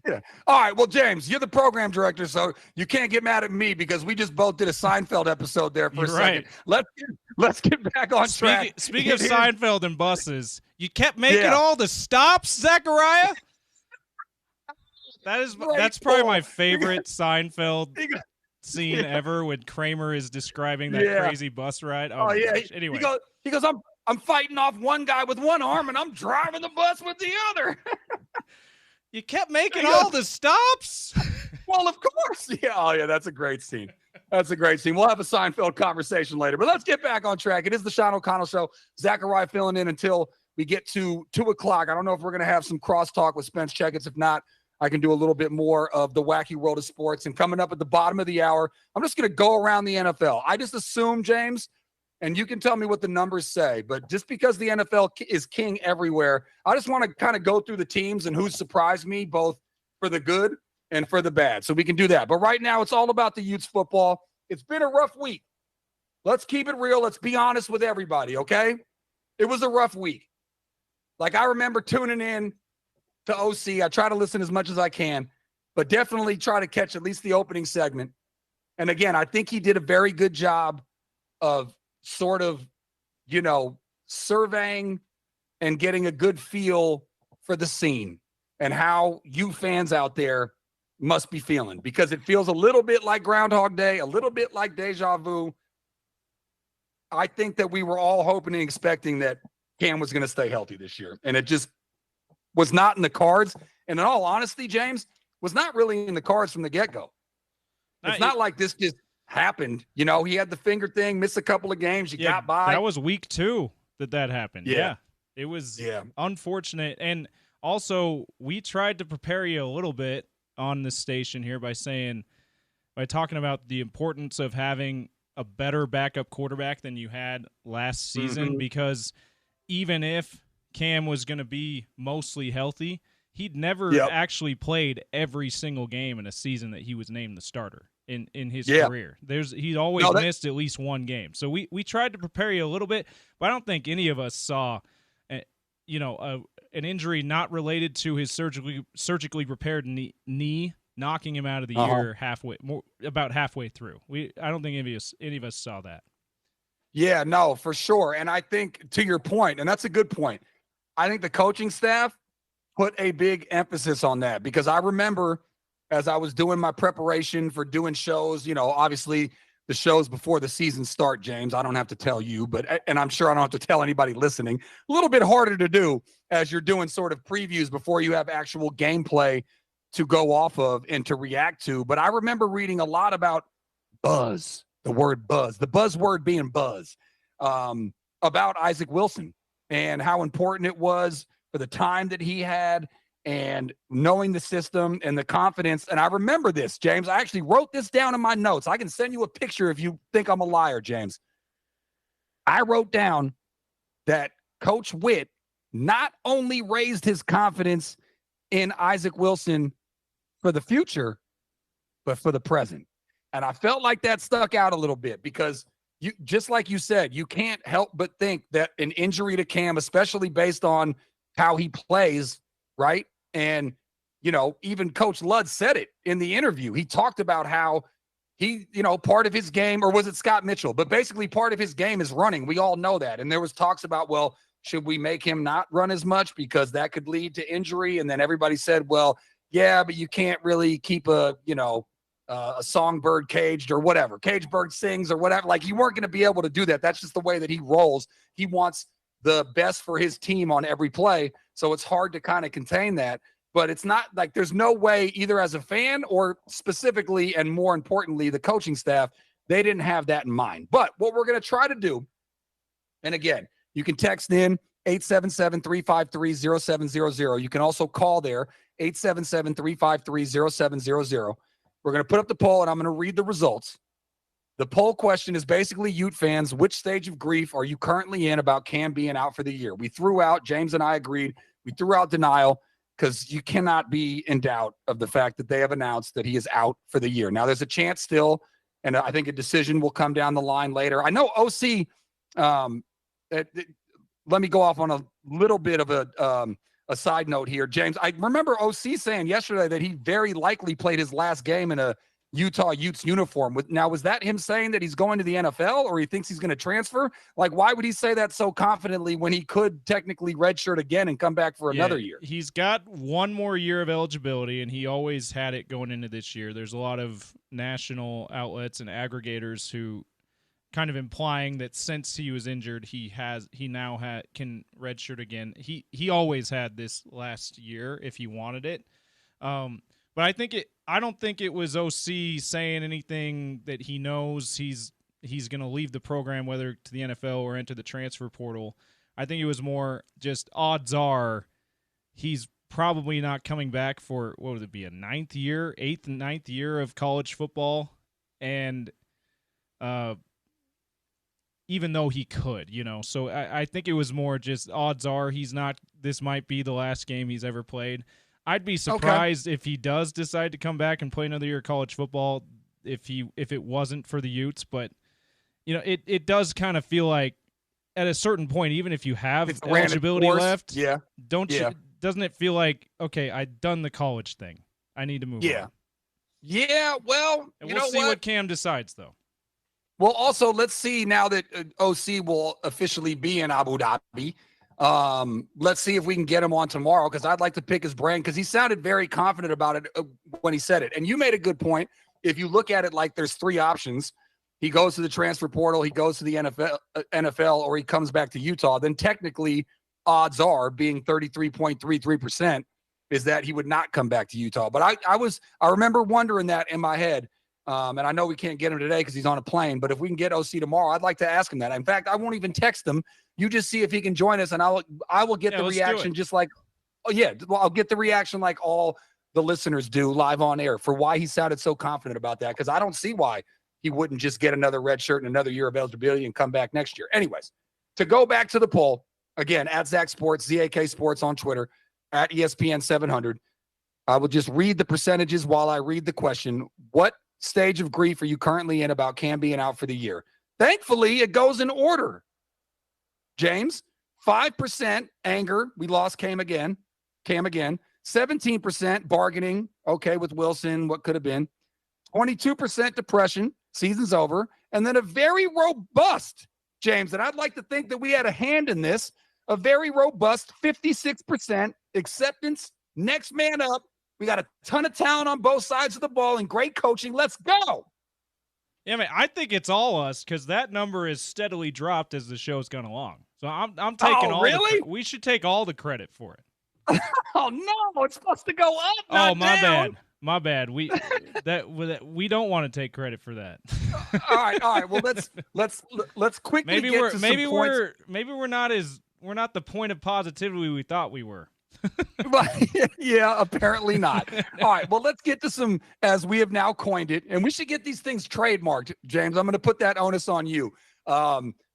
Yeah. All right. Well, James, you're the program director, so you can't get mad at me because we just both did a Seinfeld episode there for a second. Let's get back on track. Speaking of Seinfeld and buses, you kept making all the stops, Zachariah. That's probably my favorite Seinfeld scene ever when Kramer is describing that crazy bus ride. Oh yeah. Gosh. Anyway, he goes, I'm fighting off one guy with one arm and I'm driving the bus with the other. You kept making all the stops? Well, of course. Yeah. Oh, yeah. That's a great scene. That's a great scene. We'll have a Seinfeld conversation later, but let's get back on track. It is the Sean O'Connell Show. Zachariah filling in until we get to 2 o'clock. I don't know if we're going to have some crosstalk with Spence Checketts. If not, I can do a little bit more of the wacky world of sports. And coming up at the bottom of the hour, I'm just going to go around the NFL. I just assume, James, and you can tell me what the numbers say, but just because the NFL is king everywhere, I just want to kind of go through the teams and who surprised me, both for the good and for the bad. So we can do that. But right now, it's all about the Utes football. It's been a rough week. Let's keep it real. Let's be honest with everybody, okay? It was a rough week. Like, I remember tuning in to OC. I try to listen as much as I can, but definitely try to catch at least the opening segment. And again, I think he did a very good job of sort of, surveying and getting a good feel for the scene and how you fans out there must be feeling, because it feels a little bit like Groundhog Day, a little bit like deja vu. I think that we were all hoping and expecting that Cam was going to stay healthy this year, and it just was not in the cards. And in all honesty, James, was not really in the cards from the get-go. It's not like this just happened. He had the finger thing, missed a couple of games. You got by. That was week 2 that happened. Yeah. It was unfortunate. And also, we tried to prepare you a little bit on this station here by talking about the importance of having a better backup quarterback than you had last season, because even if Cam was going to be mostly healthy, he'd never actually played every single game in a season that he was named the starter in his career. He's always missed at least one game. So we tried to prepare you a little bit, but I don't think any of us saw an injury not related to his surgically repaired knee knocking him out of the year about halfway through. I don't think any of us saw that. Yeah, no, for sure. And I think, to your point, and that's a good point, I think the coaching staff put a big emphasis on that, because I remember as I was doing my preparation for doing shows, obviously the shows before the season start, James, I don't have to tell you, and I'm sure I don't have to tell anybody listening, a little bit harder to do as you're doing sort of previews before you have actual gameplay to go off of and to react to. But I remember reading a lot about buzz, the word buzz, the buzzword being buzz, about Isaac Wilson and how important it was for the time that he had and knowing the system and the confidence. And I remember this, James. I actually wrote this down in my notes. I can send you a picture if you think I'm a liar, James. I wrote down that Coach Witt not only raised his confidence in Isaac Wilson for the future, but for the present. And I felt like that stuck out a little bit, because just like you said, you can't help but think that an injury to Cam, especially based on how he plays, right? And, even Coach Ludd said it in the interview. He talked about how he, part of his game, or was it Scott Mitchell? But basically part of his game is running. We all know that. And there was talks about, well, should we make him not run as much because that could lead to injury? And then everybody said, well, yeah, but you can't really keep a songbird caged, or whatever. Caged bird sings or whatever. Like, you weren't going to be able to do that. That's just the way that he rolls. He wants the best for his team on every play. So it's hard to kind of contain that. But it's not like there's no way, either as a fan or specifically, and more importantly, the coaching staff, they didn't have that in mind. But what we're going to try to do, and again, you can text in 877-353-0700. You can also call there, 877-353-0700. We're going to put up the poll, and I'm going to read the results. The poll question is basically, Ute fans, which stage of grief are you currently in about Cam being out for the year? We threw out, James and I agreed, We threw out denial because you cannot be in doubt of the fact that they have announced that he is out for the year. Now, there's a chance still, and I think a decision will come down the line later. I know OC, let me go off on a little bit of a side note here, James. I remember OC saying yesterday that he very likely played his last game in a Utah Utes uniform. Now, was that him saying that he's going to the NFL or he thinks he's going to transfer? Like, why would he say that so confidently when he could technically redshirt again and come back for another year? He's got one more year of eligibility, and he always had it going into this year. There's a lot of national outlets and aggregators who kind of implying that since he was injured, he now can redshirt again. He always had this last year if he wanted it. But I don't think it was OC saying anything that he knows he's going to leave the program, whether to the NFL or enter the transfer portal. I think it was more just odds are he's probably not coming back for, what would it be, a eighth and ninth year of college football. And even though he could, so I think it was more just odds are this might be the last game he's ever played. I'd be surprised if he does decide to come back and play another year of college football if it wasn't for the Utes. But, it does kind of feel like at a certain point, even if you have eligibility left, doesn't it feel like, okay, I've done the college thing. I need to move on. Yeah, well, and we'll see what Cam decides, though. Well, also, let's see now that OC will officially be in Abu Dhabi. Let's see if we can get him on tomorrow because I'd like to pick his brain because he sounded very confident about it when he said it. And you made a good point. If you look at it like there's three options, he goes to the transfer portal, he goes to the NFL, or he comes back to Utah, then technically odds are being 33.33% is that he would not come back to Utah. But I remember wondering that in my head. And I know we can't get him today because he's on a plane, but if we can get OC tomorrow, I'd like to ask him that. In fact, I won't even text him. You just see if he can join us, and I will get the reaction just like, I'll get the reaction like all the listeners do live on air for why he sounded so confident about that, because I don't see why he wouldn't just get another red shirt and another year of eligibility and come back next year. Anyways, to go back to the poll, again, at Zach Sports, ZAK Sports on Twitter, at ESPN 700, I will just read the percentages while I read the question. What stage of grief are you currently in about Cam being out for the year? Thankfully, it goes in order. James, 5% anger. We lost Cam again. 17% bargaining. Okay, with Wilson, what could have been. 22% depression. Season's over. And then a very robust, James, and I'd like to think that we had a hand in this, a very robust 56% acceptance. Next man up. We got a ton of talent on both sides of the ball and great coaching. Let's go. Yeah, man, I think it's all us because that number is steadily dropped as the show's gone along. So I'm taking all. Really? We should take all the credit for it. Oh no, it's supposed to go up. Not my down. bad. My bad. We don't want to take credit for that. All right. Well, let's quickly get to some points. Maybe we're not the point of positivity we thought we were. Yeah, apparently not. All right, well, let's get to some, as we have now coined it, and we should get these things trademarked, James. I'm going to put that onus on you.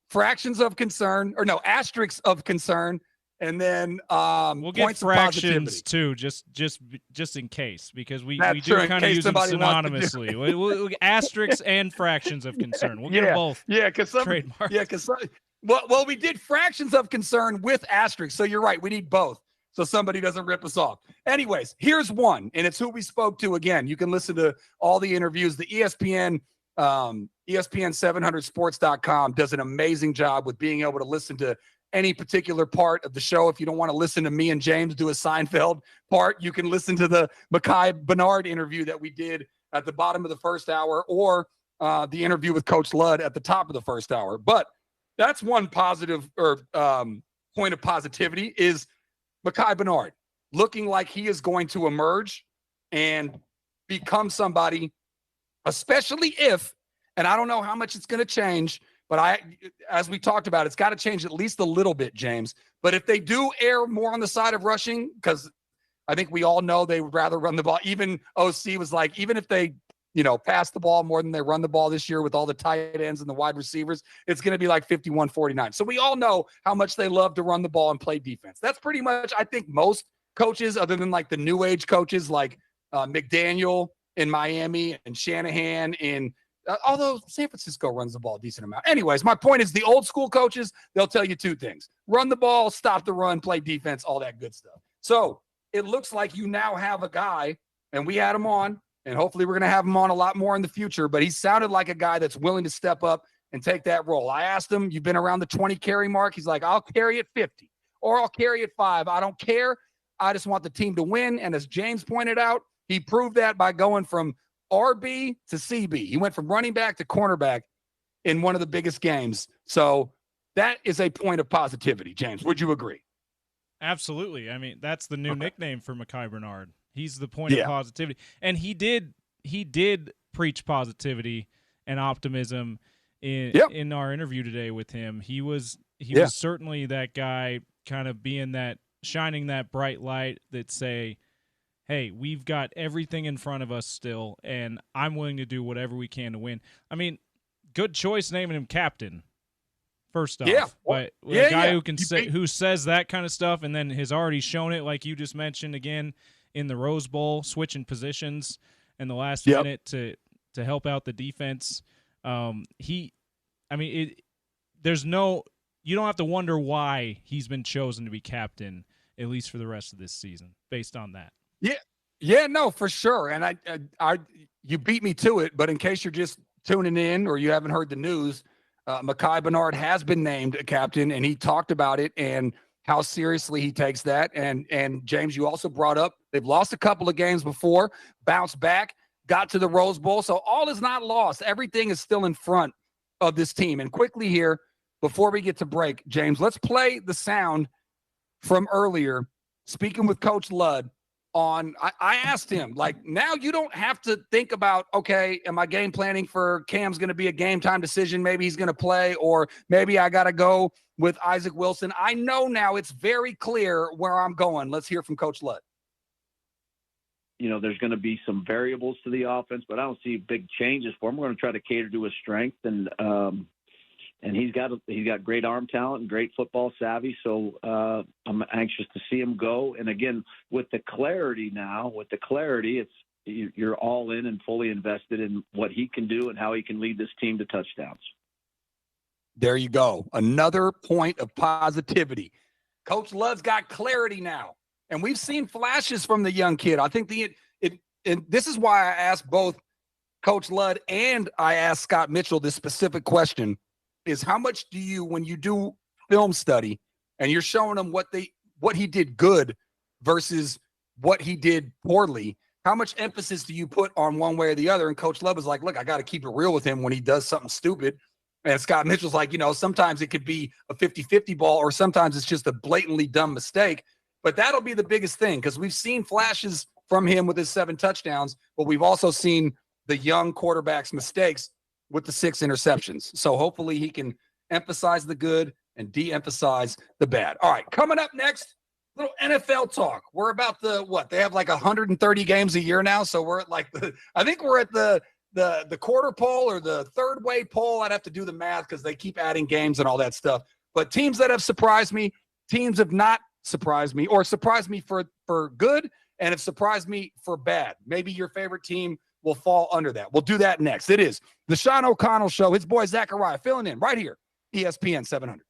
Fractions of concern, or no, asterisks of concern, and then we'll get points fractions too, just in case, because we do kind of use them synonymously. We'll asterisks and fractions of concern. We'll get them both. Yeah, because trademark. Yeah, because well, we did fractions of concern with asterisks, so you're right. We need both, so somebody doesn't rip us off. Anyways, here's one, and it's who we spoke to again. You can listen to all the interviews. The ESPN 700sports.com does an amazing job with being able to listen to any particular part of the show. If you don't want to listen to me and James do a Seinfeld part, you can listen to the Mekhi Bernard interview that we did at the bottom of the first hour, or the interview with Coach Ludd at the top of the first hour. But that's one positive or point of positivity is Mekhi Bernard looking like he is going to emerge and become somebody, especially if, and I don't know how much it's going to change, but as we talked about, it's got to change at least a little bit, James. But if they do err more on the side of rushing, because I think we all know they would rather run the ball. Even OC was like, even if they pass the ball more than they run the ball this year with all the tight ends and the wide receivers, it's going to be like 51-49. So we all know how much they love to run the ball and play defense. That's pretty much, I think, most coaches, other than like the new age coaches like McDaniel in Miami and Shanahan in although San Francisco runs the ball a decent amount. Anyways, my point is the old school coaches, they'll tell you two things: run the ball, stop the run, play defense, all that good stuff. So it looks like you now have a guy, and we had him on, and hopefully we're going to have him on a lot more in the future, but he sounded like a guy that's willing to step up and take that role. I asked him, you've been around the 20 carry mark? He's like, I'll carry at 50 or I'll carry at 5. I don't care. I just want the team to win. And as James pointed out, he proved that by going from RB to CB. He went from running back to cornerback in one of the biggest games. So that is a point of positivity. James, would you agree? Absolutely. I mean, that's the new nickname for Mekhi Bernard. He's the point of positivity. And he did preach positivity and optimism in our interview today with him. He was certainly that guy, kind of being that, shining that bright light that say, hey, we've got everything in front of us still, and I'm willing to do whatever we can to win. I mean, good choice naming him captain, first off. But a guy who can who says that kind of stuff and then has already shown it, like you just mentioned again in the Rose Bowl, switching positions in the last minute to help out the defense. You don't have to wonder why he's been chosen to be captain, at least for the rest of this season, based on that. Yeah, no, for sure. And I you beat me to it, but in case you're just tuning in or you haven't heard the news, Mekhi Bernard has been named a captain, and he talked about it and how seriously he takes that. And James, you also brought up they've lost a couple of games before, bounced back, got to the Rose Bowl. So all is not lost. Everything is still in front of this team. And quickly here, before we get to break, James, let's play the sound from earlier, speaking with Coach Ludd on, I asked him, like, now you don't have to think about, okay, am I game planning for Cam's going to be a game time decision? Maybe he's going to play, or maybe I got to go with Isaac Wilson. I know now it's very clear where I'm going. Let's hear from Coach Ludd. There's going to be some variables to the offense, but I don't see big changes for him. We're going to try to cater to his strength, and he's got great arm talent and great football savvy. So I'm anxious to see him go. And again, with the clarity, it's you're all in and fully invested in what he can do and how he can lead this team to touchdowns. There you go. Another point of positivity. Coach Ludd's got clarity now. And we've seen flashes from the young kid. I think and this is why I asked both Coach Ludd and I asked Scott Mitchell this specific question, is how much do you, when you do film study and you're showing them what he did good versus what he did poorly, how much emphasis do you put on one way or the other? And Coach Ludd was like, look, I got to keep it real with him when he does something stupid. And Scott Mitchell's like, sometimes it could be a 50-50 ball, or sometimes it's just a blatantly dumb mistake. But that'll be the biggest thing, because we've seen flashes from him with his 7 touchdowns, but we've also seen the young quarterback's mistakes with the 6 interceptions. So hopefully he can emphasize the good and de-emphasize the bad. All right, coming up next, little NFL talk. We're about they have like 130 games a year now, so we're at like I think we're at the quarter pole or the third way pole. I'd have to do the math because they keep adding games and all that stuff. But teams that have surprised me, teams have not surprised me, or surprised me for good, and have surprised me for bad. Maybe your favorite team will fall under that. We'll do that next. It is the Sean O'Connell Show. His boy Zachariah filling in right here, ESPN 700.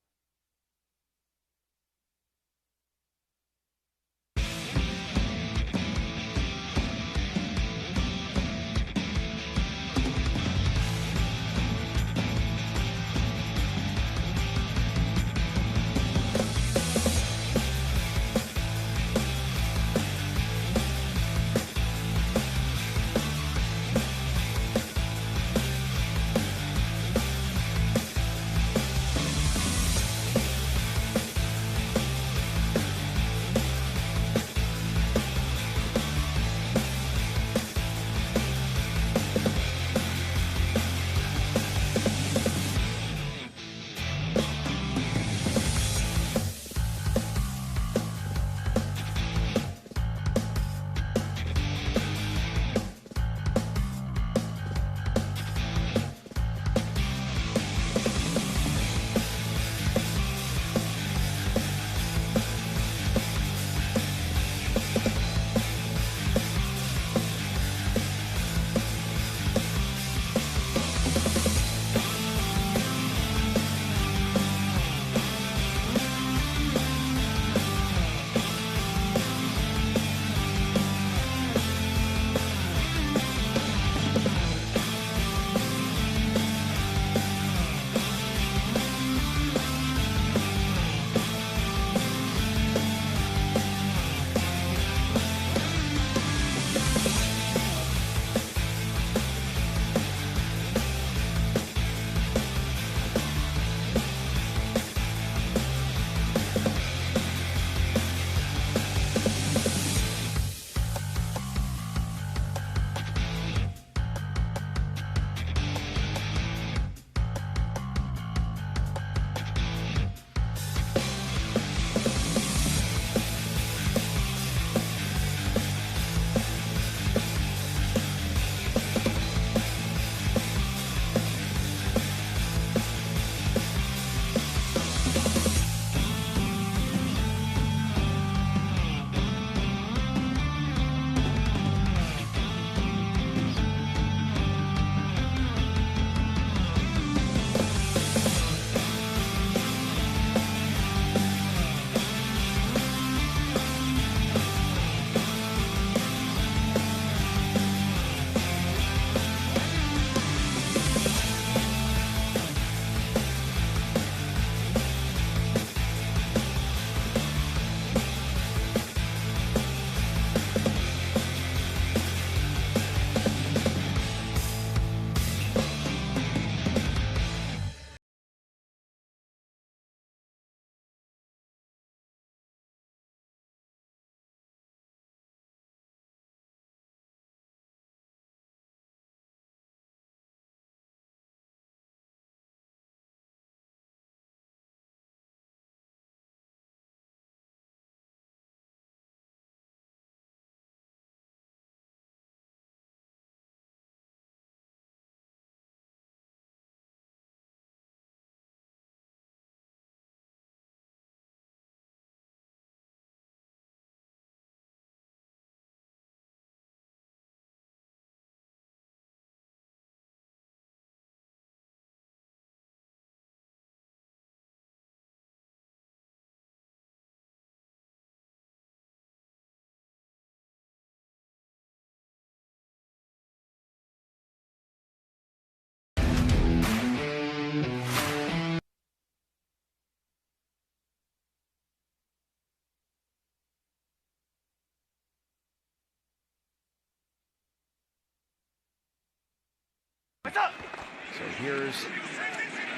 So here's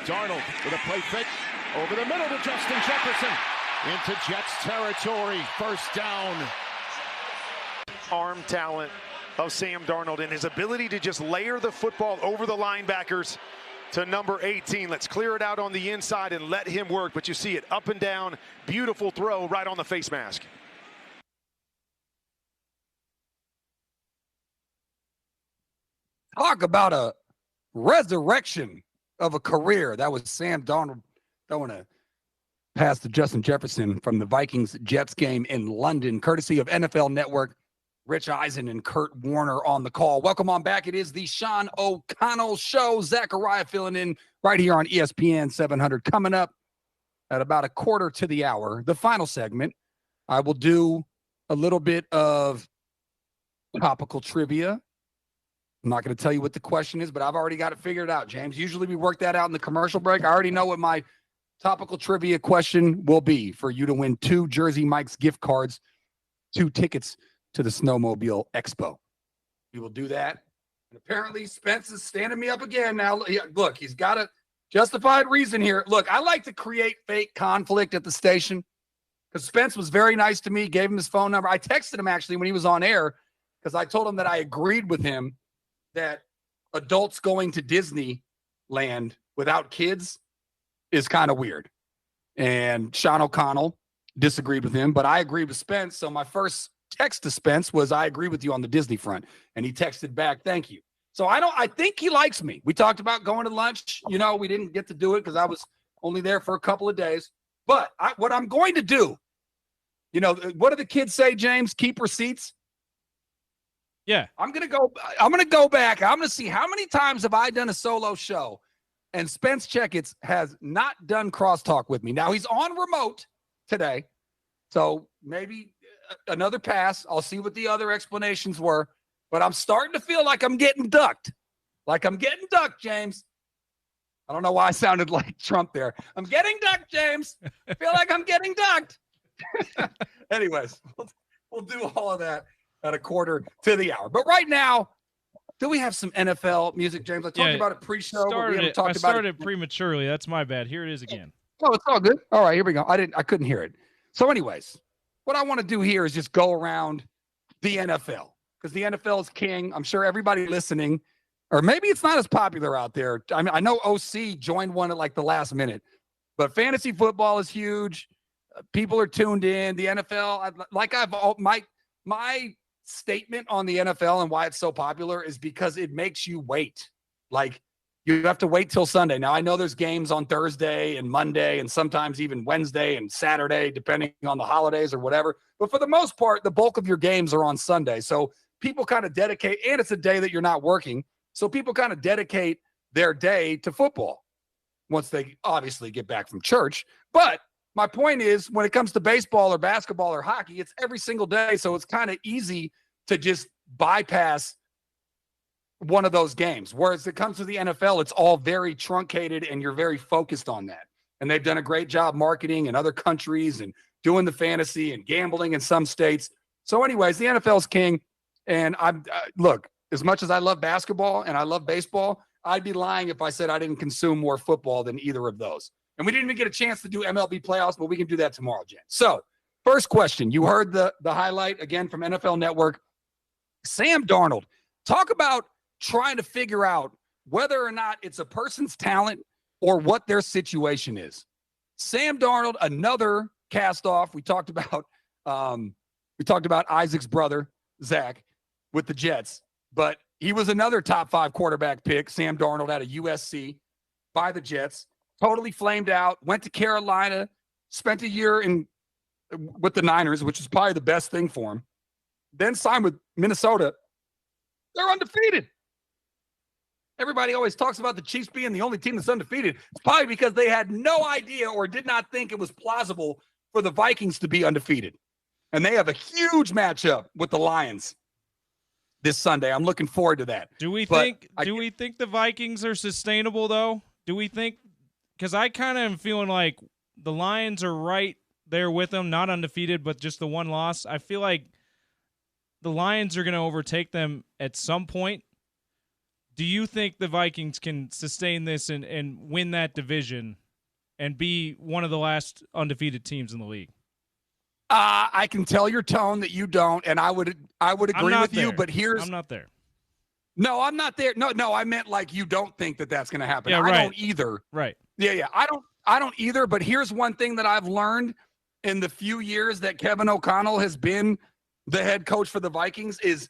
Darnold with a play fake over the middle to Justin Jefferson into Jets territory. First down. Arm talent of Sam Darnold and his ability to just layer the football over the linebackers to number 18. Let's clear it out on the inside and let him work. But you see it up and down. Beautiful throw right on the face mask. Talk about a resurrection of a career. That was Sam Darnold throwing a pass to Justin Jefferson from the Vikings-Jets game in London, courtesy of NFL Network. Rich Eisen and Kurt Warner on the call. Welcome on back. It is the Sean O'Connell Show. Zachariah filling in right here on ESPN 700. Coming up at about a quarter to the hour, the final segment, I will do a little bit of topical trivia. I'm not going to tell you what the question is, but I've already got it figured out, James. Usually we work that out in the commercial break. I already know what my topical trivia question will be for you to win 2 Jersey Mike's gift cards, 2 tickets to the Snowmobile Expo. We will do that. And apparently Spence is standing me up again now. Look, he's got a justified reason here. Look, I like to create fake conflict at the station because Spence was very nice to me, gave him his phone number. I texted him actually when he was on air because I told him that I agreed with him that adults going to Disneyland without kids is kind of weird. And Sean O'Connell disagreed with him, but I agreed with Spence. So my first text to Spence was, I agree with you on the Disney front. And he texted back, thank you. So I think he likes me. We talked about going to lunch. You know, we didn't get to do it because I was only there for a couple of days. But what I'm going to do, you know, what do the kids say, James? Keep receipts. Yeah. I'm going to go back. I'm going to see how many times have I done a solo show and Spence Checketts has not done crosstalk with me. Now he's on remote today. So maybe another pass. I'll see what the other explanations were, but I'm starting to feel like I'm getting ducked. James. I don't know why I sounded like Trump there. I'm getting ducked, James. I feel like I'm getting ducked. Anyways, we'll do all of that at a quarter to the hour. But right now, do we have some NFL music, James? I talked about it pre-show, but we haven't talked about it. I started prematurely. That's my bad. Here it is again. Oh, it's all good. All right, here we go. I couldn't hear it. So anyways, what I want to do here is just go around the NFL because the NFL is king. I'm sure everybody listening, or maybe it's not as popular out there. I mean, I know OC joined one at like the last minute, but fantasy football is huge. People are tuned in. The NFL, my statement on the NFL and why it's so popular is because it makes you wait. Like, you have to wait till Sunday. Now, I know there's games on Thursday and Monday and sometimes even Wednesday and Saturday, depending on the holidays or whatever. But for the most part, the bulk of your games are on Sunday. So people kind of dedicate, and it's a day that you're not working. So people kind of dedicate their day to football once they obviously get back from church. But my point is, when it comes to baseball or basketball or hockey, it's every single day. So it's kind of easy to just bypass one of those games. Whereas it comes to the NFL, it's all very truncated and you're very focused on that. And they've done a great job marketing in other countries and doing the fantasy and gambling in some states. So anyways, the NFL's king. And look, as much as I love basketball and I love baseball, I'd be lying if I said I didn't consume more football than either of those. And we didn't even get a chance to do MLB playoffs, but we can do that tomorrow, Jen. So first question, you heard the highlight again from NFL Network. Sam Darnold, talk about trying to figure out whether or not it's a person's talent or what their situation is. Sam Darnold, another cast off. We talked about Isaac's brother, Zach, with the Jets, but he was another top 5 quarterback pick. Sam Darnold out of USC by the Jets, totally flamed out, went to Carolina, spent a year with the Niners, which is probably the best thing for him. Then signed with Minnesota. They're undefeated. Everybody always talks about the Chiefs being the only team that's undefeated. It's probably because they had no idea or did not think it was plausible for the Vikings to be undefeated. And they have a huge matchup with the Lions this Sunday. I'm looking forward to that. Do we think the Vikings are sustainable, though? Do we think – because I kind of am feeling like the Lions are right there with them, not undefeated, but just the one loss. I feel like the Lions are going to overtake them at some point. Do you think the Vikings can sustain this and win that division and be one of the last undefeated teams in the league? I can tell your tone that you don't, and I would agree with you. But I'm not there. No, I'm not there. No, I meant like you don't think that that's going to happen. Yeah, I right. don't either. Right. Yeah. I don't either. But here's one thing that I've learned in the few years that Kevin O'Connell has been the head coach for the Vikings is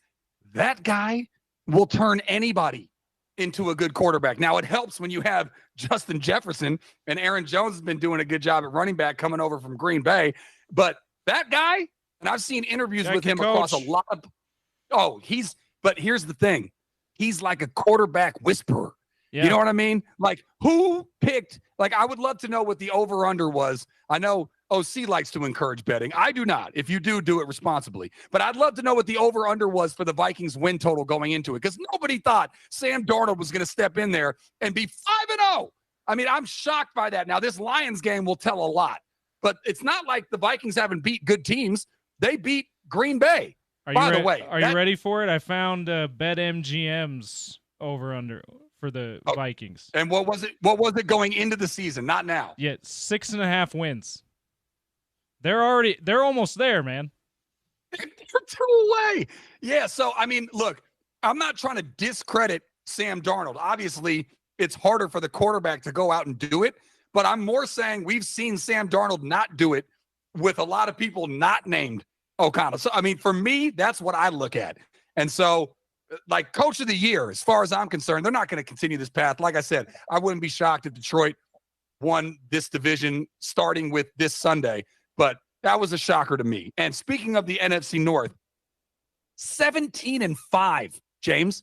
that guy will turn anybody into a good quarterback. Now, it helps when you have Justin Jefferson, and Aaron Jones has been doing a good job at running back coming over from Green Bay. But that guy, and I've seen interviews with him across a lot of but here's the thing. He's like a quarterback whisperer. Yeah. You know what I mean? Like, who picked, like, I would love to know what the over-under was. I know OC likes to encourage betting. I do not. If you do, do it responsibly. But I'd love to know what the over-under was for the Vikings win total going into it, because nobody thought Sam Darnold was going to step in there and be 5-0. I mean, I'm shocked by that. Now, this Lions game will tell a lot, but it's not like the Vikings haven't beat good teams. They beat Green Bay, by the way. Are you ready for it? I found BetMGM's over-under for the Vikings. And what was it going into the season? Not now. Yeah, 6.5 wins. They're almost there, man. They're 2 away. Yeah, so I mean, look, I'm not trying to discredit Sam Darnold. Obviously, it's harder for the quarterback to go out and do it, but I'm more saying we've seen Sam Darnold not do it with a lot of people not named O'Connell. So I mean, for me, that's what I look at. And so, like, coach of the year, as far as I'm concerned, they're not going to continue this path. Like I said, I wouldn't be shocked if Detroit won this division starting with this Sunday, but that was a shocker to me. And speaking of the NFC North, 17-5, James.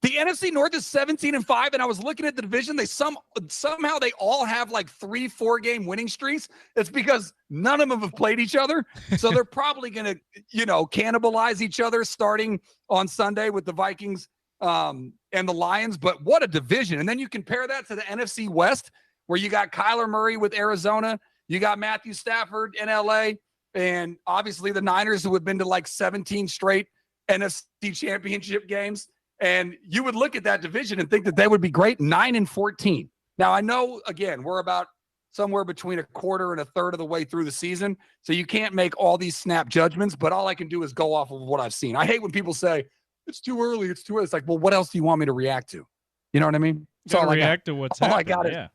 The NFC North is 17-5, and I was looking at the division. They somehow they all have like 3-4 game winning streaks. It's because none of them have played each other, so they're probably going to, cannibalize each other starting on Sunday with the Vikings and the Lions. But what a division! And then you compare that to the NFC West, where you got Kyler Murray with Arizona, you got Matthew Stafford in LA, and obviously the Niners, who have been to like 17 straight NFC Championship games. And you would look at that division and think that they would be great, 9-14. Now, I know, again, we're about somewhere between a quarter and a third of the way through the season, so you can't make all these snap judgments, but all I can do is go off of what I've seen. I hate when people say, it's too early, it's too early. It's like, well, what else do you want me to react to? You know what I mean? That's all react to what's happening. All I got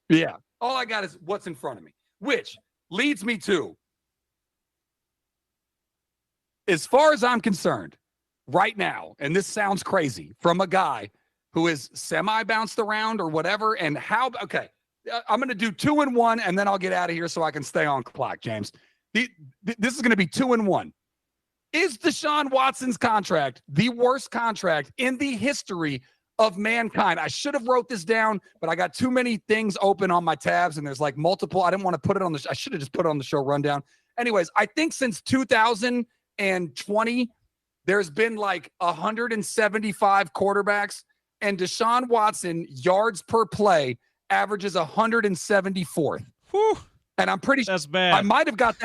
yeah. All I got is what's in front of me, which leads me to, as far as I'm concerned, right now, and this sounds crazy from a guy who is semi-bounced around or whatever, and okay, I'm going to do 2-1, and then I'll get out of here so I can stay on clock, James. This is going to be 2-1. Is Deshaun Watson's contract the worst contract in the history of mankind? I should have wrote this down, but I got too many things open on my tabs, and there's like multiple. I didn't want to put it on I should have just put it on the show rundown. Anyways, I think since 2020, there's been like 175 quarterbacks, and Deshaun Watson, yards per play, averages 174th. Whew. And I'm pretty sure that's bad. I might have got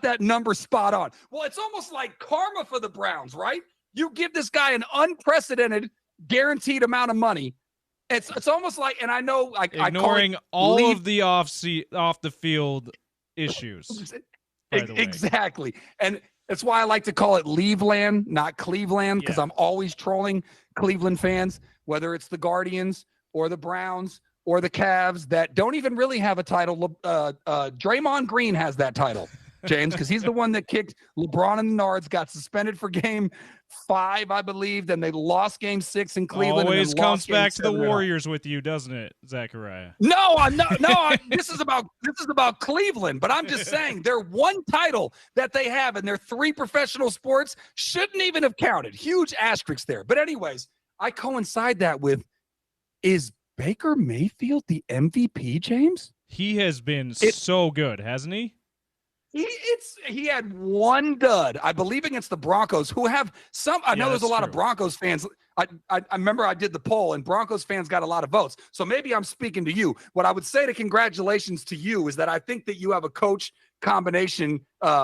that number spot on. Well, it's almost like karma for the Browns, right? You give this guy an unprecedented, guaranteed amount of money. It's almost like, and I know, ignoring all of the off the field issues. Exactly, and that's why I like to call it Leaveland, not Cleveland, because I'm always trolling Cleveland fans, whether it's the Guardians or the Browns or the Cavs that don't even really have a title. Draymond Green has that title, James, because he's the one that kicked LeBron and the Nards, got suspended for game 5, I believe. Then they lost game 6 in Cleveland. Always comes back to the Warriors with you, doesn't it, Zachariah? No, I'm not. No, this is about Cleveland. But I'm just saying their one title that they have in their 3 professional sports shouldn't even have counted. Huge asterisks there. But anyways, I coincide that with, is Baker Mayfield the MVP, James? He has been so good, hasn't he? He had one dud, I believe, against the Broncos, who have some. I know there's a lot of Broncos fans. I remember I did the poll, and Broncos fans got a lot of votes. So maybe I'm speaking to you. What I would say to congratulations to you is that I think that you have a coach combination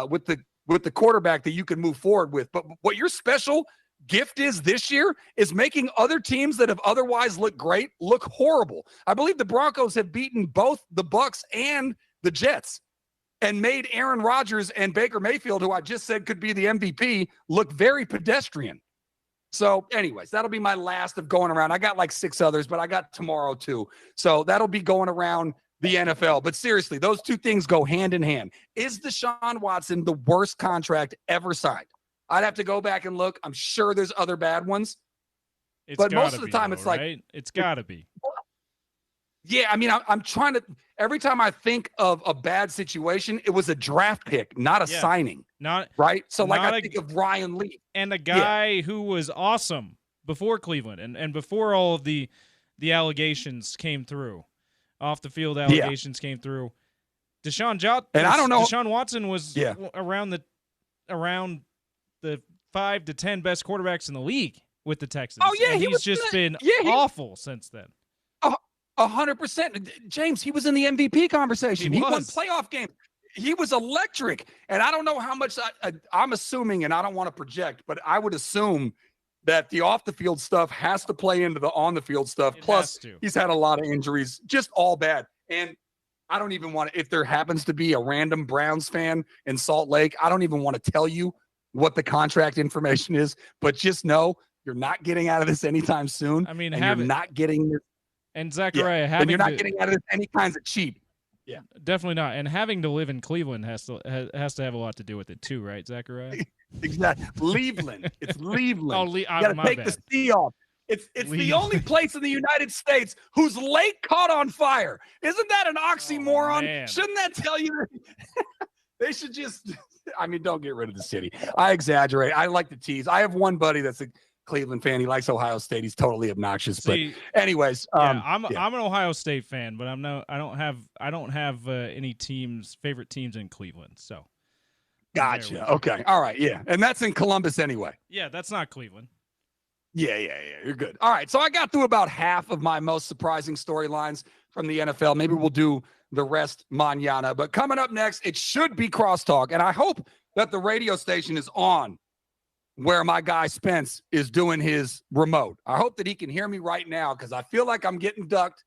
with the quarterback that you can move forward with. But what you're special gift is this year is making other teams that have otherwise looked great look horrible. I believe the Broncos have beaten both the Bucs and the Jets and made Aaron Rodgers and Baker Mayfield, who I just said could be the MVP, look very pedestrian. So anyways, that'll be my last of going around. I got like 6 others, but I got tomorrow too. So that'll be going around the NFL. But seriously, those two things go hand in hand. Is Deshaun Watson the worst contract ever signed? I'd have to go back and look. I'm sure there's other bad ones. But most of the time, it's like, right? It's got to be. Yeah, I mean, I'm trying to. Every time I think of a bad situation, it was a draft pick, not a signing. Not right. So, like, I think of Ryan Lee and a guy who was awesome before Cleveland and before all of the allegations came through, off the field allegations came through. Deshaun Watson was around the 5 to 10 best quarterbacks in the league with the Texans. Oh yeah, and he's just been awful since then. 100%. James, he was in the MVP conversation. He won playoff games. He was electric. And I don't know how much I'm assuming, and I don't want to project, but I would assume that the off-the-field stuff has to play into the on-the-field stuff. Plus, he's had a lot of injuries, just all bad. And I don't even want to, if there happens to be a random Browns fan in Salt Lake, I don't even want to tell you what the contract information is, but just know you're not getting out of this anytime soon. I mean, you're not getting this. And Zachariah, and you're not getting out of this any kinds of cheap. Yeah, definitely not. And having to live in Cleveland has to have a lot to do with it too, right, Zachariah? Exactly. Cleveland. It's Cleveland. You got to take the C off. It's the only place in the United States whose lake caught on fire. Isn't that an oxymoron? Shouldn't that tell you? They should just. I mean, don't get rid of the city. I exaggerate. I like to tease. I have one buddy that's a Cleveland fan. He likes Ohio State. He's totally obnoxious. See, but anyways, I'm an Ohio State fan, but I don't have any favorite teams in Cleveland. So gotcha. Okay. All right. Yeah. And that's in Columbus anyway. Yeah, that's not Cleveland. Yeah. You're good. All right. So I got through about half of my most surprising storylines from the NFL. Maybe we'll do the rest mañana. But coming up next, it should be Crosstalk. And I hope that the radio station is on where my guy Spence is doing his remote. I hope that he can hear me right now because I feel like I'm getting ducked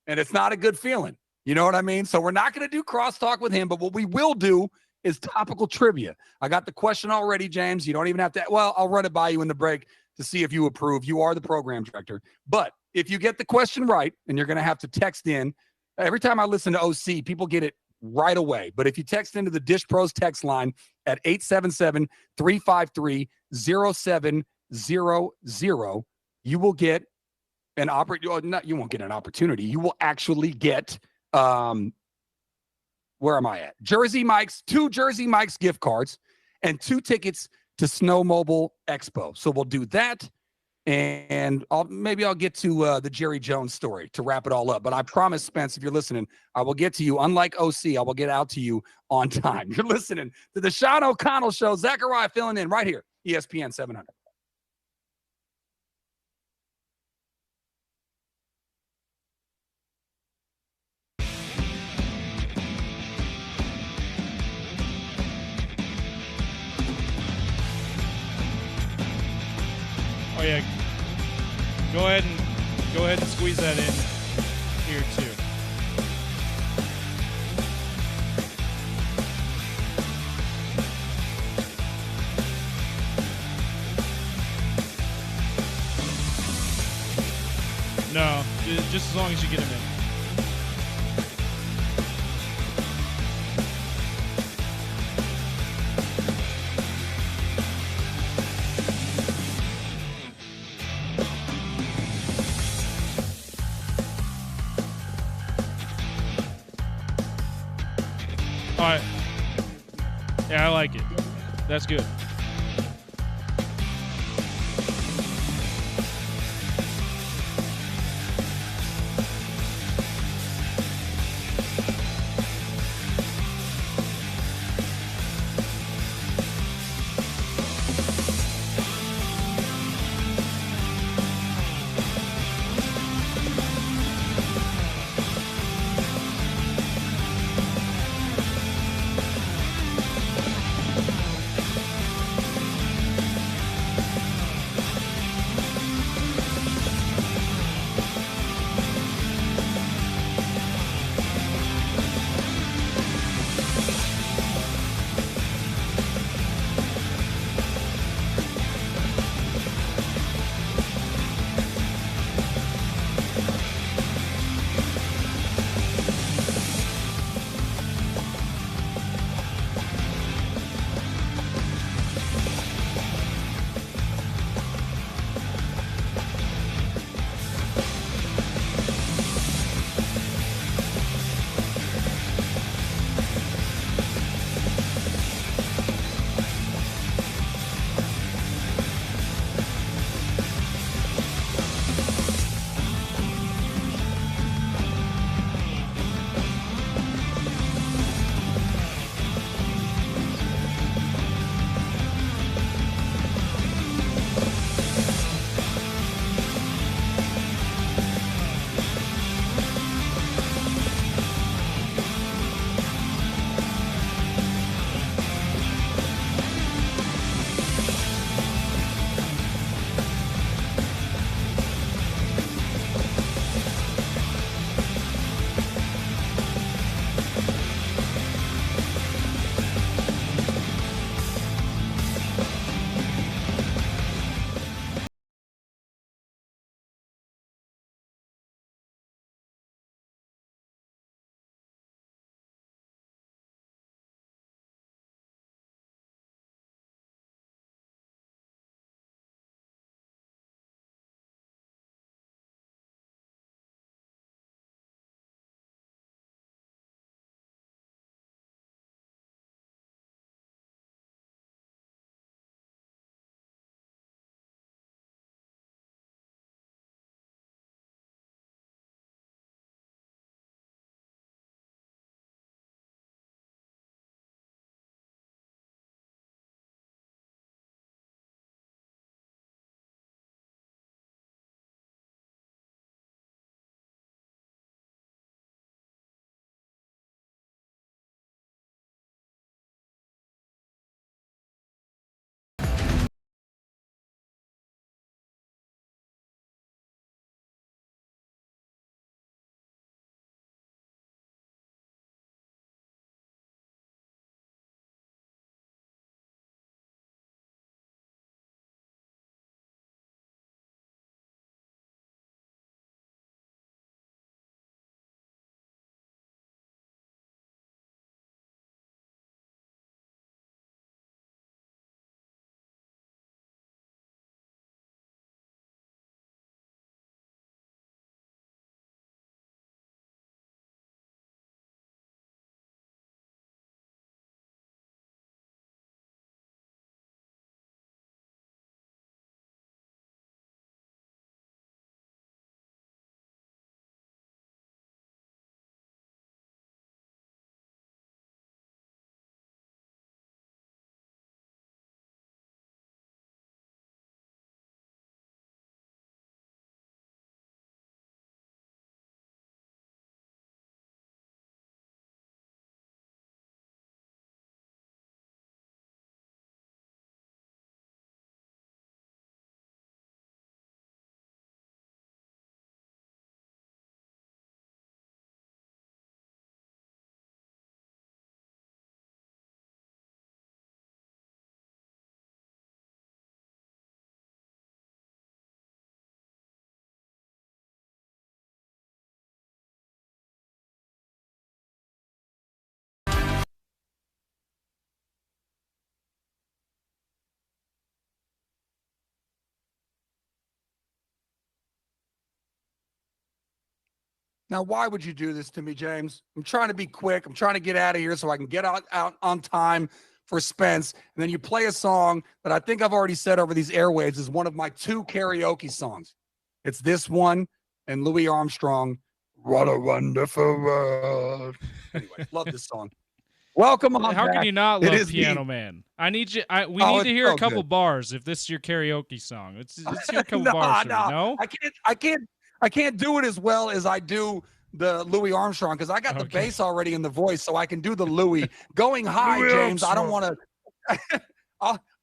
and it's not a good feeling. You know what I mean? So we're not going to do Crosstalk with him, but what we will do is topical trivia. I got the question already, James. You don't even have to. Well, I'll run it by you in the break to see if you approve. You are the program director. But if you get the question right, and you're going to have to text in, every time I listen to OC, people get it right away. But if you text into the Dish Pros text line at 877-353-0700, you will get an opportunity. You won't get an opportunity. You will actually get, where am I at? Jersey Mike's, 2 Jersey Mike's gift cards and 2 tickets to Snow Mobile Expo. So we'll do that. And maybe I'll get to the Jerry Jones story to wrap it all up. But I promise, Spence, if you're listening, I will get to you. Unlike OC, I will get out to you on time. You're listening to the Sean O'Connell Show. Zachariah filling in right here, ESPN 700. Oh yeah. Go ahead and squeeze that in here too. No, just as long as you get him in. All right. Yeah, I like it. That's good. Now, why would you do this to me, James? I'm trying to be quick. I'm trying to get out of here so I can get out on time for Spence. And then you play a song that I think I've already said over these airwaves is one of my 2 karaoke songs. It's this one and Louis Armstrong, What a Wonderful World. Anyway, love this song. Welcome on How back. can you not love Piano Man? I need you. We need to hear a couple bars if this is your karaoke song. Let's hear a couple bars. No, I can't do it as well as I do the Louis Armstrong because I got the bass already in the voice, so I can do the Louis. Going high, Louis James. Armstrong. I don't want to.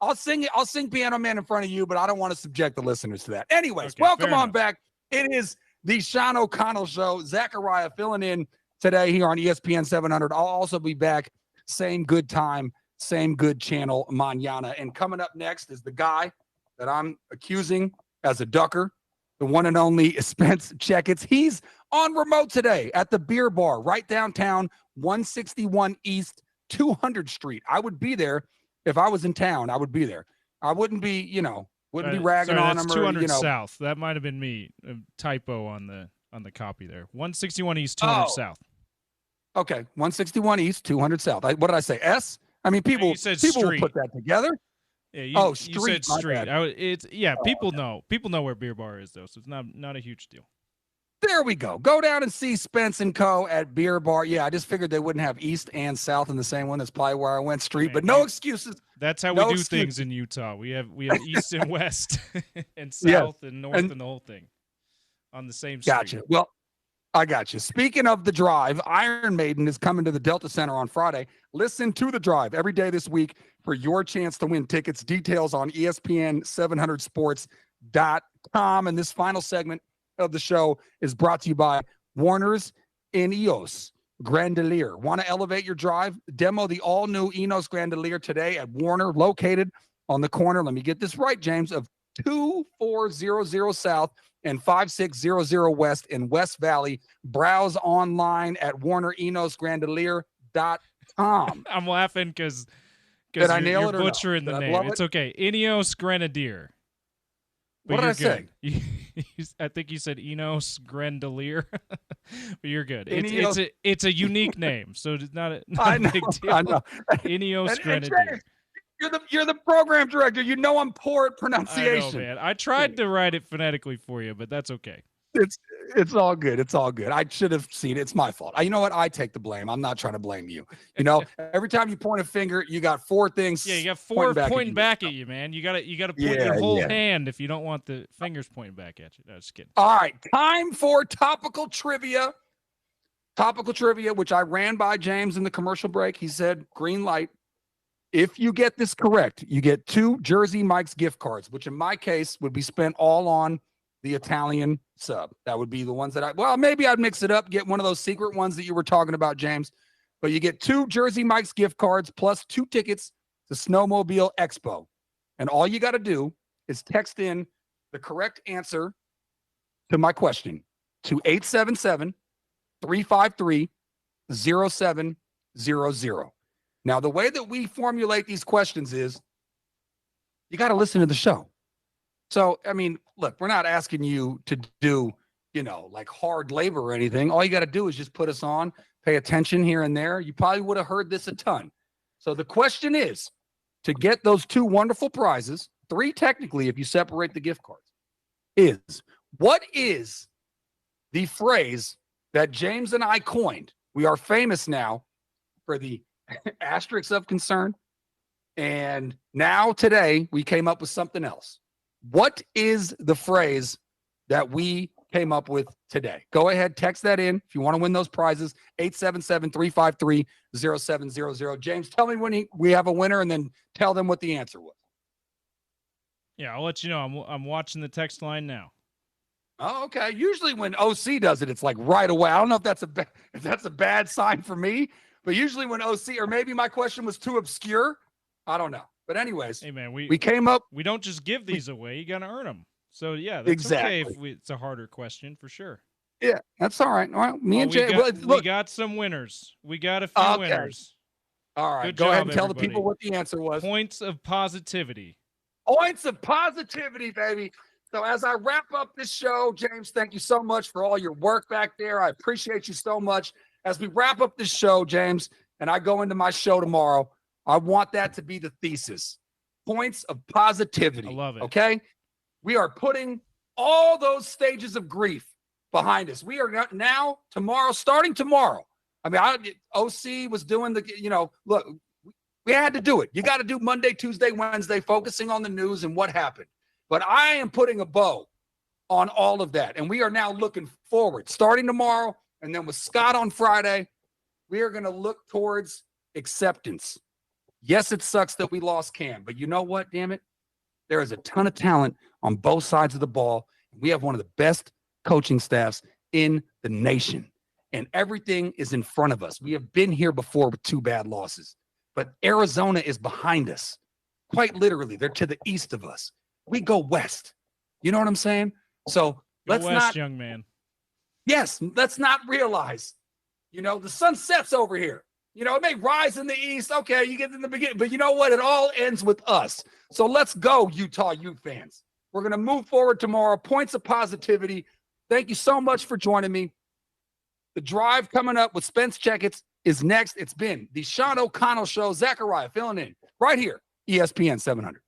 I'll sing it. I'll sing Piano Man in front of you, but I don't want to subject the listeners to that. Anyways, welcome on back. It is the Sean O'Connell Show. Zachariah filling in today here on ESPN 700. I'll also be back. Same good time, same good channel, mañana. And coming up next is the guy that I'm accusing as a ducker, the one and only Spence Checketts. He's on remote today at the beer bar right downtown, 161 East 200 Street. I would be there if I was in town. I would be there. I wouldn't be, wouldn't be ragging on him. 200 South. That might have been me. A typo on the copy there. 161 East, 200 South. Okay, 161 East, 200 South. What did I say? S? I mean, people will put that together. Yeah, street. You said street. People know. People know where beer bar is though, so it's not a huge deal. There we go. Go down and see Spence and Co. at beer bar. Yeah, I just figured they wouldn't have East and South in the same one. That's probably where I went street. But no excuses. That's how we do things in Utah. We have East and West and South and North and the whole thing on the same street. Gotcha. Well, I got you. Speaking of the drive, Iron Maiden is coming to the Delta Center on Friday. Listen to the drive every day this week for your chance to win tickets. Details on ESPN700sports.com. And this final segment of the show is brought to you by Warner's Enos Grandelier. Want to elevate your drive? Demo the all-new Enos Grandelier today at Warner, located on the corner, let me get this right, James, of 2400 South and 5600 West in West Valley. Browse online at WarnerEnosGrandelier.com. I'm laughing because you're butchering the name. It's okay. Enos Grenadier. What did I say? I think you said Enos Grandelier, but you're good. It's a unique name, so it's not a big deal. I know. Enos Grenadier. You're the program director. You know I'm poor at pronunciation. I know, man. I tried to write it phonetically for you, but that's okay. It's all good. It's all good. I should have seen it. It's my fault. You know what? I take the blame. I'm not trying to blame you. Every time you point a finger, you got 4 things. Yeah, you got 4 pointing back at you, man. You got to point your whole hand if you don't want the fingers pointing back at you. No, just kidding. All right, time for topical trivia. Topical trivia, which I ran by James in the commercial break. He said green light. If you get this correct, you get 2 Jersey Mike's gift cards, which in my case would be spent all on the Italian sub. That would be the ones that maybe I'd mix it up, get one of those secret ones that you were talking about, James. But you get 2 Jersey Mike's gift cards plus 2 tickets to Snowmobile Expo. And all you got to do is text in the correct answer to my question to 877-353-0700. Now, the way that we formulate these questions is you got to listen to the show. So, I mean, look, we're not asking you to do, like hard labor or anything. All you got to do is just put us on, pay attention here and there. You probably would have heard this a ton. So the question is, to get those 2 wonderful prizes, 3 technically if you separate the gift cards, what is the phrase that James and I coined? We are famous now for the asterisks of concern. And now today we came up with something else. What is the phrase that we came up with today? Go ahead, text that in if you want to win those prizes. 877-353-0700. James, tell me when we have a winner and then tell them what the answer was. Yeah, I'll let you know. I'm watching the text line now. Oh, okay. Usually when OC does it, it's like right away. I don't know if that's a bad sign for me. But usually when OC, or maybe my question was too obscure. I don't know. But anyways, hey man, we came up. We don't just give these away. You got to earn them. So yeah, that's okay if it's a harder question for sure. Yeah, that's all right. All right. Me and Jay, we got some winners. We got a few winners. All right. Good Go job, ahead and tell everybody. the people what the answer was. Points of positivity. Points of positivity, baby. So as I wrap up this show, James, thank you so much for all your work back there. I appreciate you so much. As we wrap up this show, James, and I go into my show tomorrow, I want that to be the thesis. Points of positivity. I love it. Okay? We are putting all those stages of grief behind us. We are now, tomorrow, starting tomorrow. I mean, OC was doing look, we had to do it. You got to do Monday, Tuesday, Wednesday, focusing on the news and what happened. But I am putting a bow on all of that. And we are now looking forward, starting tomorrow, and then with Scott on Friday, we are going to look towards acceptance. Yes, it sucks that we lost Cam, but you know what, damn it? There is a ton of talent on both sides of the ball. We have one of the best coaching staffs in the nation, and everything is in front of us. We have been here before with 2 bad losses, but Arizona is behind us. Quite literally, they're to the east of us. We go west. You know what I'm saying? So let's not, young man. Yes, let's not realize, the sun sets over here. It may rise in the east. Okay, you get in the beginning, but you know what? It all ends with us. So let's go, Utah Ute fans. We're going to move forward tomorrow. Points of positivity. Thank you so much for joining me. The drive coming up with Spence Checketts is next. It's been the Sean O'Connell Show. Zachariah filling in right here, ESPN 700.